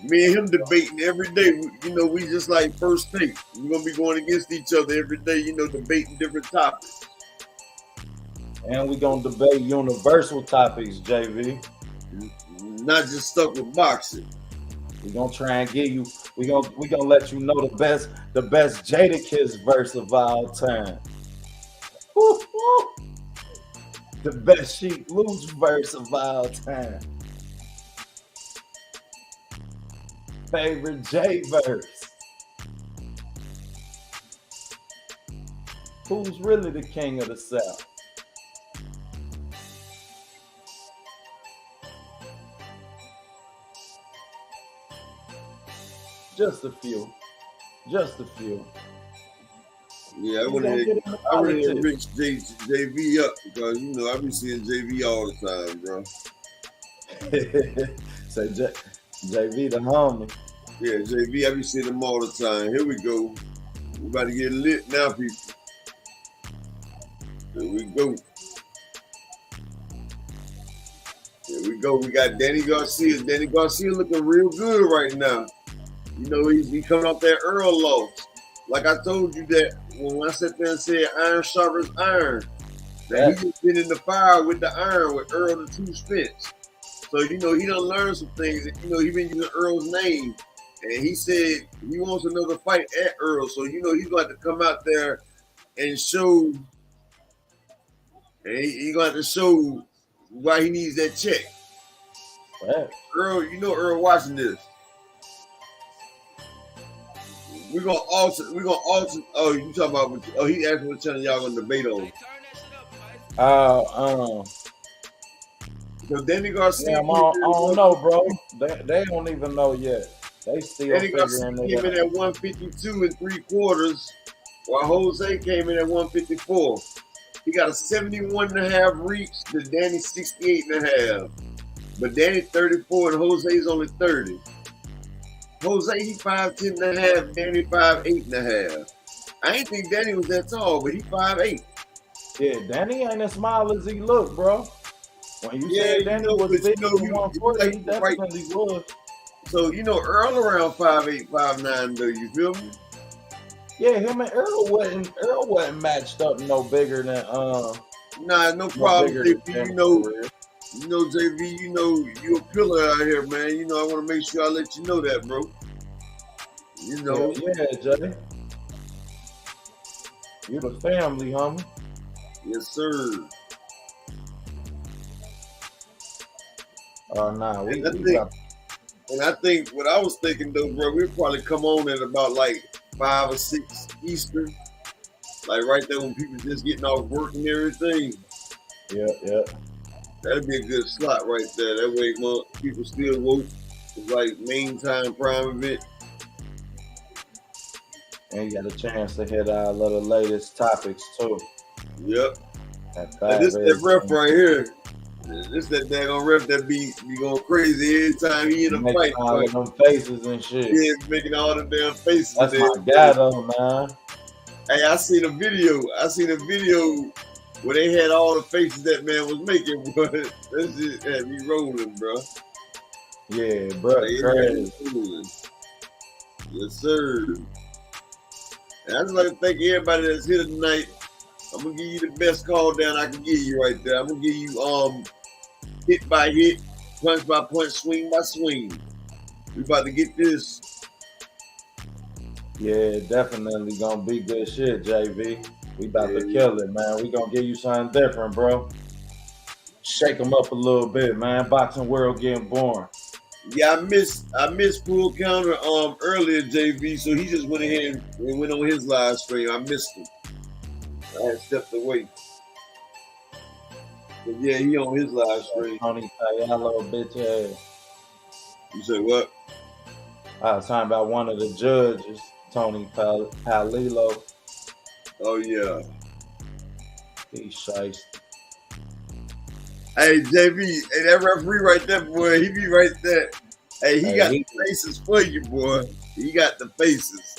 me and him debating every day. We just like first take. We're gonna be going against each other every day. Debating different topics. And we gonna debate universal topics, JV. Not just stuck with boxing. We gonna try and give you. We gonna let you know the best Jadakiss verse of all time. Woo, woo. The best Sheik Luch verse of all time. Favorite J verse. Who's really the king of the South? Just a few. Yeah, I want to reach JV up because I be seeing JV all the time, bro. Say JV the homie. Yeah, JV, I be seeing him all the time. Here we go. We about to get lit now, people. Here we go. We got Danny Garcia. Danny Garcia looking real good right now. He coming off that Earl loss. Like I told you that when I sat there and said iron sharpens iron, that he just been in the fire with the iron with Earl the Two Spence. So, he done learned some things. And, he been using Earl's name. And he said he wants another fight at Earl. So, he's going to come out there and show. And he's going to show why he needs that check. Right. Earl, Earl watching this. We're gonna alter. Oh, you talking about? Oh, he asked what channel y'all gonna debate on. So Danny Garcia. Damn, I don't know, bro. They don't even know yet. They still Danny Garcia figuring came it in at 152 3/4, while Jose came in at 154. He got a 71.5 reach to Danny 68.5. But Danny 34 and Jose's only 30. Jose, he 5'10.5, Danny 5'8.5. I ain't think Danny was that tall, but he 5'8. Yeah, Danny ain't as small as he look, bro. When you said Danny was but big, 140, he definitely was. So Earl around 5'8", 5'9", though. You feel me? Yeah, him and Earl wasn't matched up no bigger than Nah, no problem. JV, JV, you a pillar out here, man. I want to make sure I let you know that, bro. Yeah, Jay. You the family, homie. Yes, sir. Nah, And I think what I was thinking though, bro, we'd probably come on at about like 5 or 6 Eastern, like right there when people just getting off work and everything. Yeah. That'd be a good slot right there. That way, people still woke. It's like main time prime event. And you got a chance to hit our little latest topics too. Yep. This that ref right here. This that daggone ref that be going crazy every time he in a fight. All them faces and shit. Yeah, making all the damn faces. That's my guy though, man. Hey, I seen a video. Where they had all the faces that man was making, but that shit had me rolling, bro. Yeah, bro, Like, crazy. Yes, sir. And I just like to thank everybody that's here tonight. I'm gonna give you the best call down I can give you right there. I'm gonna give you hit by hit, punch by punch, swing by swing. We about to get this. Yeah, definitely gonna be good shit, JV. We about to kill it, man. We gonna give you something different, bro. Shake them up a little bit, man. Boxing world getting boring. Yeah, I missed Full Counter earlier, JV, so he just went ahead and went on his live stream. I missed him. I had stepped away. But yeah, he on his live stream. Tony Payalo, bitch ass. You say what? I was talking about one of the judges, Tony Palilo. Oh yeah. He's shiesty. Hey JV, hey, that referee right there, boy, he be right there. Hey, he got the faces for you, boy. He got the faces.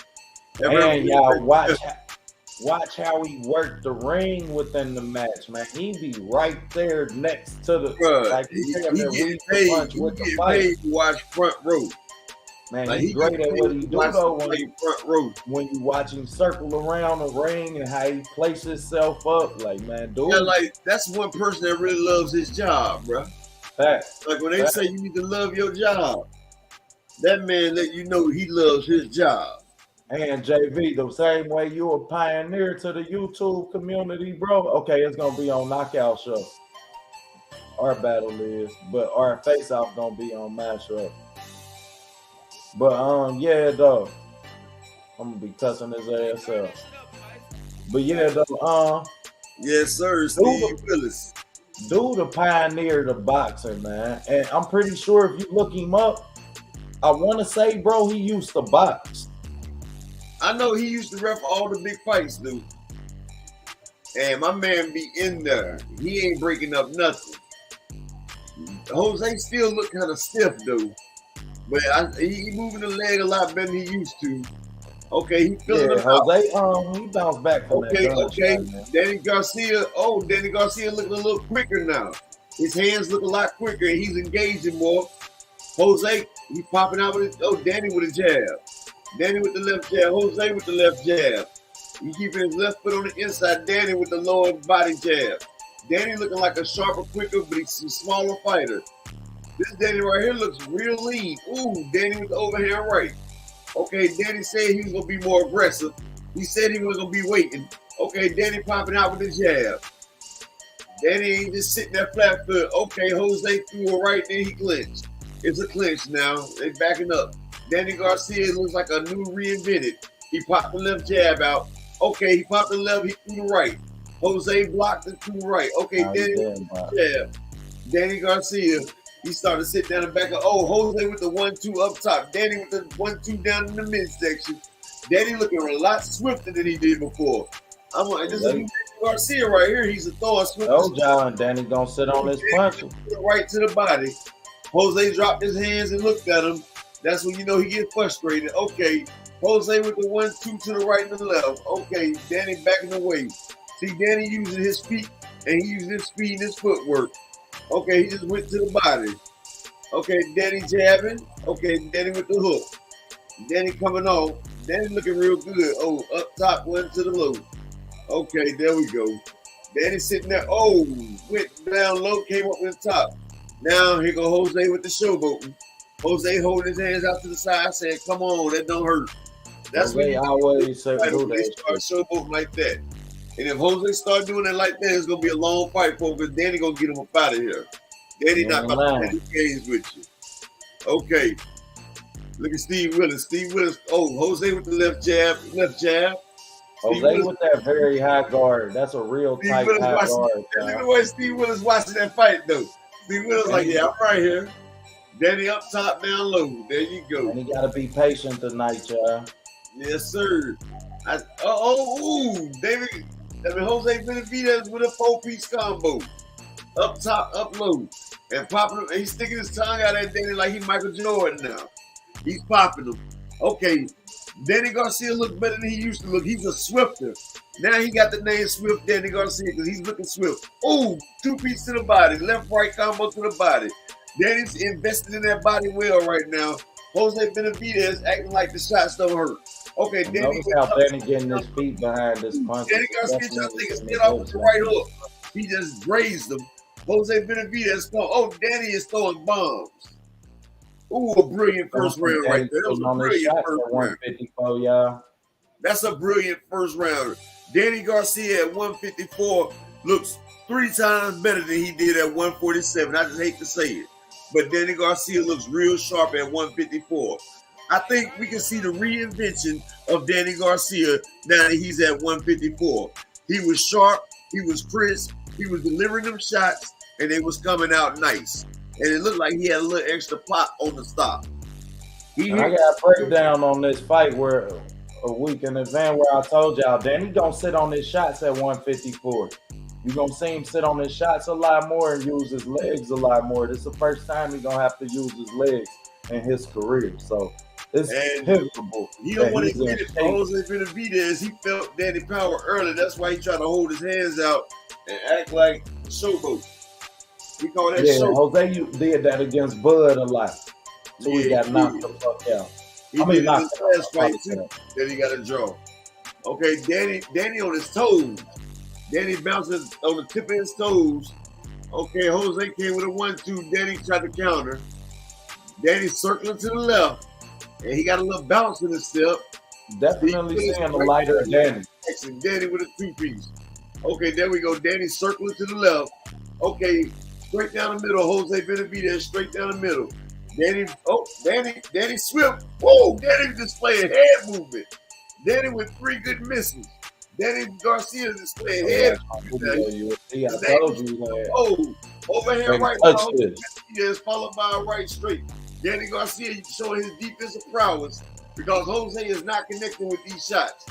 And y'all watch how he worked the ring within the match, man. He be right there next to the like he get paid to watch front row. Man, like he's great at what he do though when you watch him circle around the ring and how he places himself up. Like, man, dude. Yeah, like that's one person that really loves his job, bro. Facts. Like when they say you need to love your job, that man let you know he loves his job. And JV, the same way you a pioneer to the YouTube community, bro. Okay, it's gonna be on Knockout Show. Our battle is, but our face off gonna be on my show. But yeah, though, I'm gonna be cussing his ass up. But yeah, though, yes, sir, Steve Willis. Dude, the pioneer of boxing, man, and I'm pretty sure if you look him up, I want to say, bro, he used to box. I know he used to ref all the big fights, dude. And my man be in there. He ain't breaking up nothing. Jose still look kind of stiff, though. But he moving the leg a lot better than he used to. Okay, he filling him Jose, he bounced back from that. Okay. Danny Garcia looking a little quicker now. His hands look a lot quicker, and he's engaging more. Jose, he popping out with Danny with a jab. Danny with the left jab. Jose with the left jab. He keeping his left foot on the inside. Danny with the lower body jab. Danny looking like a sharper, quicker, but he's a smaller fighter. This Danny right here looks real lean. Ooh, Danny with the overhand right. Okay, Danny said he was going to be more aggressive. He said he was going to be waiting. Okay, Danny popping out with the jab. Danny ain't just sitting there flat foot. Okay, Jose threw a right, then he clinched. It's a clinch now. They backing up. Danny Garcia looks like a new reinvented. He popped the left jab out. Okay, he popped the left, he threw the right. Jose blocked and threw the right. Okay, Danny jab. Danny Garcia. He started to sit down and back up. Oh, Jose with the 1-2 up top. Danny with the 1-2 down in the midsection. Danny looking a lot swifter than he did before. This is Garcia right here. He's a thrower. John, Danny gonna sit on his punches. Right to the body. Jose dropped his hands and looked at him. That's when you know he gets frustrated. Okay, Jose with the 1-2 to the right and the left. Okay, Danny backing away. See, Danny using his feet and he using his speed and his footwork. Okay, he just went to the body. Okay, Danny jabbing. Okay, Danny with the hook. Danny coming on. Danny looking real good. Oh, up top, went to the low. Okay, there we go. Danny sitting there. Oh, went down low, came up with the top. Now here go Jose with the showboating. Jose holding his hands out to the side, saying, "Come on, that don't hurt." That's what he always say. They start showboating like that. And if Jose start doing it like that, it's gonna be a long fight for him because Danny gonna get him up out of here. Danny not about to play games with you. Okay. Look at Steve Willis. Steve Willis. Oh, Jose with the left jab. Jose with that very high guard. That's a real tight high guard. Look at the way Steve Willis watching that fight though. Steve Willis like, yeah, I'm right here. Danny up top, down low. There you go. And you gotta be patient tonight, y'all. Yes, sir. Jose Benavidez with a 4-piece combo. Up top, up low. And popping him. And he's sticking his tongue out at Danny like he's Michael Jordan now. He's popping him. Okay. Danny Garcia looked better than he used to look. He's a swifter. Now he got the name Swift Danny Garcia because he's looking swift. Oh, 2-piece to the body, left right combo to the body. Danny's invested in that body well right now. Jose Benavidez acting like the shots don't hurt. Okay, Danny. Notice how Danny getting his feet behind this punch. Danny Garcia trying to take his head off with the right hook. He just grazed him. Jose Benavidez throwing. Oh, Danny is throwing bombs. Ooh, a brilliant first round right there. That was a brilliant first round. 154, y'all. That's a brilliant first rounder. Danny Garcia at 154 looks 3 times better than he did at 147. I just hate to say it. But Danny Garcia looks real sharp at 154. I think we can see the reinvention of Danny Garcia now that he's at 154. He was sharp, he was crisp, he was delivering them shots, and they was coming out nice. And it looked like he had a little extra pop on the stop. I got a breakdown on this fight where a week in advance where I told y'all Danny gonna sit on his shots at 154. You're gonna see him sit on his shots a lot more and use his legs a lot more. This is the first time he's gonna have to use his legs in his career. So it's pivotal. He don't want to admit it. Jose Benavidez, he felt Danny power early. That's why he tried to hold his hands out and act like a showboat. We call that showboat. Jose did that against Bud a lot. So he got knocked the fuck out. He did it in his last fight too. Then he got a draw. Okay, Danny on his toes. Danny bounces on the tip of his toes. Okay, Jose came with a 1-2. Danny tried to counter. Danny circling to the left. And he got a little bounce in his step. Definitely seeing the lighter Danny. Danny with a 2-piece. Okay, there we go. Danny circling to the left. Okay, straight down the middle. Jose Benavidez straight down the middle. Danny Swift. Whoa, Danny displaying head movement. Danny with 3 good misses. Danny Garcia displaying head movement. I told you that. Oh, overhand right now. Yes, followed by a right straight. Danny Garcia showing his defensive prowess because Jose is not connecting with these shots.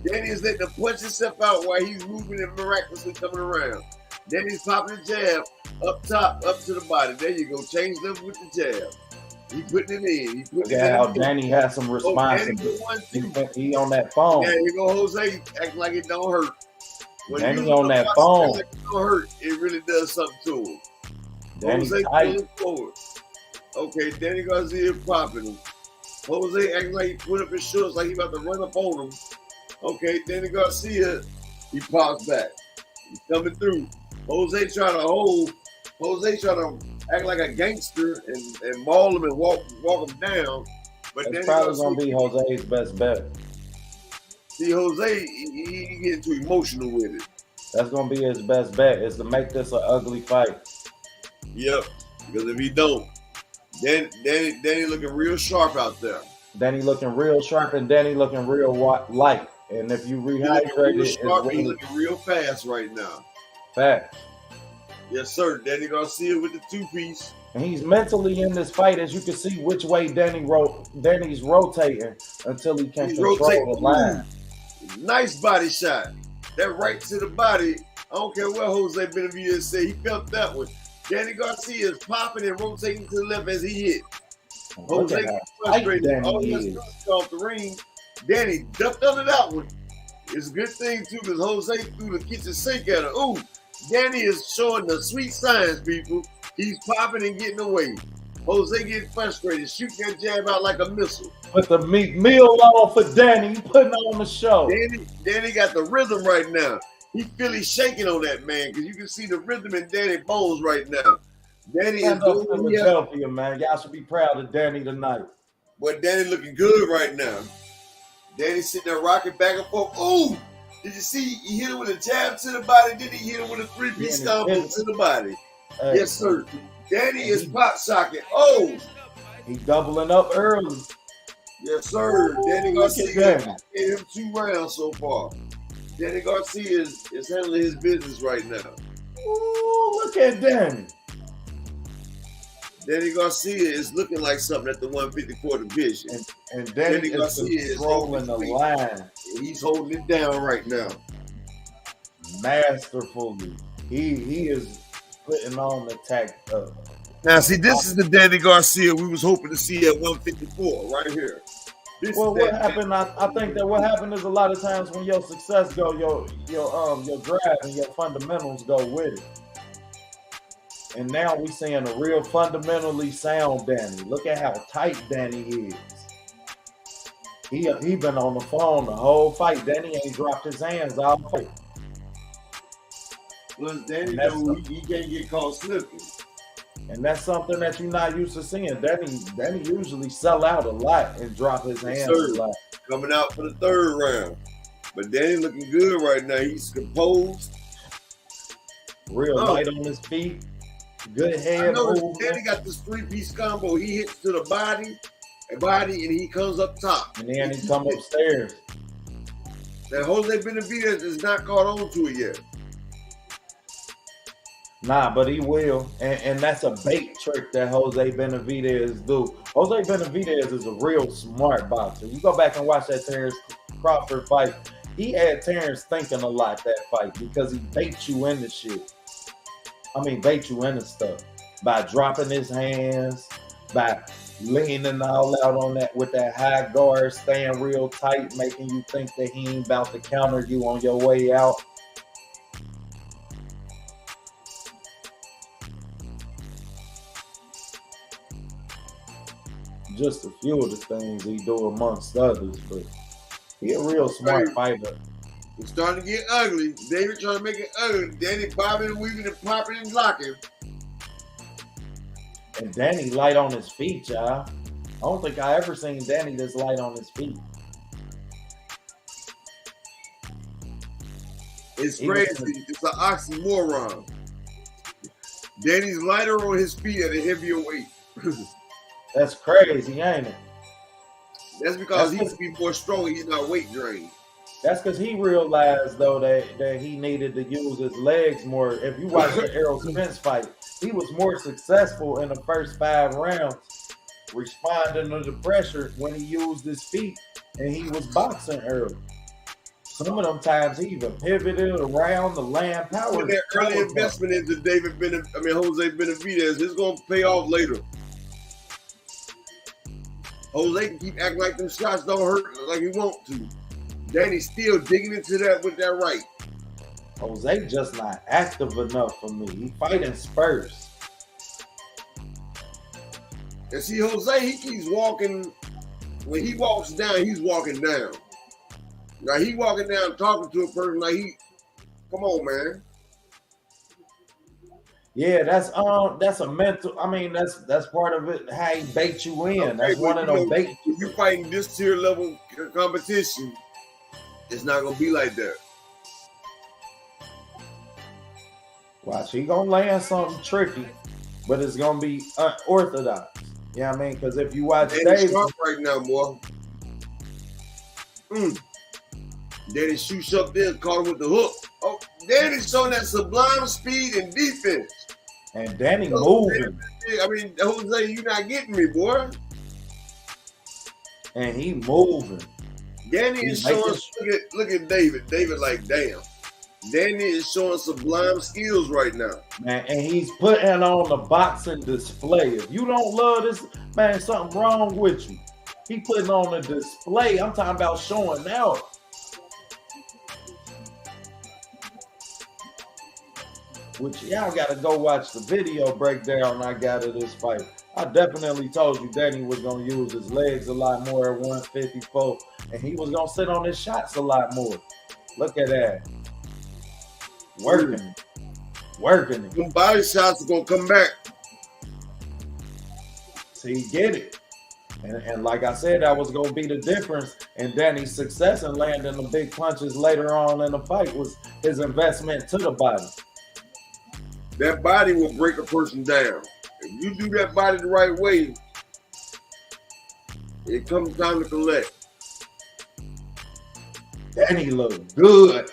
Danny is letting him punch himself out while he's moving and miraculously coming around. Danny's popping the jab up top, up to the body. There you go. Change them with the jab. He putting it in. How Danny has some response. He on that phone. Yeah, here go Jose acting like it don't hurt. When Danny on that phone. Like it don't hurt. It really does something to him. Danny's Jose tight. pulling forward. Okay, Danny Garcia popping him. Jose acting like he put up his shorts like he about to run up on him. Okay, Danny Garcia, he pops back. He's coming through. Jose trying to hold. Jose trying to act like a gangster and maul him and walk him down. But it's probably going to be Jose's best bet. See, Jose, he getting too emotional with it. That's going to be his best bet, is to make this an ugly fight. Yep, because if he don't, Danny looking real sharp out there. Danny looking real sharp and Danny looking real light. And if you rehydrate it, he's looking real fast right now. Fast. Yes, sir. Danny Garcia with the 2-piece. And he's mentally in this fight, as you can see which way Danny's rotating until he can control the line. Nice body shot. That right to the body. I don't care what Jose Benavidez said. He felt that one. Danny Garcia is popping and rotating to the left as he hit. Jose frustrated. All he has to do is off the ring. Danny ducked under that one. It's a good thing, too, because Jose threw the kitchen sink at her. Ooh, Danny is showing the sweet signs, people. He's popping and getting away. Jose getting frustrated, shooting that jab out like a missile. Put the meal on for Danny. He putting on the show. Danny got the rhythm right now. He feel he's shaking on that man because you can see the rhythm in Danny bones right now. Danny is doing Philadelphia, man. Y'all should be proud of Danny tonight. But Danny looking good right now. Danny sitting there rocking back and forth. Ooh! Did you see he hit him with a jab to the body? Did he hit him with a 3-piece combo to the body? Hey. Yes, sir. Danny is pop shocking. Oh! He's doubling up early. Yes, sir. Danny Garcia gave him 2 rounds so far. Danny Garcia is handling his business right now. Ooh, look at Danny. Danny Garcia is looking like something at the 154 division. And Danny Garcia is controlling the line. He's holding it down right now. Masterfully. He is putting on the tack up. Now, see, this is the Danny Garcia we was hoping to see at 154 right here. Well, what happened? I think that what happened is a lot of times when your success go, your drive and your fundamentals go with it. And now we seeing a real fundamentally sound Danny. Look at how tight Danny is. He been on the phone the whole fight. Danny ain't dropped his hands all fight. Plus, Danny know he can't get caught slipping. And that's something that you're not used to seeing. Danny usually sell out a lot and drop his hands a lot. Coming out for the third round. But Danny looking good right now. He's composed. Real light on his feet. Good head movement. Danny got this 3-piece combo. He hits to the body, and he comes up top. And then he come upstairs. That Jose Benavidez is not caught on to it yet. Nah, but he will. And that's a bait trick that Jose Benavidez do. Jose Benavidez is a real smart boxer. You go back and watch that Terrence Crawford fight. He had Terrence thinking a lot that fight because he baits you into shit. I mean, bait you into stuff. By dropping his hands, by leaning all out on that with that high guard, staying real tight, making you think that he ain't about to counter you on your way out. Just a few of the things he do amongst others, but he a real smart fighter. It's starting to get ugly. David trying to make it ugly. Danny bobbing and weaving and popping and blocking. And Danny light on his feet, y'all. I don't think I ever seen Danny this light on his feet. It's crazy. It's an oxymoron. Danny's lighter on his feet at a heavier weight. That's crazy, ain't it? That's because he used to be more strong. He's not weight drained. That's because he realized, though, that he needed to use his legs more. If you watch the Errol Spence fight, he was more successful in the first 5 rounds, responding to the pressure when he used his feet, and he was boxing early. Some of them times he even pivoted around the land power. That early investment into Jose Benavidez is going to pay off later. Jose can keep acting like them shots don't hurt like he want to. Danny's still digging into that with that right. Jose just not active enough for me. He fighting spurts. And see, Jose, he keeps walking. When he walks down, he's walking down. Now he walking down talking to a person like come on, man. Yeah, that's a mental. I mean, that's part of it. How he bait you in. Okay, that's one of those bait. If you're fighting this tier level competition, it's not gonna be like that. Watch, he gonna land something tricky, but it's gonna be unorthodox. You know what I mean? Because if you watch Dave right now, boy. Danny shoots up there, caught him with the hook. Oh, Danny's showing that sublime speed and defense. And Danny moving. I mean, Jose, you not getting me, boy. And he moving. Danny is showing. Look at David. David, like, damn. Danny is showing sublime skills right now. Man, and he's putting on the boxing display. If you don't love this, man, something wrong with you. He putting on the display. I'm talking about showing out. Which y'all got to go watch the video breakdown I got of this fight. I definitely told you Danny was going to use his legs a lot more at 154, and he was going to sit on his shots a lot more. Look at that. Working it. Them body shots are going to come back. See, get it. And like I said, that was going to be the difference in Danny's success in landing the big punches later on in the fight was his investment to the body. That body will break a person down. If you do that body the right way, it comes time to collect. Danny looked good.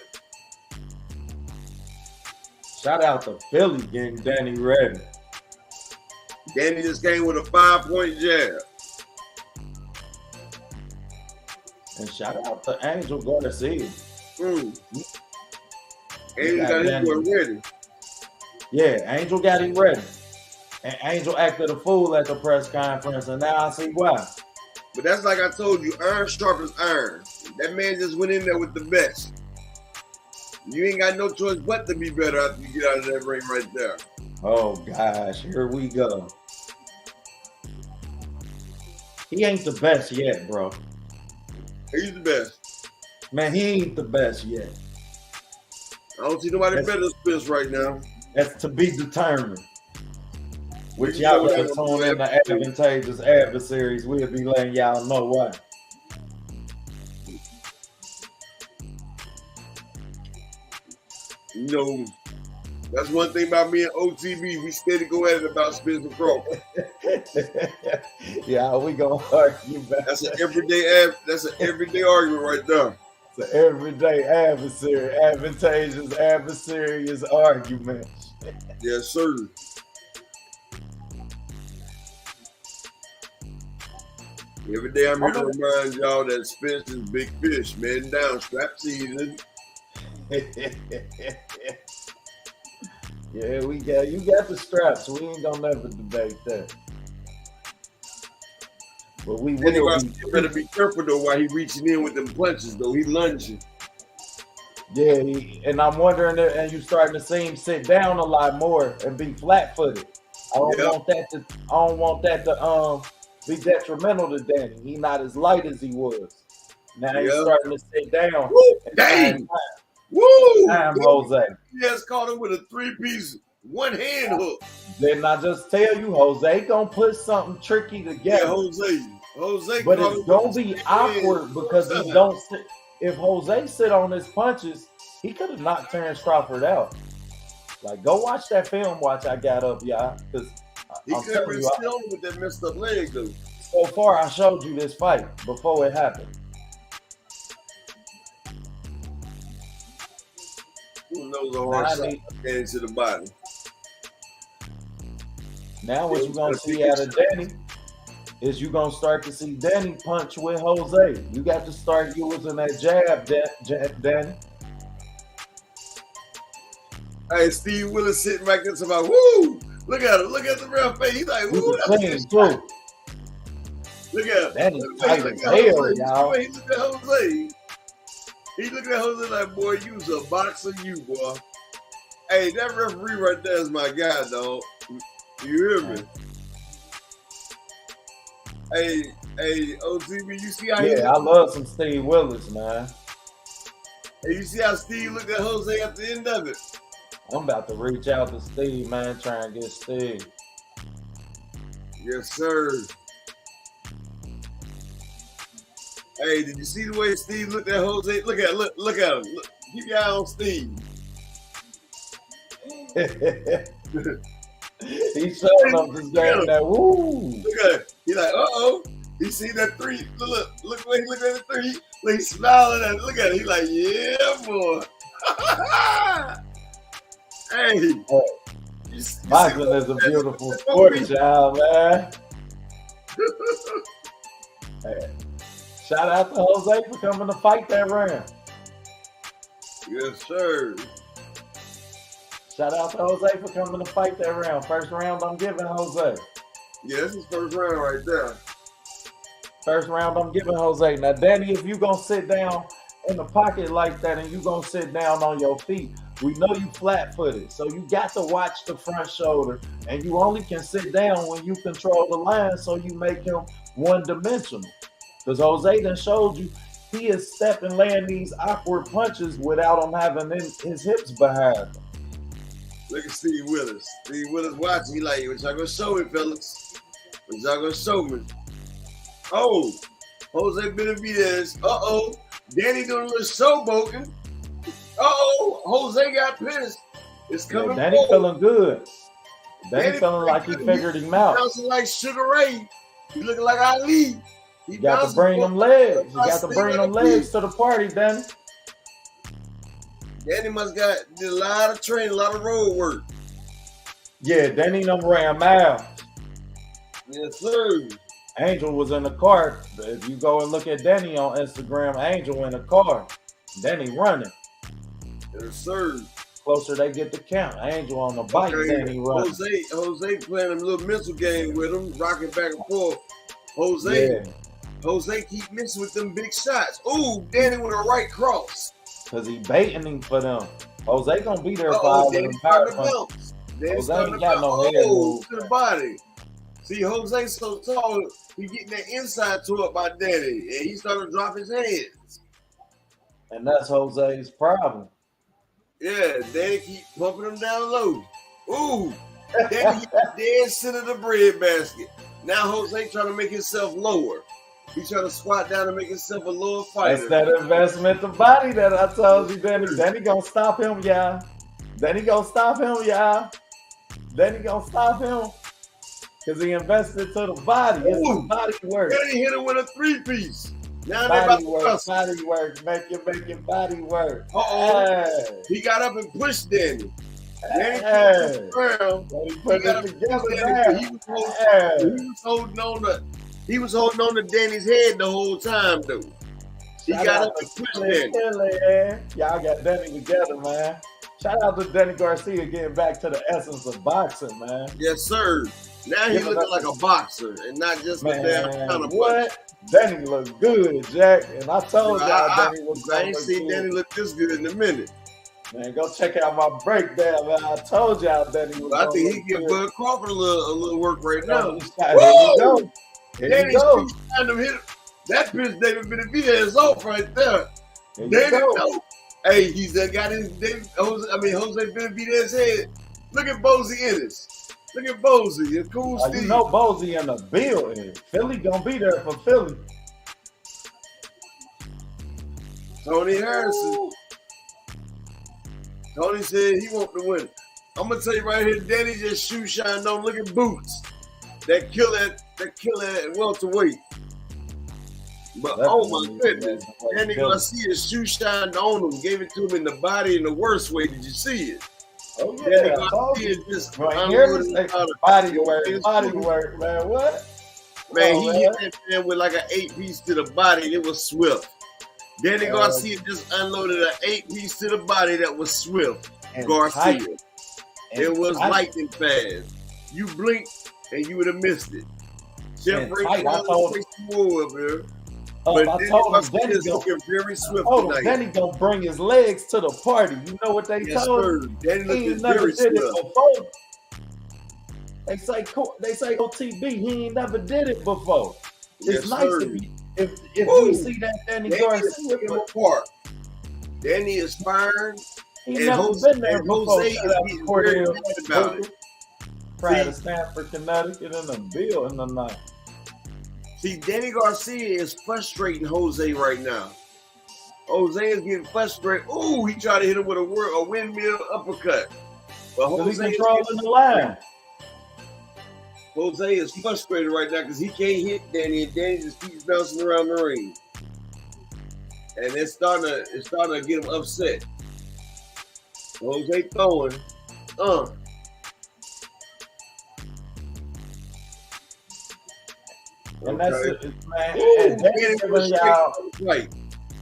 Shout out to Philly getting Danny ready. Danny just came with a 5-point jab. And shout out to Angel Garcia. Angel got his boy ready. Yeah, Angel got him ready. And Angel acted a fool at the press conference, and now I see why. But that's like I told you, iron sharpens iron. That man just went in there with the best. You ain't got no choice but to be better after you get out of that ring right there. Oh gosh, here we go. He ain't the best yet, bro. He's the best. Man, he ain't the best yet. I don't see nobody better than Spence right now. That's to be determined. Which y'all gotta tune in the Advantageous Adversaries. We'll be letting y'all know why. You know, that's one thing about me and OTB. We steady go at it about Spence and Crawford. Yeah, we gonna argue back. That's an everyday argument right there. It's an everyday adversary, advantageous adversarious argument. Yes, sir. Every day I'm here to remind y'all that Spence is big fish, man down, strap season. Yeah, you got the straps. We ain't gonna never debate that. But we will. You better be careful though while he reaching in with them punches though. He lunging. Yeah, and I'm wondering, and you starting to see him sit down a lot more and be flat-footed. I don't want that to be detrimental to Danny. He not as light as he was. Now he's starting to sit down. Woo, dang. Woo! Jose. He has caught him with a 3-piece one-hand hook. Didn't I just tell you, Jose gonna put something tricky together? Yeah, Jose. But it's gonna be awkward because he don't sit. If Jose sit on his punches, he could have knocked Terrence Crawford out. Like, go watch that film. Watch I got up, y'all. Because he couldn't really sit on with that messed up leg, though. So far, I showed you this fight before it happened. Who knows a hard shot getting to the body. Now what you're going to see out of Danny is you're going to start to see Danny punch with Jose. You got to start using that jab, Danny. Hey, Steve Willis sitting back there talking about, woo! Look at him. Look at the real face. He's like, woo! That's too. Look at him. Danny tight as hell, y'all. He look at Jose. He looking at Jose like, boy, you's a boxer, you, boy. Hey, that referee right there is my guy, dog. You hear me? Hey, OTB, you see how I love some Steve Willis, man. Hey, you see how Steve looked at Jose at the end of it? I'm about to reach out to Steve, man, try and get Steve. Yes, sir. Hey, did you see the way Steve looked at Jose? Look at him. Look. Keep your eye on Steve. He's showing up this game that woo. Look at it. He's like, uh-oh. He see that 3. Look when he look at the 3. Look, he's smiling at it. Look at it. He's like, yeah, boy. Hey. Boxing is a beautiful sport, child, man. Hey. Shout out to Jose for coming to fight that round. Yes, sir. Shout out to Jose for coming to fight that round. First round, I'm giving Jose. Yeah, this is first round right there. First round, I'm giving Jose. Now, Danny, if you going to sit down in the pocket like that and you going to sit down on your feet, we know you flat-footed. So you got to watch the front shoulder. And you only can sit down when you control the line so you make him one-dimensional. Because Jose done showed you he is stepping, laying these awkward punches without him having his hips behind him. Look at Steve Willis. Steve Willis watching. He like, what y'all gonna show me, fellas? What y'all gonna show me? Oh, Jose Benavidez. Uh-oh. Danny doing a little showboating. Uh-oh. Jose got pissed. It's coming Danny forward. feeling good. Danny feeling like he figured him out. Bouncing like Sugar Ray. He looking like Ali. You got to bring them legs. You got to bring them legs to the party, Danny. Danny did a lot of training, a lot of road work. Yeah, Danny done ran miles. Yes, sir. Angel was in the car. If you go and look at Danny on Instagram, Angel in the car. Danny running. Yes, sir. Closer they get to count. Angel on the bike, Danny running. Jose playing a little mental game with him, rocking back and forth. Jose Jose keep missing with them big shots. Ooh, Danny with a right cross. Because he baiting him for them. Jose gonna be there for Oh, all Danny them starting power to punches. bounce. Danny Jose starting ain't to got bounce. no head Oh, move. to the body. See, Jose so tall, he getting that inside tore up by Danny, and he started to drop his hands. And that's Jose's problem. Yeah, Danny keep pumping him down low. Ooh, Danny hit the dead center of the bread basket. Now Jose trying to make himself lower. He's trying to squat down and make himself a lower fighter. That's that investment to body that I told you, Danny. Danny gonna stop him, y'all. Danny gonna stop him, y'all. Danny gonna stop him. Because he invested to the body. It's the body work. Danny hit him with a 3-piece. Now they about to work, body work. Make your body work. Hey. He got up and pushed Danny. Danny put it together. He was holding on to Danny's head the whole time, though. He got up and pushed Danny. Y'all got Danny together, man. Shout out to Danny Garcia getting back to the essence of boxing, man. Yes, sir. Now he looking like a boxer and not just a damn counterpuncher. What? Danny look good, Jack. And I told y'all Danny was I ain't seen Danny look this good in a minute. Man, go check out my breakdown, man. I told y'all Danny was I think he give Bud Crawford a little work right now. Here you go. Danny's trying to hit him. That bitch David Benavidez off right there. Danny, hey, he's got his Jose Benavidez head. Look at Bozy Ennis. Look at Bozy. It's cool, Steve. You know Bozy in the building. Philly gonna be there for Philly. Tony Harrison. Tony said he want to win. I'm gonna tell you right here, Danny just shoe shined on. Look at Boots. That killer at welterweight. But oh my goodness, Danny Garcia shoe shined on him, gave it to him in the body in the worst way. Did you see it? Oh yeah, Danny Garcia just body work, man. What? Man, he hit that man with like an 8-piece to the body. It was swift. Danny Garcia just unloaded an 8-piece to the body that was swift. Garcia. It was lightning fast. You blinked and you would have missed it. Chef Ray I told him Danny looking very swift tonight. Danny gonna bring his legs to the party. You know what they told him? Danny looking very swift. They say OTB. He ain't never did it before. It's nice to be. If we see that Danny Garcia apart, Danny is firing. He never been there before. Jose is getting very mad about it. Pride of Stanford, Connecticut, in the building tonight. See, Danny Garcia is frustrating Jose right now. Jose is getting frustrated. Ooh, he tried to hit him with a windmill uppercut. But Jose is controlling the line. Jose is frustrated right now because he can't hit Danny, and Danny just keeps bouncing around the ring. And it's starting to get him upset. Jose throwing. And that's it, man. Ooh, Danny coming straight down the pipe.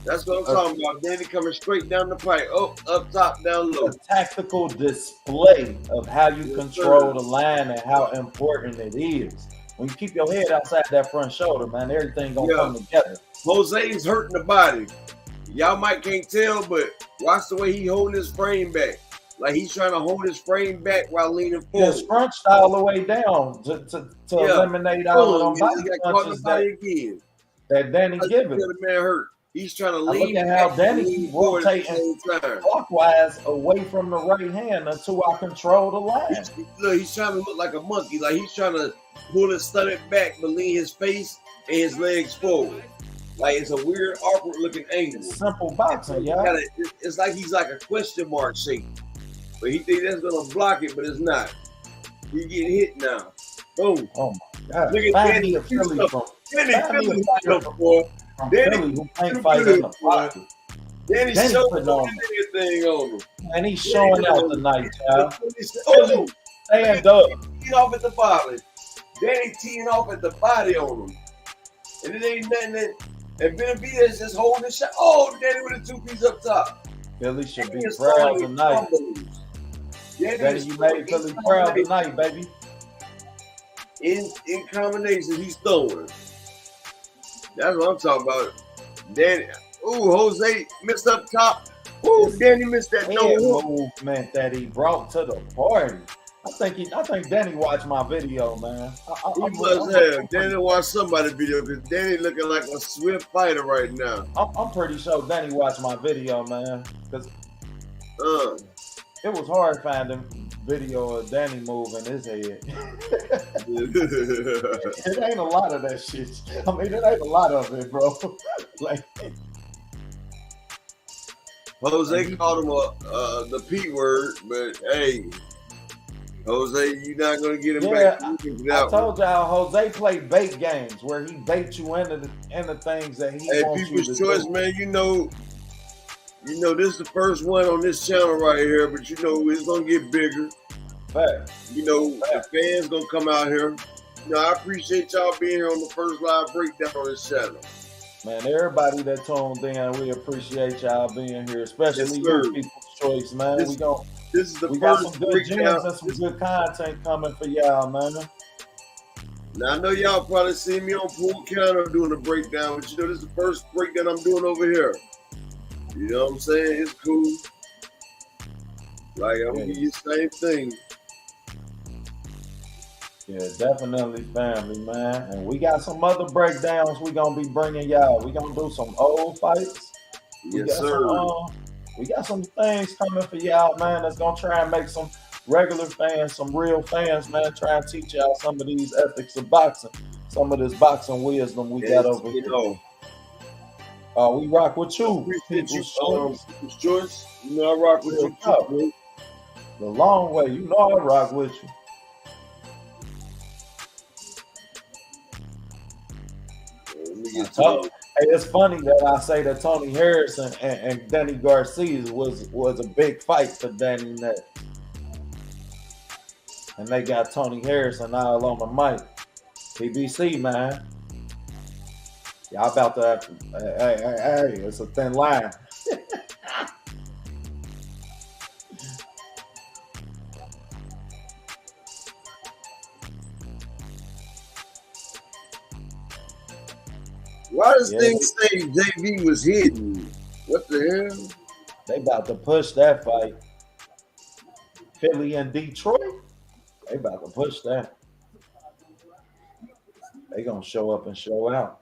That's what I'm talking about. Danny coming straight down the pipe. Up top, down low. A tactical display of how you control the line and how important it is. When you keep your head outside that front shoulder, man, everything gonna come together. Jose's hurting the body. Y'all might can't tell, but watch the way he holding his frame back. Like he's trying to hold his frame back while leaning forward. Just scrunched all the way down to eliminate all of them body punches that Danny given. The man hurt. He's trying to lean. Look at how Danny keep rotating clockwise away from the right hand until I control the line. He's trying to look like a monkey. Like he's trying to pull his stomach back, but lean his face and his legs forward. Like it's a weird, awkward looking angle. It's simple boxing, y'all. It's like he's like a question mark shape. But he think that's gonna block it, but it's not. He getting hit now. Boom. Oh my God. Look at Danny. Danny who can't fight in the pocket. Danny's showing everything on him. And he's showing out tonight, child. Oh, stand up. Teeing off at the body. Danny teeing off at the body on him. And it ain't nothing that. And Benavidez just holding the shot. Oh, Danny with a 2-piece up top. Philly should be proud tonight. Danny, you made Philly proud tonight, baby. In combination, he's throwing. That's what I'm talking about. Danny. Ooh, Jose missed up top. Ooh, Danny missed that no Head hook. movement that he brought to the party. I think Danny watched my video, man. He must have. Danny watched somebody's video because Danny looking like a swift fighter right now. I'm pretty sure Danny watched my video, man. Because it was hard finding video of Danny moving his head. It ain't a lot of that shit. I mean, it ain't a lot of it, bro. Like, Jose called him the P word, but hey, Jose, you're not gonna get him back. I told y'all Jose played bait games where he bait you into the things that he wants you to choice, do. man. You know, this is the first one on this channel right here, but you know it's gonna get bigger. Fact. You know, the fans gonna come out here. You know, I appreciate y'all being here on the first live breakdown on this channel. Man, everybody that tuned in, we appreciate y'all being here, especially you, People's Choice, man. We got some good gems and some good content coming for y'all, man. Now I know y'all probably see me on Pool Counter doing a breakdown, but you know this is the first breakdown I'm doing over here. You know what I'm saying? It's cool. Like I'm gonna give you the same thing. Yeah, definitely family, man. And we got some other breakdowns we gonna be bringing y'all. We gonna do some old fights. Yes, sir. We got some things coming for y'all, man. That's gonna try and make some regular fans, some real fans, man. Try and teach y'all some of these ethics of boxing, some of this boxing wisdom we got over here. We rock with you. People's Choice. You know I rock with you too. The long way. You know I rock with you. Hey, it's funny that I say that Tony Harrison and Danny Garcia was a big fight for Danny Net. And they got Tony Harrison all on the mic. PBC, man. Y'all about to have to, hey, it's a thin line. Why does things say JV was hidden? What the hell? They about to push that fight. Philly and Detroit, they about to push that. They gonna show up and show out.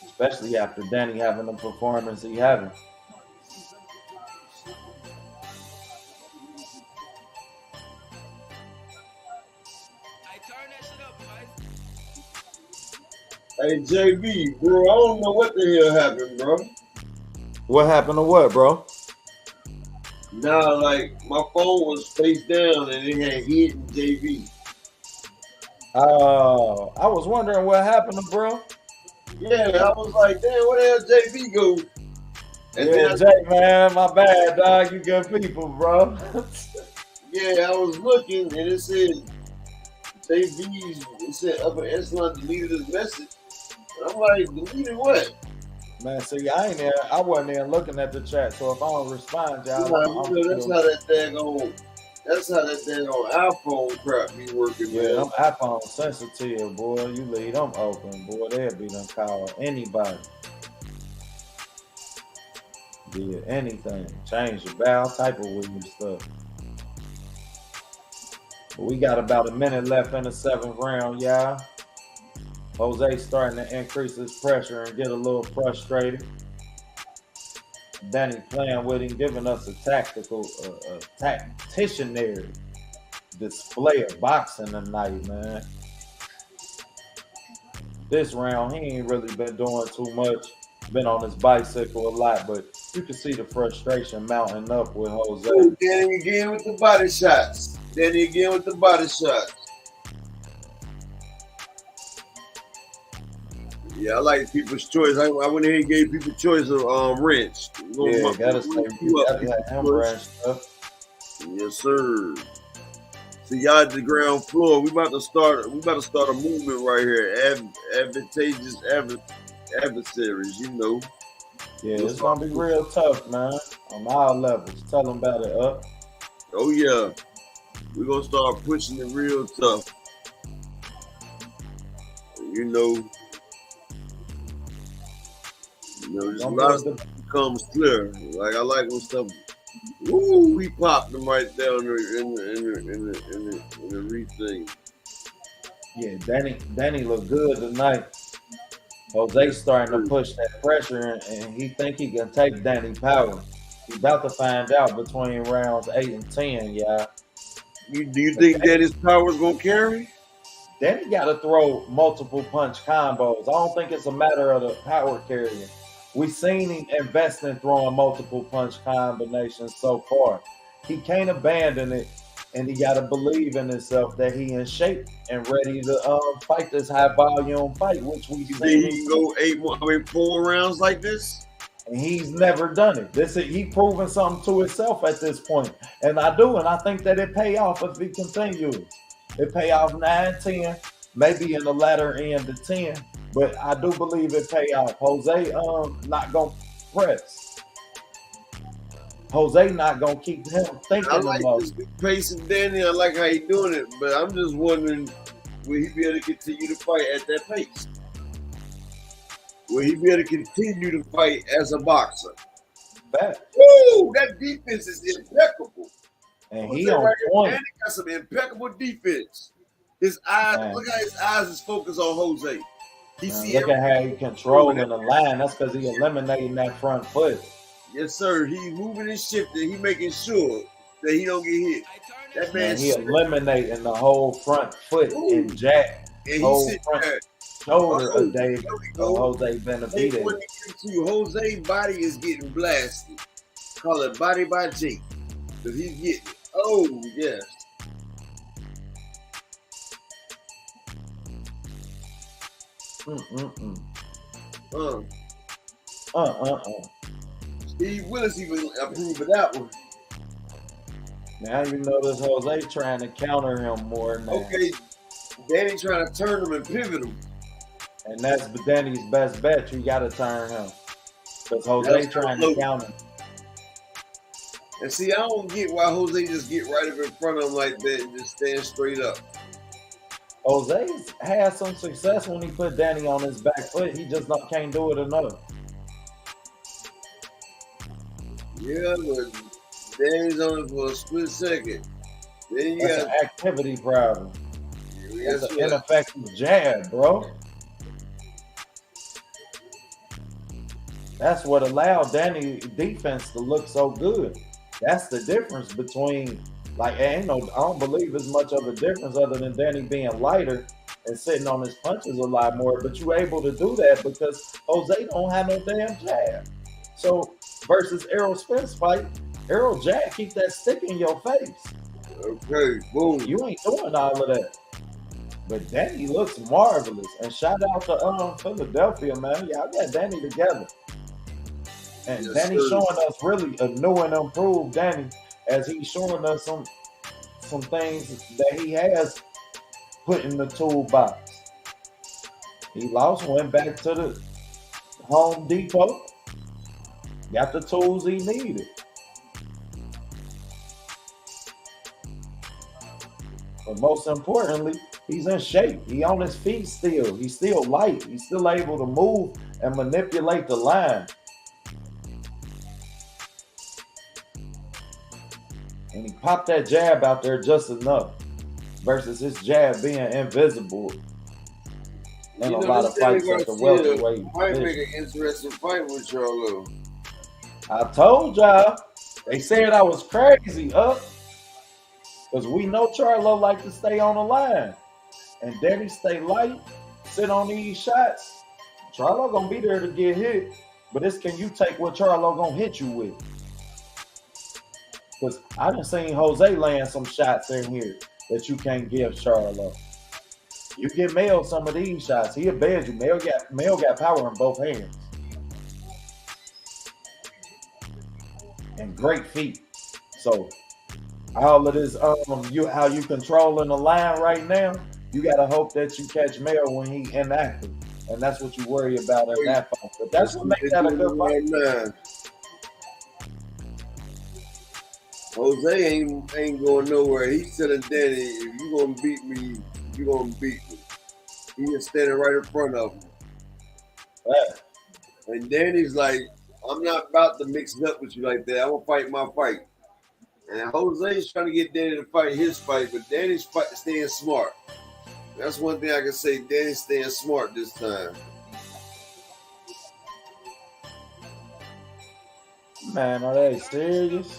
Especially after Danny having the performance he having. Hey, JB, bro, I don't know what the hell happened, bro. What happened to what, bro? Nah, like, my phone was face down and it had hidden JB. Oh, I was wondering what happened to bro. Yeah, I was like, damn, where the hell JB go? And yeah, Jay, man, my bad, dog. You good people, bro. Yeah, I was looking and it said JB's, it said Upper Echelon deleted his message. I'm like, deleted what? Man, see, I wasn't there looking at the chat, so if I don't respond, y'all, that's how that daggone iPhone crap be working, yeah, man. them iPhone sensitive, boy. You leave them open, boy. They'll be done call anybody. Did anything. Change the bow, type of weird stuff. But we got about a minute left in the 7th round, y'all. Jose starting to increase his pressure and get a little frustrated. Danny playing with him, giving us a tacticianary display of boxing tonight, man. This round, he ain't really been doing too much. Been on his bicycle a lot, but you can see the frustration mounting up with Jose. Danny again with the body shots. Yeah, I like People's Choice. I went ahead and gave People's Choice a wrench. Yeah, gotta have wrench stuff. Yes, sir. So y'all at the ground floor. We about to start a movement right here. Advantageous Adversaries, you know. Yeah, it's gonna be real tough, man. On all levels. Tell them about it, up. Oh yeah. We're gonna start pushing it real tough. You know. Just a lot of stuff becomes clear. Like I like when stuff. Woo, we popped them right there in the re-thing. Yeah, Danny looked good tonight. Jose starting to push that pressure, and he think he can take Danny power. He's about to find out between rounds 8 and 10, yeah. Do you think Danny's power is gonna carry? Danny got to throw multiple punch combos. I don't think it's a matter of the power carrying. We've seen him invest in throwing multiple punch combinations so far. He can't abandon it, and he got to believe in himself that he in shape and ready to fight this high volume fight, which we've seen. He can go 4 rounds like this? And he's never done it. He proven something to himself at this point. And I think that it pay off if he continues. It pay off 9, 10, maybe in the latter end of 10. But I do believe it pay off. Jose not gonna press. Jose not gonna keep him thinking I like about this pace of Danny. I like how he doing it, but I'm just wondering, will he be able to continue to fight at that pace? Will he be able to continue to fight as a boxer? Woo! That defense is impeccable. And he on point. Danny got some impeccable defense. His eyes, look how his eyes is focused on Jose. Look at how he controlling the line. That's because he eliminating that front foot. Yes, sir. He's moving and shifting. He making sure that he don't get hit. That man, he eliminating the whole front foot and jack. And whole he front there. shoulder of Jose Benavidez. Jose's body is getting blasted. Call it body by Jake. Because he's getting it. Oh, yes. Steve Willis even approved of that one. Now you notice Jose trying to counter him more now. Okay, Danny trying to turn him and pivot him. And that's Danny's best bet. You got to turn him. Because Jose trying to counter. And see, I don't get why Jose just get right up in front of him like that and just stand straight up. Jose had some success when he put Danny on his back foot. He just can't do it enough. Yeah, but Danny's on it for a split second. Then you That's an activity problem. That's an ineffective jab, bro. That's what allowed Danny's defense to look so good. That's the difference between, I don't believe as much of a difference other than Danny being lighter and sitting on his punches a lot more. But you're able to do that because Jose don't have no damn jab. So versus Errol Spence fight, Errol jab keep that stick in your face. Okay, boom. You ain't doing all of that. But Danny looks marvelous. And shout out to Philadelphia, man. Y'all got Danny together. And yes, Danny showing us really a new and improved Danny as he's showing us some things that he has put in the toolbox. He went back to the Home Depot, got the tools he needed. But most importantly, he's in shape. He on his feet still. He's still light. He's still able to move and manipulate the line. And he popped that jab out there just enough versus his jab being invisible in a lot of fights at the welterweight. Might make an interesting fight with y'all, though. I told y'all. They said I was crazy, because we know Charlo like to stay on the line. And Danny stay light, sit on these shots. Charlo gonna be there to get hit, but it's can you take what Charlo gonna hit you with? Because I done seen Jose land some shots in here that you can't give Charlo. You give Mel some of these shots, he'll bed you. Mel got power in both hands. And great feet. So all of this, how you controlling the line right now, you gotta hope that you catch Mel when he inactive. And that's what you worry about in that fight. But that's what makes that a good fight. Jose ain't going nowhere. He's telling Danny, if you gonna beat me, you gonna beat me. He is standing right in front of him. Right. And Danny's like, I'm not about to mix it up with you like that. I'm gonna fight my fight. And Jose's trying to get Danny to fight his fight, but Danny's staying smart. That's one thing I can say. Danny's staying smart this time. Man, are they serious?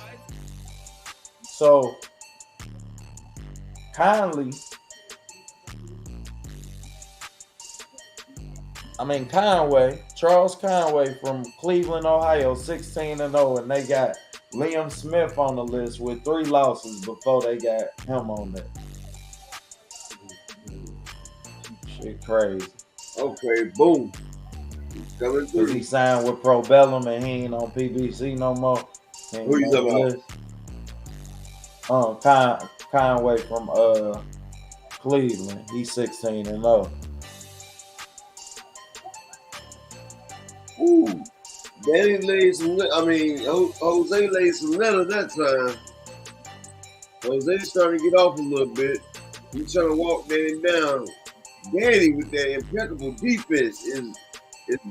So, Charles Conway from Cleveland, Ohio, 16-0, and they got Liam Smith on the list with 3 losses before they got him on there. Shit crazy. Okay, boom. He's coming through. He signed with Pro Bellum and he ain't on PBC no more. Who you talking about? Conway from Cleveland. He's 16-0. Ooh, Danny laid some. Jose laid some letter that time. Jose starting to get off a little bit. He's trying to walk Danny down. Danny with that impeccable defense is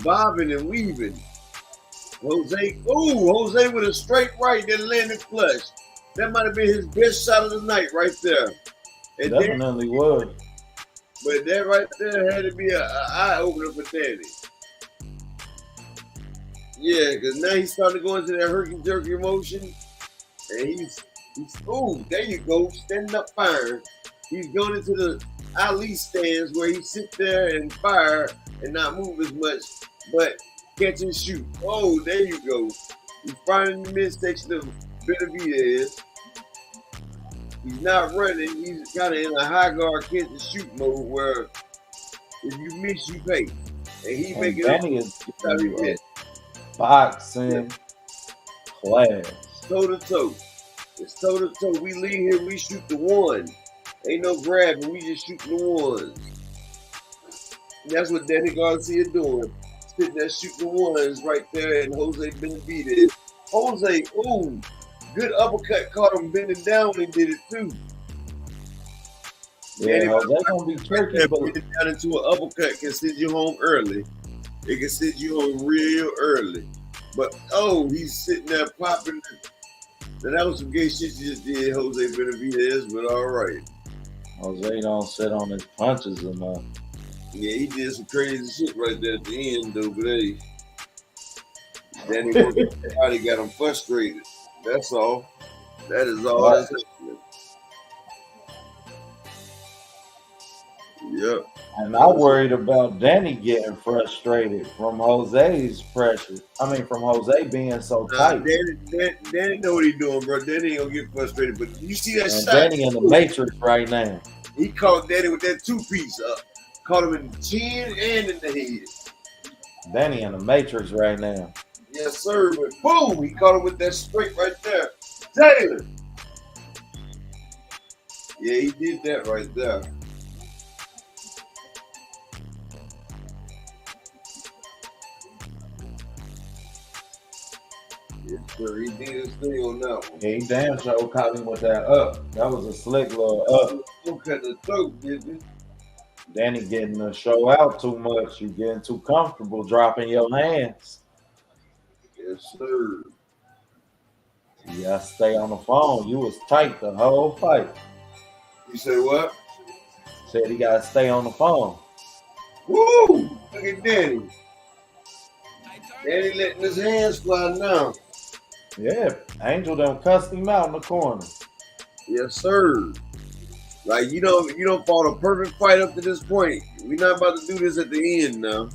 bobbing and weaving. Jose with a straight right that landed flush. That might have been his best shot of the night right there. And Definitely was. But that right there had to be an eye opener for Danny. Yeah, because now he's starting to go into that herky-jerky motion. And he's there you go, standing up firing. He's going into the Ali stands where he sit there and fire and not move as much, but catch and shoot. Oh, there you go. He's firing in the midsection of Benavidez. He's not running. He's kind of in a high guard catch and shoot mode where if you miss, you pay. And he making it boxing class. Toe to toe. It's toe to toe. We lead here, we shoot the one. Ain't no grabbing, we just shoot the ones. And that's what Danny Garcia doing. Sitting there shooting the ones right there, and Jose Benavidez. Jose, good uppercut, caught him bending down when he did it too. Yeah, Jose gonna be tricky, but bending down into an uppercut can send you home early. It can send you home real early. But he's sitting there popping. Now, that was some gay shit you just did, Jose Benavidez, but all right. Jose don't sit on his punches enough. Yeah, he did some crazy shit right there at the end, though. But hey, Danny got him frustrated. That's all. That is all that's happening. Yep. And I worried about Danny getting frustrated from Jose's pressure. From Jose being so tight. Danny know what he's doing, bro. Danny ain't gonna get frustrated. But you see that shot? Danny in the matrix right now. He caught Danny with that 2-piece up. Caught him in the chin and in the head. Danny in the matrix right now. Yes, sir. But boom, he caught him with that straight right there. Taylor. Yeah, he did that right there. Yes, sir. He did his thing on that one. Yeah, he damn sure caught him with that up. That was a slick little up. Look at the throat, did he? Danny getting the show out too much. You getting too comfortable dropping your hands. Yes, sir. You gotta stay on the phone. You was tight the whole fight. You say what? Said he gotta stay on the phone. Woo! Look at Danny. Danny letting his hands fly now. Yeah, Angel done cussed him out in the corner. Yes, sir. Like you don't fought a perfect fight up to this point. We're not about to do this at the end now.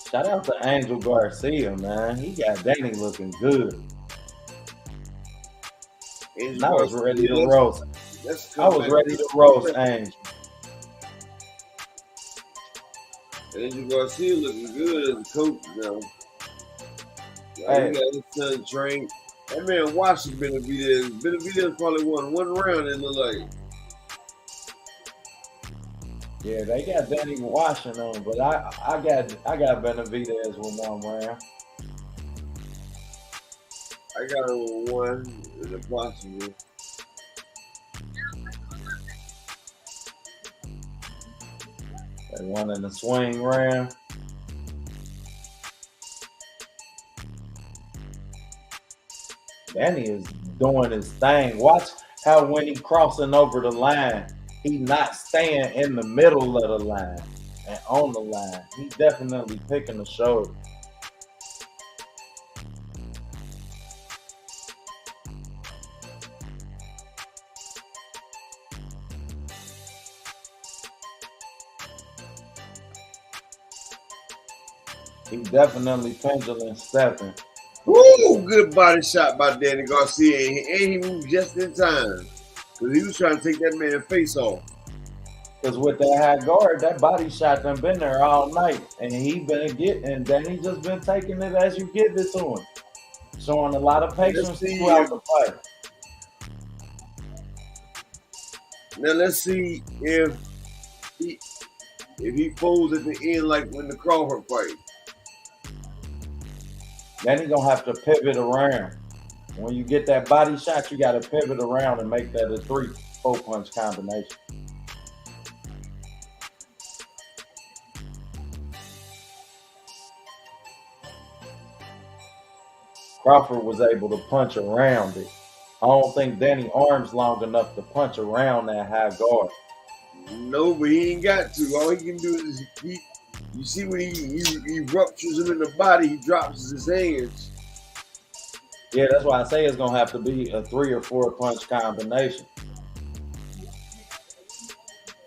Shout out to Angel Garcia, man. He got Danny looking good. And I was ready to roast. I was ready to roast Angel. Angel Garcia looking good as a coach now. Hey. He got his son trained. That man watching Benavidez. Benavidez probably won one round in the like. Yeah, they got Danny Washington, but I got Benavidez with one round. I got him with one in the possible. They won in the swing round. Danny is doing his thing. Watch how when he crossing over the line, he not staying in the middle of the line and on the line. He definitely picking the shoulder. He definitely pendulum stepping. Woo! Good body shot by Danny Garcia, and he moved just in time because he was trying to take that man's face off. Because with that high guard, that body shot done been there all night, and he been getting, and Danny just been taking it as you give it to him, showing a lot of patience throughout the fight. Now let's see if he folds at the end like when the Crawford fight. Then he gonna have to pivot around. When you get that body shot, you gotta pivot around and make that a 3-4 punch combination. Crawford was able to punch around it. I don't think Danny arms long enough to punch around that high guard. No, but he ain't got to. All he can do is you see when he ruptures him in the body, he drops his hands. Yeah, that's why I say it's gonna have to be a 3 or 4 punch combination.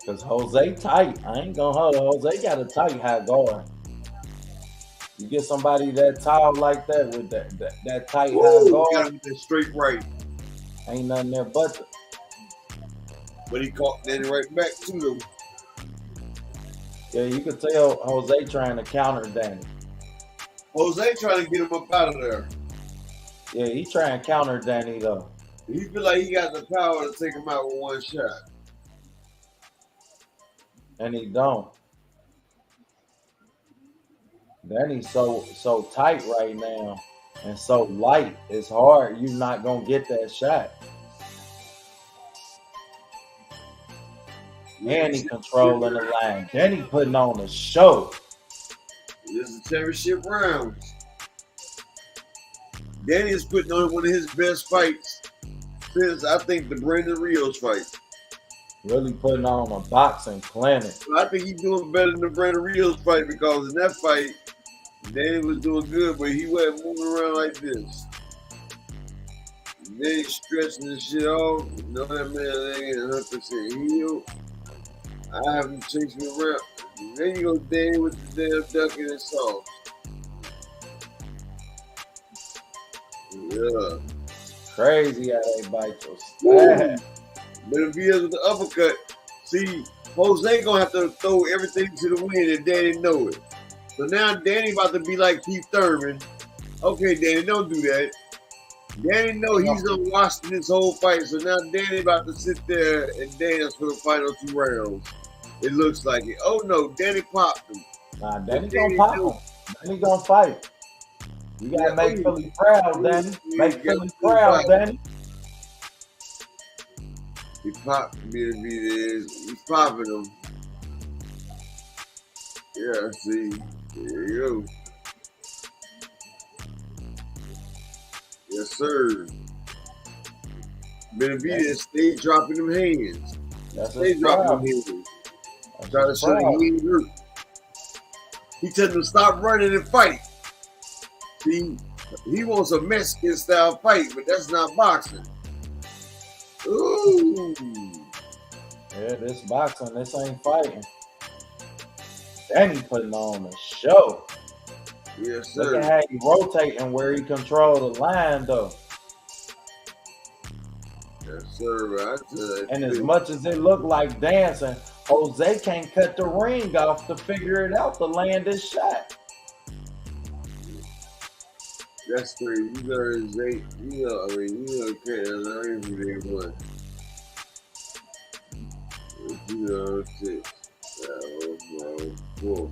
Cause Jose tight. I ain't gonna hold it. Jose got a tight high guard. You get somebody that tall like that with that tight high guard. Got him straight right. Ain't nothing there but the. But he caught Danny right back to them. Yeah, you could tell Jose trying to counter Danny. Jose trying to get him up out of there. Yeah, he trying to counter Danny though. He feel like he got the power to take him out with one shot. And he don't. Danny's so tight right now and so light. It's hard. You're not gonna get that shot. And he controlling the line. Danny putting on a show. This is the championship rounds. Danny is putting on one of his best fights since I think the Brandon Rios fight. Really putting on a boxing clinic. I think he's doing better than the Brandon Rios fight because in that fight, Danny was doing good, but he wasn't moving around like this. Danny stretching this shit off. You know that man ain't 100% healed. I haven't chased me around. Then you go Danny with the damn duck in his sauce. Yeah. Crazy how they bite your stab. Benavidez with the uppercut. See, Jose gonna have to throw everything to the wind and Danny know it. So now Danny about to be like Keith Thurman. Okay, Danny, don't do that. Danny know he's unwashed in this whole fight, so now Danny about to sit there and dance for the final 2 rounds. It looks like it. Oh no, Danny popped him. Nah, Danny gonna pop him. Danny gonna fight. You gotta make Philly proud, Danny. Make Philly proud, Danny. He popped Benavidez. He's popping him. Yeah, see. There you go. Yes, sir. Benavidez stayed dropping them hands. Stayed dropping them hands. Trying to show he ain't hurt. He telling him stop running and fight. See, he wants a Mexican style fight, but that's not boxing. Ooh. Yeah, this boxing, this ain't fighting. Danny putting on a show. Yes, sir. Look at how he rotating where he control the line, though. Yes, sir. And as much as it looked like dancing, Jose can't cut the ring off to figure it out to land this shot. That's crazy. You know, okay, that's not even one. You know, shit. 4.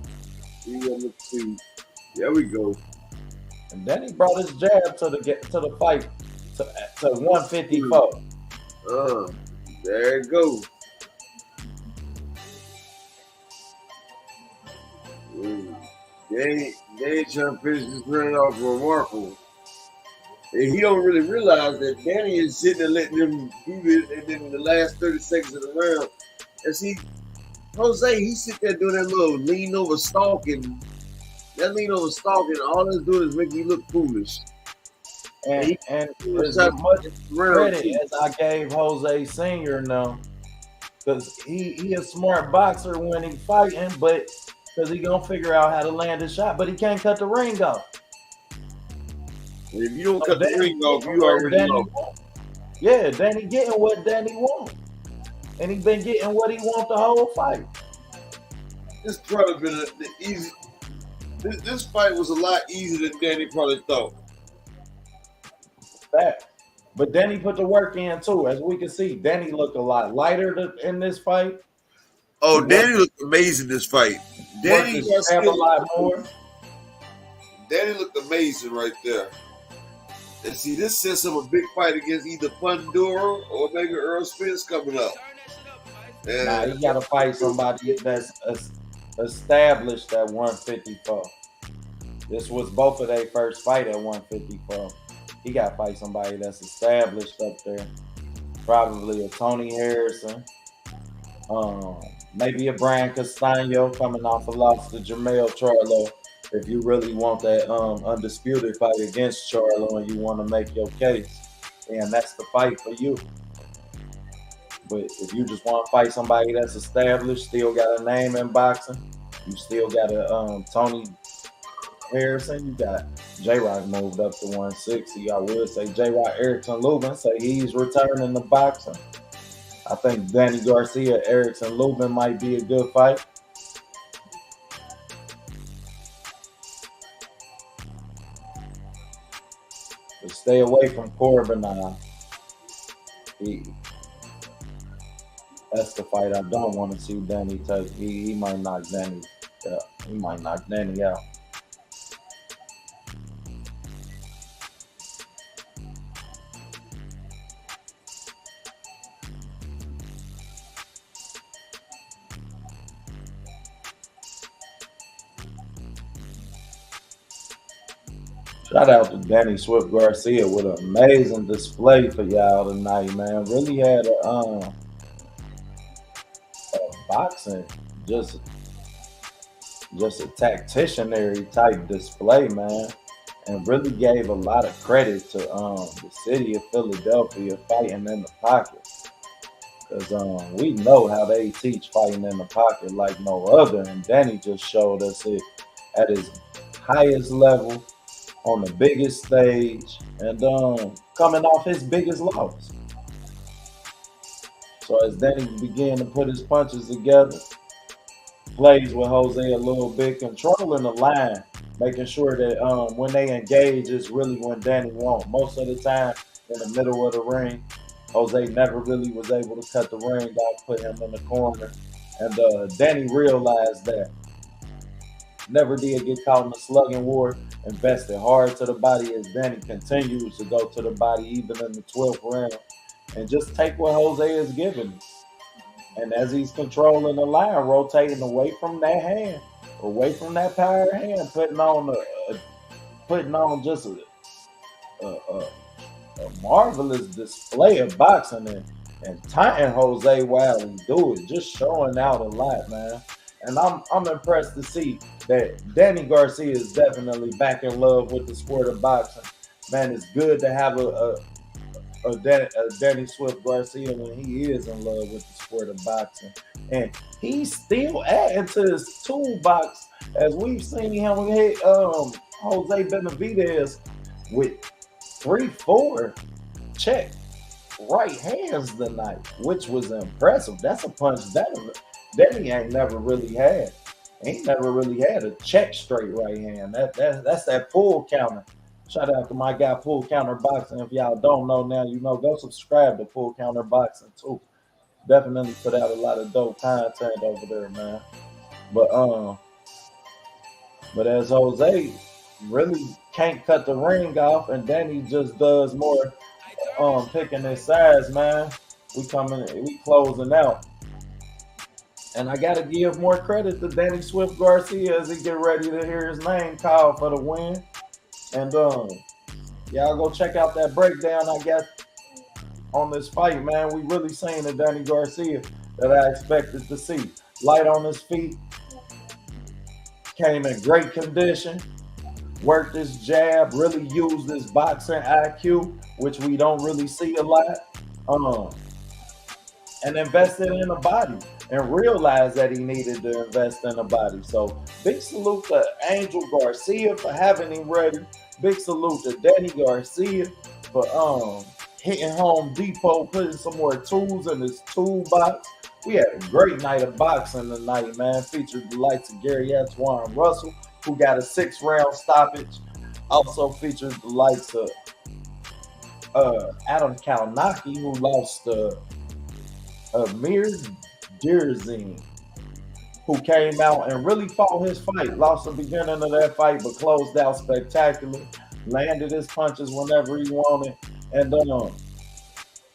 3-2. There we go. And then he brought his jab to the fight to 154. There it goes. They trying to finish this round off remarkable. And he don't really realize that Danny is sitting there letting them do this, and then in the last 30 seconds of the round, and see, Jose, he sit there doing that little lean over stalking. That lean over stalking, all it's doing is making you look foolish. And as much credit as I gave Jose Sr. now, because he a smart boxer when he fighting, but because he gonna figure out how to land his shot, but he can't cut the ring off. And if you don't cut the ring off, you already know. Yeah, Danny getting what Danny want. And he been getting what he want the whole fight. This probably been the easy. This fight was a lot easier than Danny probably thought. Fact. But Danny put the work in too, as we can see. Danny looked a lot lighter in this fight. Oh, Danny looked amazing this fight. Danny have a lot more. Danny looked amazing right there. And see, this sets up a big fight against either Pandora or maybe Earl Spence coming up. Nah, he got to fight somebody that's established at 154. This was both of their first fight at 154. He got to fight somebody that's established up there. Probably a Tony Harrison. Maybe a Brian Castano coming off a loss to Jermell Charlo. If you really want that undisputed fight against Charlo and you want to make your case, and that's the fight for you. But if you just want to fight somebody that's established, still got a name in boxing, you still got a Tony Harrison, you got J-Rock moved up to 160. I would say J-Rock Erickson Lubin say he's returning to boxing. I think Danny Garcia, Erickson Lubin might be a good fight. But stay away from Corbin now. That's the fight I don't want to see Danny take. He might knock Danny out. He might knock Danny out. Shout out to Danny Swift Garcia with an amazing display for y'all tonight, man. Really had a boxing, just a tacticianary type display, man, and really gave a lot of credit to the city of Philadelphia fighting in the pocket, because we know how they teach fighting in the pocket like no other, and Danny just showed us it at his highest level on the biggest stage, and coming off his biggest loss. So as Danny began to put his punches together, plays with Jose a little bit, controlling the line, making sure that when they engage, it's really when Danny wants. Most of the time in the middle of the ring, Jose never really was able to cut the ring off, put him in the corner. And Danny realized that. Never did get caught in the slugging war, invested hard to the body as Danny continues to go to the body even in the 12th round. And just take what Jose is giving. And as he's controlling the line, rotating away from that hand, away from that power hand, putting on just a marvelous display of boxing and tying Jose while he do it, just showing out a lot, man. And I'm impressed to see that Danny Garcia is definitely back in love with the sport of boxing. Man, it's good to have a Danny Swift Garcia when he is in love with the sport of boxing. And he's still adding to his toolbox, as we've seen him hit Jose Benavidez with 3-4 check right hands tonight, which was impressive. That's a punch Danny ain't never really had. Ain't never really had a check straight right hand. That's that pull counter. Shout out to my guy Pull Counter Boxing. If y'all don't know now, you know, go subscribe to Pull Counter Boxing too. Definitely put out a lot of dope content over there, man. But But as Jose really can't cut the ring off, and Danny just does more picking his size, man. We closing out. And I gotta give more credit to Danny Swift Garcia as he get ready to hear his name called for the win. And y'all go check out that breakdown I got on this fight, man. We really seen the Danny Garcia that I expected to see. Light on his feet, came in great condition, worked his jab, really used his boxing IQ, which we don't really see a lot, and invested in the body and realized that he needed to invest in the body. So big salute to Angel Garcia for having him ready. Big salute to Danny Garcia for hitting Home Depot, putting some more tools in his toolbox. We had a great night of boxing tonight, man. Featured the likes of Gary Antoine Russell, who got a 6-round stoppage. Also featured the likes of Adam Kalnaki, who lost Amir Derzine, who came out and really fought his fight. Lost the beginning of that fight, but closed out spectacular. Landed his punches whenever he wanted. And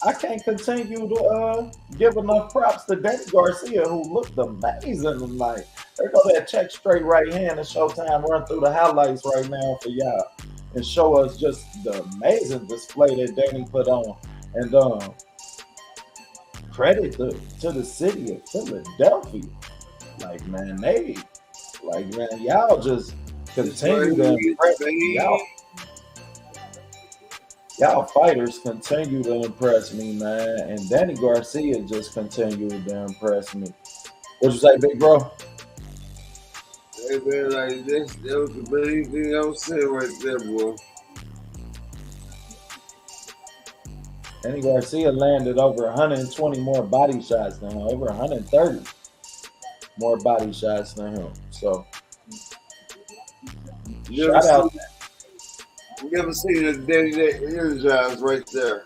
I can't continue to give enough props to Danny Garcia, who looked amazing tonight. There go that check straight right hand, and Showtime run through the highlights right now for y'all and show us just the amazing display that Danny put on. And credit to the city of Philadelphia. Like, man, y'all just continue to impress me. Y'all fighters continue to impress me, man. And Danny Garcia just continued to impress me. What you say, big bro? Hey, man, like this, that was the main thing I was saying right there, boy. Danny Garcia landed over 120 more body shots than him, over 130 more body shots than him. So, shout out. You never seen a Danny that energized right there.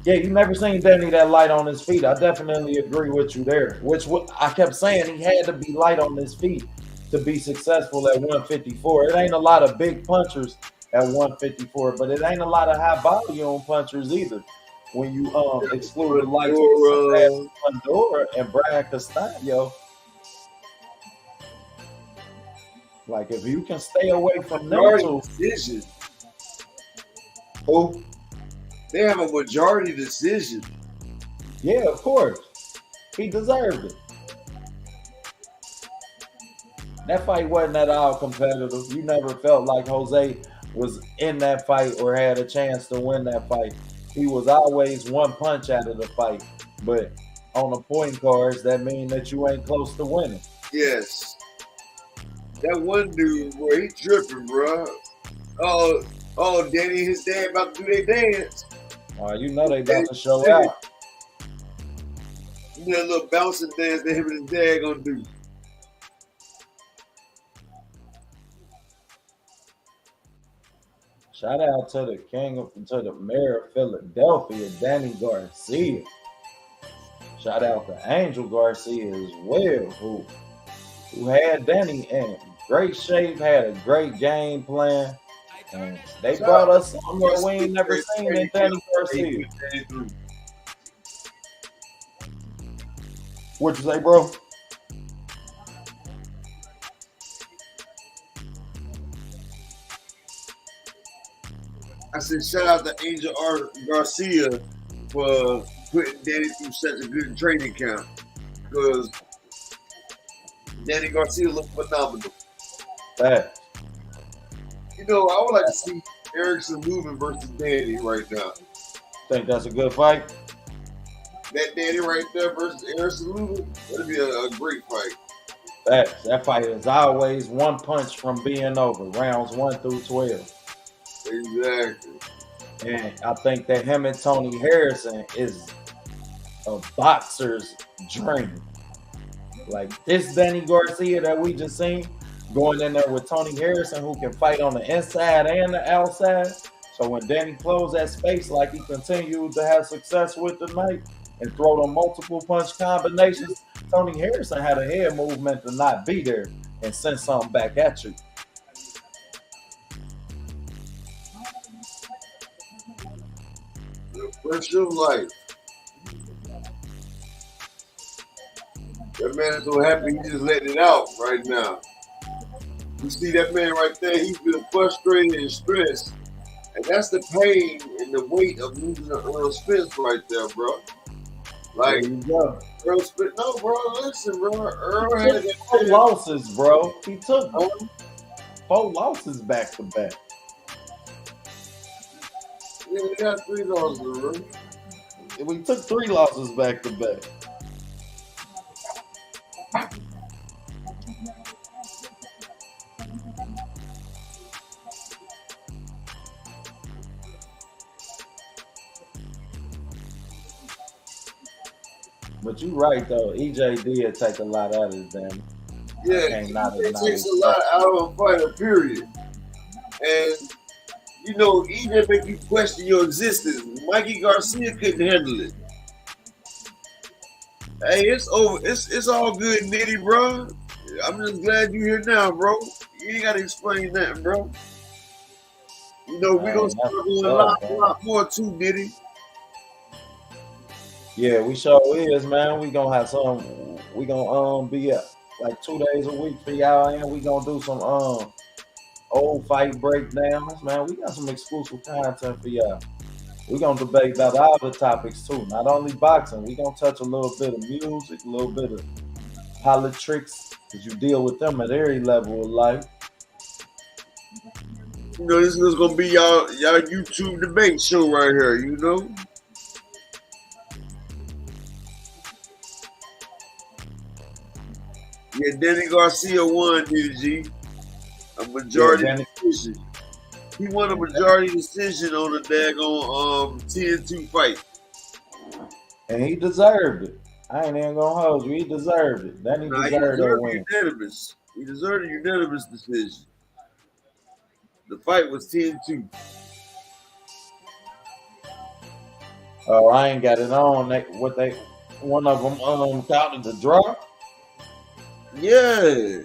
Yeah, you never seen Danny that light on his feet. I definitely agree with you there. Which I kept saying he had to be light on his feet to be successful at 154. It ain't a lot of big punchers at 154, but it ain't a lot of high volume punchers either. When you exclude the likes of Pandora and Brian Castano, like if you can stay away from them two, who? They have a majority decision. Yeah, of course. He deserved it. That fight wasn't at all competitive. You never felt like Jose was in that fight or had a chance to win that fight. He was always one punch out of the fight. But on the point cards, that means that you ain't close to winning. Yes. That one dude, boy, he tripping, bro. Oh, Danny and his dad about to do their dance. You know they about to show out. You know that little bouncing dance that him and his dad gonna do. Shout out to to the mayor of Philadelphia, Danny Garcia. Shout out to Angel Garcia as well, who had Danny in great shape, had a great game plan. And they brought us somewhere we ain't never seen in Danny Garcia. What you say, bro? I said, shout out to Angel Garcia for putting Danny through such a good training camp. Because Danny Garcia looked phenomenal. Hey. You know, I would like to see Erickson Lubin versus Danny right now. Think that's a good fight? That Danny right there versus Erickson Lubin, that'd be a great fight. That fight is always one punch from being over, rounds 1 through 12. Exactly. And I think that him and Tony Harrison is a boxer's dream. Like this Danny Garcia that we just seen, going in there with Tony Harrison, who can fight on the inside and the outside. So when Danny closed that space like he continued to have success with tonight and throw them multiple punch combinations, Tony Harrison had a head movement to not be there and send something back at you. What's your life? That man is so happy he just letting it out right now. You see that man right there, he's been frustrated and stressed. And that's the pain and the weight of losing Earl Spence right there, bro. Like, There you go. Earl Spence, no, bro, listen, bro. Earl He had took that 4 man. losses, bro. He took 4 losses back to back. Yeah, they got 3 losses, bro. We took 3 losses back to back. But you right though, EJ did take a lot out of it, damn. Yeah, it takes a lot out of a fighter, period. And you know, EJ make you question your existence. Mikey Garcia couldn't handle it. Hey, it's over. It's all good, Nitty, bro. I'm just glad you're here now, bro. You ain't gotta explain nothing, bro. You know, we gonna start doing a lot more too, Nitty. Yeah, we sure is, man. We gonna have some. We gonna be like 2 days a week for y'all, and we gonna do some old fight breakdowns, man. We got some exclusive content for y'all. We gonna debate about all the topics too, not only boxing. We gonna touch a little bit of music, a little bit of politics, because you deal with them at every level of life. You know, this is gonna be y'all YouTube debate show right here. You know. Yeah, Danny Garcia won, DG. A majority decision. He won a majority decision on the daggone 10-2 fight. And he deserved it. I ain't even gonna hold you. He deserved it. Then he deserved that win. Unanimous. He deserved a unanimous decision. The fight was 10-2. Oh, I ain't got it on. One of them counted the draw. Yeah,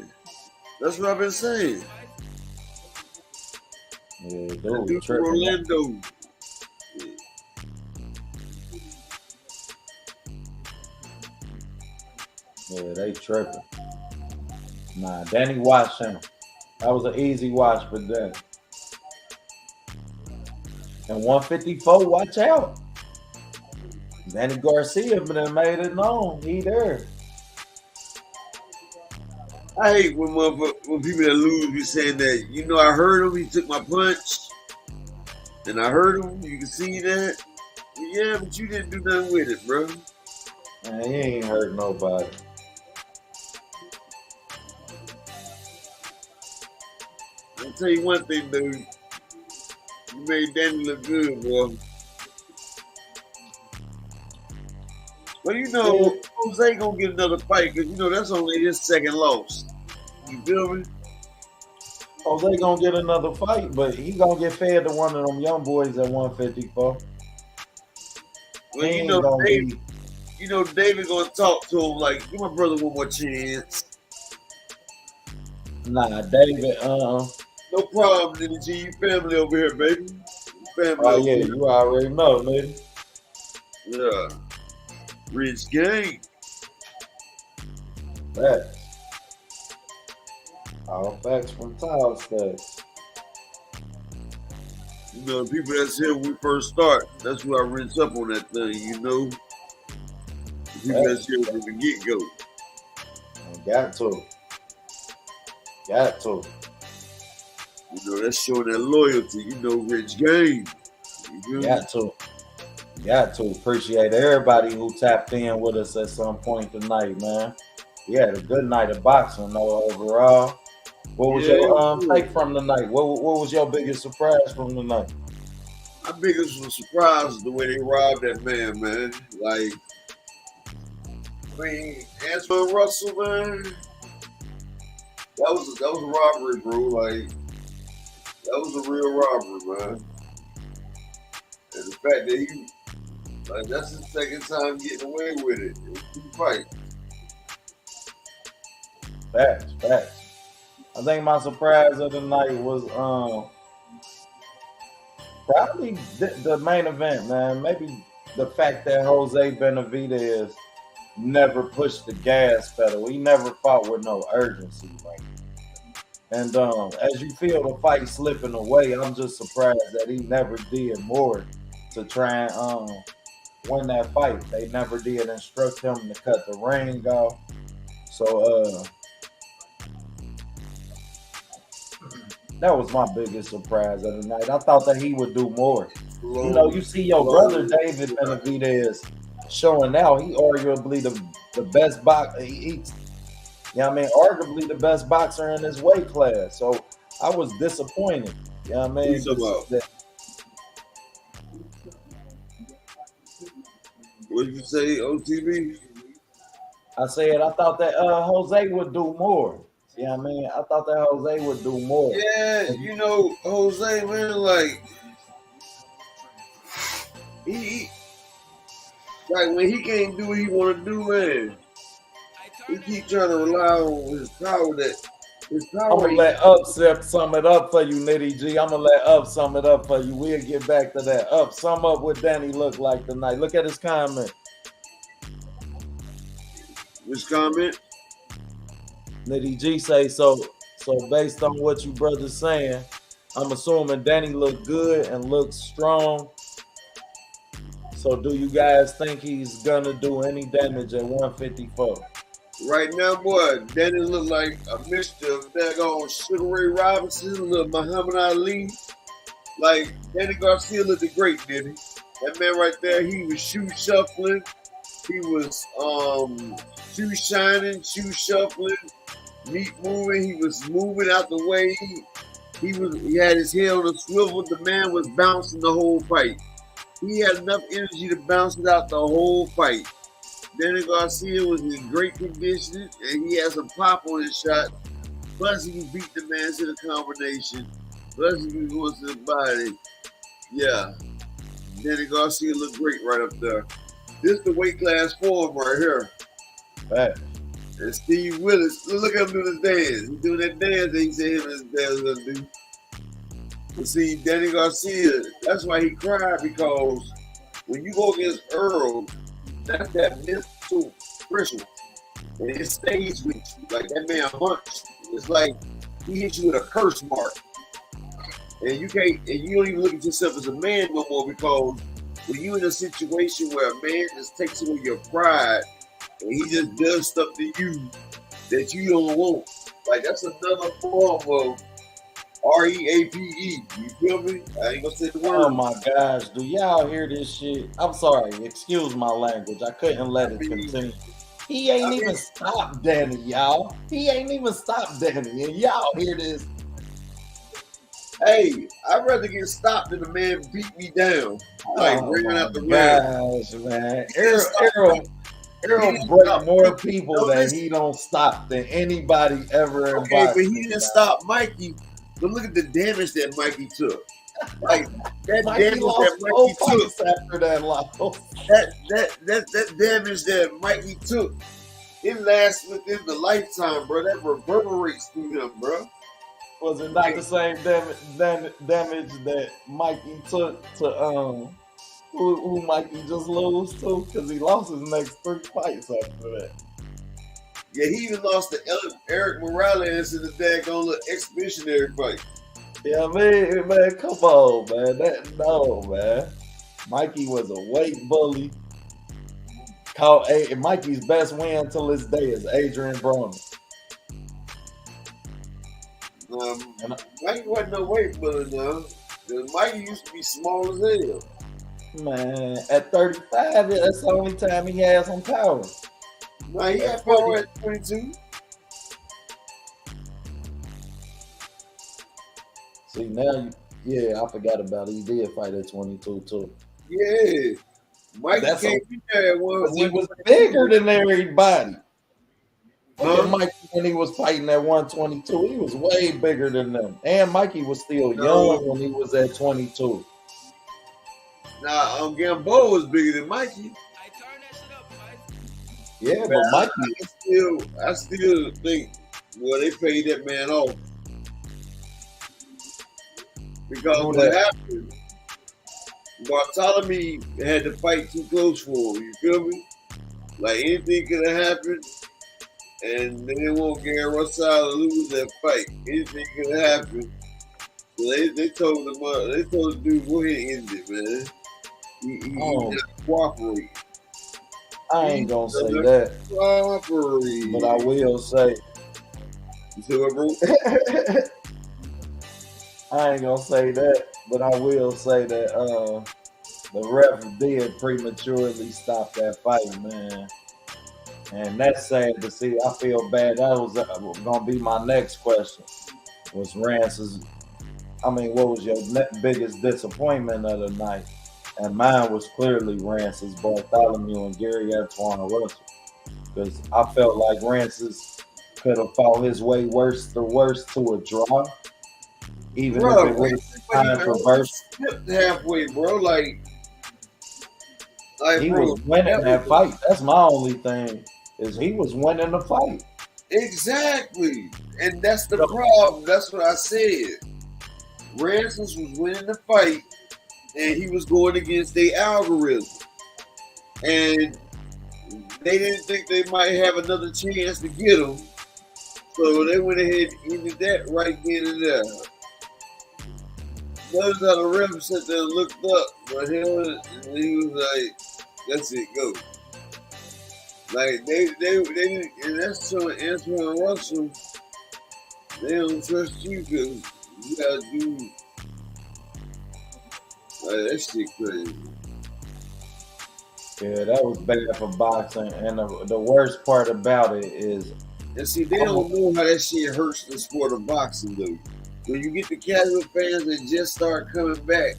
that's what I've been saying. Yeah, dude, tripping. Orlando. Yeah, they tripping. Nah, Danny watched him. That was an easy watch for Danny. And 154, watch out. Danny Garcia made it known. He there. I hate when people that lose be saying that, you know, I heard him, he took my punch, and I heard him, you can see that. Yeah, but you didn't do nothing with it, bro. Man, he ain't hurt nobody. I'll tell you one thing, dude. You made Danny look good, boy. Well, you know, Jose gonna get another fight because, you know, that's only his second loss. You feel me? Jose gonna get another fight, but he gonna get fed to one of them young boys at 154. Well, you know, David gonna talk to him like, give my brother one more chance. Nah, David, No problem, Nitty G. You family over here, baby. Family oh yeah, you already know, man. Yeah. Rich gang. Facts. All facts from Tile Stacks. You know, the people that's here when we first start, that's who I rinse up on that thing, you know? The people that's here from the get-go. Got to. You know, that's showing that loyalty, you know, Rich gang. Got to appreciate everybody who tapped in with us at some point tonight, man. We had a good night of boxing, though, overall. What was your take from the night? What was your biggest surprise from the night? My biggest surprise is the way they robbed that man. Like, I mean, Antoine Russell, man, that was a robbery, bro. Like, that was a real robbery, man. And the fact that he, like, that's his second time getting away with it. It was 2 fights. Facts. I think my surprise of the night was probably the main event, man. Maybe the fact that Jose Benavidez never pushed the gas pedal. He never fought with no urgency. Like, and as you feel the fight slipping away, I'm just surprised that he never did more to try and win that fight. They never did instruct him to cut the ring off. So that was my biggest surprise of the night. I thought that he would do more. You know, you see your brother David Benavidez showing out. He arguably the best boxer. You know what I mean? Arguably the best boxer in his weight class. So I was disappointed. You know what I mean? What did you say, OTV? I said I thought that Jose would do more. You know what I mean? I thought that Jose would do more. Yeah, you know, Jose, man, like he like when he can't do what he want to do, man. He keep trying to rely on his power. I'm gonna let Up sum it up for you, Nitty G. I'm gonna let Up sum it up for you. We'll get back to that. Up, sum up what Danny looked like tonight. Look at his comment. Which comment? Nitty G say so. So based on what you brothers saying, I'm assuming Danny looked good and looks strong. So do you guys think he's gonna do any damage at 154? Right now, boy, Danny look like a mixture of daggone Sugar Ray Robinson, little Muhammad Ali. Like Danny Garcia looked great, did he? That man right there, he was shoe shuffling. He was shoe shining, shoe shuffling, meat moving. He was moving out the way. He had his head on a swivel. The man was bouncing the whole fight. He had enough energy to bounce it out the whole fight. Danny Garcia was in great condition, and he had some pop on his shot. Plus, he beat the man to the combination. Plus, he was going to the body. Yeah, Danny Garcia looked great right up there. This is the weight class for him right here. Right. And Steve Willis, look at him do this dance. He's doing that dance that he said him and his dad was going to do. But see, Danny Garcia, that's why he cried, because when you go against Earl, that's that mental pressure. And it stays with you. Like that man hunts. It's like he hits you with a curse mark. And you can't, and you don't even look at yourself as a man no more, because when you're in a situation where a man just takes away your pride and he just does stuff to you that you don't want, like that's another form of REAPE. You feel me? I ain't gonna say the word. Oh my gosh, do y'all hear this shit? I'm sorry, excuse my language. I couldn't let it continue. He ain't even stopped Danny, y'all. He ain't even stopped Danny, and y'all hear this. Hey, I'd rather get stopped than a man beat me down. Like bringing out the gosh, man. Errol break more people that he don't stop than anybody ever. Okay, but he didn't stop Mikey. But look at the damage that Mikey took. Like that damage that Mikey took after that loss. That damage that Mikey took, it lasts within the lifetime, bro. That reverberates through him, bro. Was it not the same damage that Mikey took to who Mikey just lose to? Because he lost his next 3 fights after that. Yeah, he even lost to Eric Morales in the daggone little expeditionary fight. Yeah, man, come on, man. No, man. Mikey was a weight bully. Mikey's best win till this day is Adrian Broner. Mikey wasn't no weight bully, though. Mikey used to be small as hell. Man, at 35, that's the only time he had some power. No, he had power at 22. See, now, I forgot about it. He did fight at 22, too. Yeah. Mikey can't be there. He was bigger than everybody. Mikey, when he was fighting at 122, he was way bigger than them. And Mikey was still young when he was at 22. Nah, Gamboa was bigger than Mikey. Yeah, but Mikey, I still think, they paid that man off. Because Bartholomew had to fight too close for him. You feel me? Like anything could have happened, and they didn't want Gary Russell to lose that fight. Anything could have happened. So they told him, they told the dude, go ahead and end it, man. He just cooperate. I ain't gonna say that, Cooperate. but I will say. You see what, bro? I ain't gonna say that, but I will say that the ref did prematurely stop that fight, man. And that's sad to see. I feel bad. That was gonna be my next question. Was Rance's? What was your biggest disappointment of the night? And mine was clearly Rance's Bartholomew and Gary Antoine Russell, because I felt like Rance's could have fought his way worse to a draw, even if it was controversial. Halfway, bro. Like he was winning that fight. That's my only thing, is he was winning the fight. Exactly. And that's the problem. That's what I said. Ransom was winning the fight, and he was going against their algorithm. And they didn't think they might have another chance to get him. So they went ahead and did that right then and there. Notice how the ref sat there and looked up, but he was like, that's it, go. Like they and that's showing Antoine Russell, they don't trust you because you gotta do like that shit crazy. Yeah, that was bad for boxing, and the worst part about it is, and see, they don't know how that shit hurts the sport of boxing, though. When you get the casual fans that just start coming back,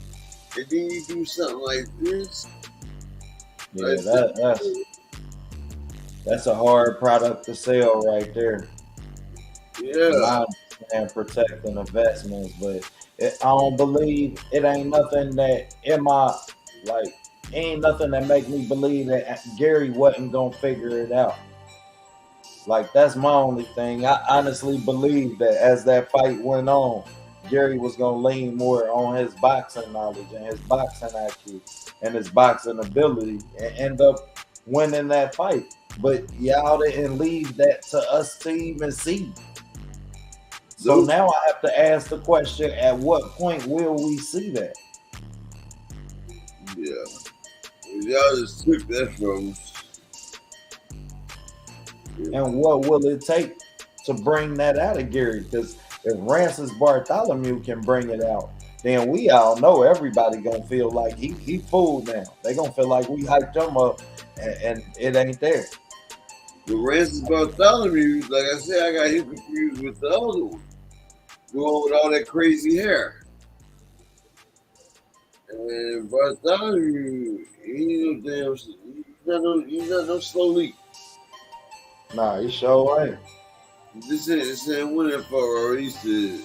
and then you do something like this. Yeah, like that's a hard product to sell right there. Yeah. And protecting investments, but I don't believe it ain't nothing that ain't nothing that make me believe that Gary wasn't gonna figure it out. Like, that's my only thing. I honestly believe that as that fight went on, Gary was gonna lean more on his boxing knowledge and his boxing IQ and his boxing ability and end up winning that fight. But y'all didn't leave that to us to even see. So now I have to ask the question: at what point will we see that? Yeah, y'all just took that from us. And what will it take to bring that out of Gary? Because if Rance's Bartholomew can bring it out, then we all know everybody gonna feel like he fooled now. They gonna feel like we hyped him up, and it ain't there. The Rance's Bartholomew, like I said, I got him confused with the other one, going with all that crazy hair. And Bartholomew, he's not no slow leak. Nah, he sure ain't. This ain't winning for he said.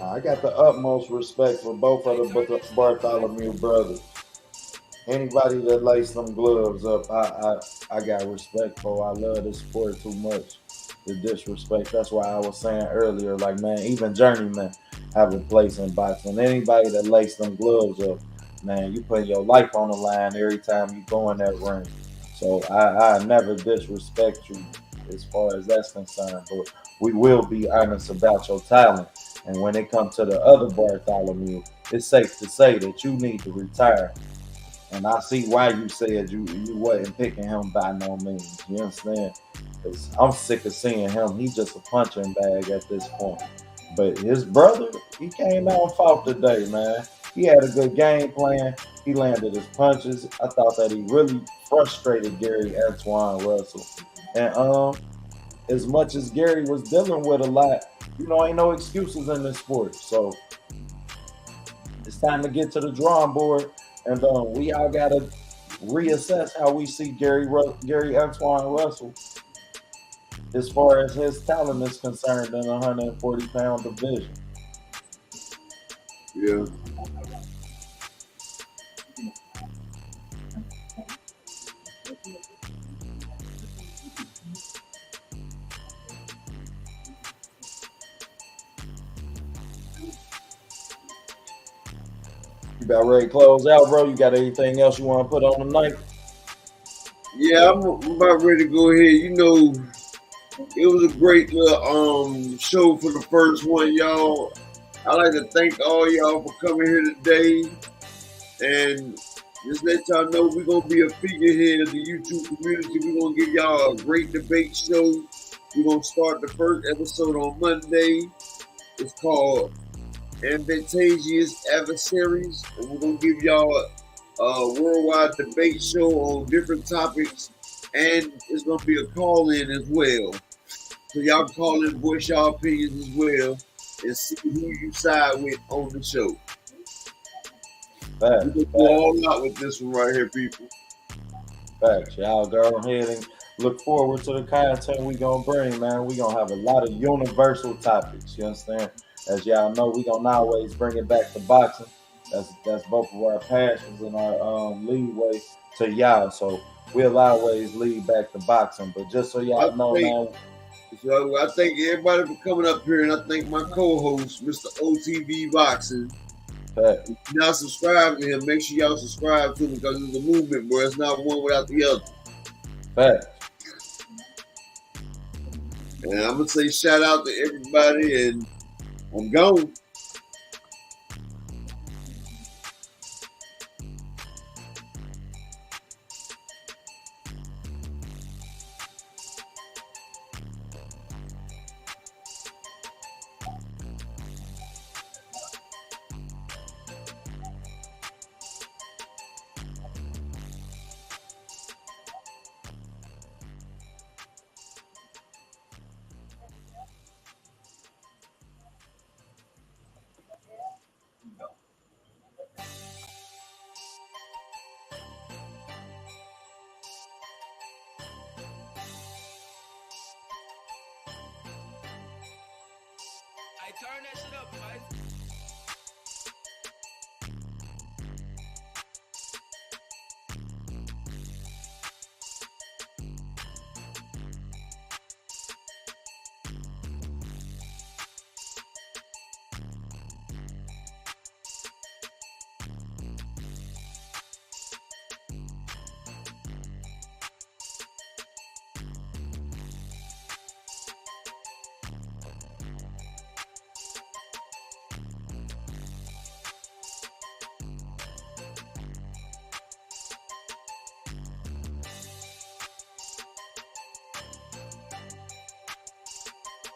I got the utmost respect for both of the Bartholomew brothers. Anybody that lays them gloves up, I got respect for. I love this sport too much to disrespect. That's why I was saying earlier, like, man, even journeymen have a place in boxing. Anybody that lays them gloves up, man, you put your life on the line every time you go in that ring. So I never disrespect you as far as that's concerned, but we will be honest about your talent. And when it comes to the other Bartholomew, it's safe to say that you need to retire. And I see why you said you wasn't picking him by no means. You understand? Because I'm sick of seeing him. He's just a punching bag at this point. But his brother, he came out and fought today, man. He had a good game plan. He landed his punches. I thought that he really frustrated Gary Antoine Russell. And as much as Gary was dealing with a lot, ain't no excuses in this sport. So it's time to get to the drawing board. And we all got to reassess how we see Gary Antoine Russell as far as his talent is concerned in the 140-pound division. Yeah. about ready to close out, bro? You got anything else you want to put on tonight? Yeah, I'm about ready to go ahead. You know, it was a great little show for the first one, y'all. I'd like to thank all y'all for coming here today. And just let y'all know we're going to be a figurehead of the YouTube community. We're going to give y'all a great debate show. We're going to start the first episode on Monday. It's called Advantageous, Adversaries. And we're going to give y'all a worldwide debate show on different topics. And it's going to be a call-in as well. So y'all can call in, voice y'all opinions as well, and see who you side with on the show. Facts, We're going to go all out with this one right here, people. Facts. Y'all go ahead and look forward to the content we gonna bring, man. We gonna have a lot of universal topics. You understand? As y'all know, we gonna always bring it back to boxing. That's both of our passions and our leadway to y'all. So we'll always lead back to boxing. But just so y'all know, man. So I thank everybody for coming up here, and I thank my co-host, Mr. OTV Boxing. Facts. If you're not subscribed to him, make sure y'all subscribe to him because it's a movement, bro. It's not one without the other. Facts. And I'm gonna say shout out to everybody, and I'm gone. Turn that shit up, guys.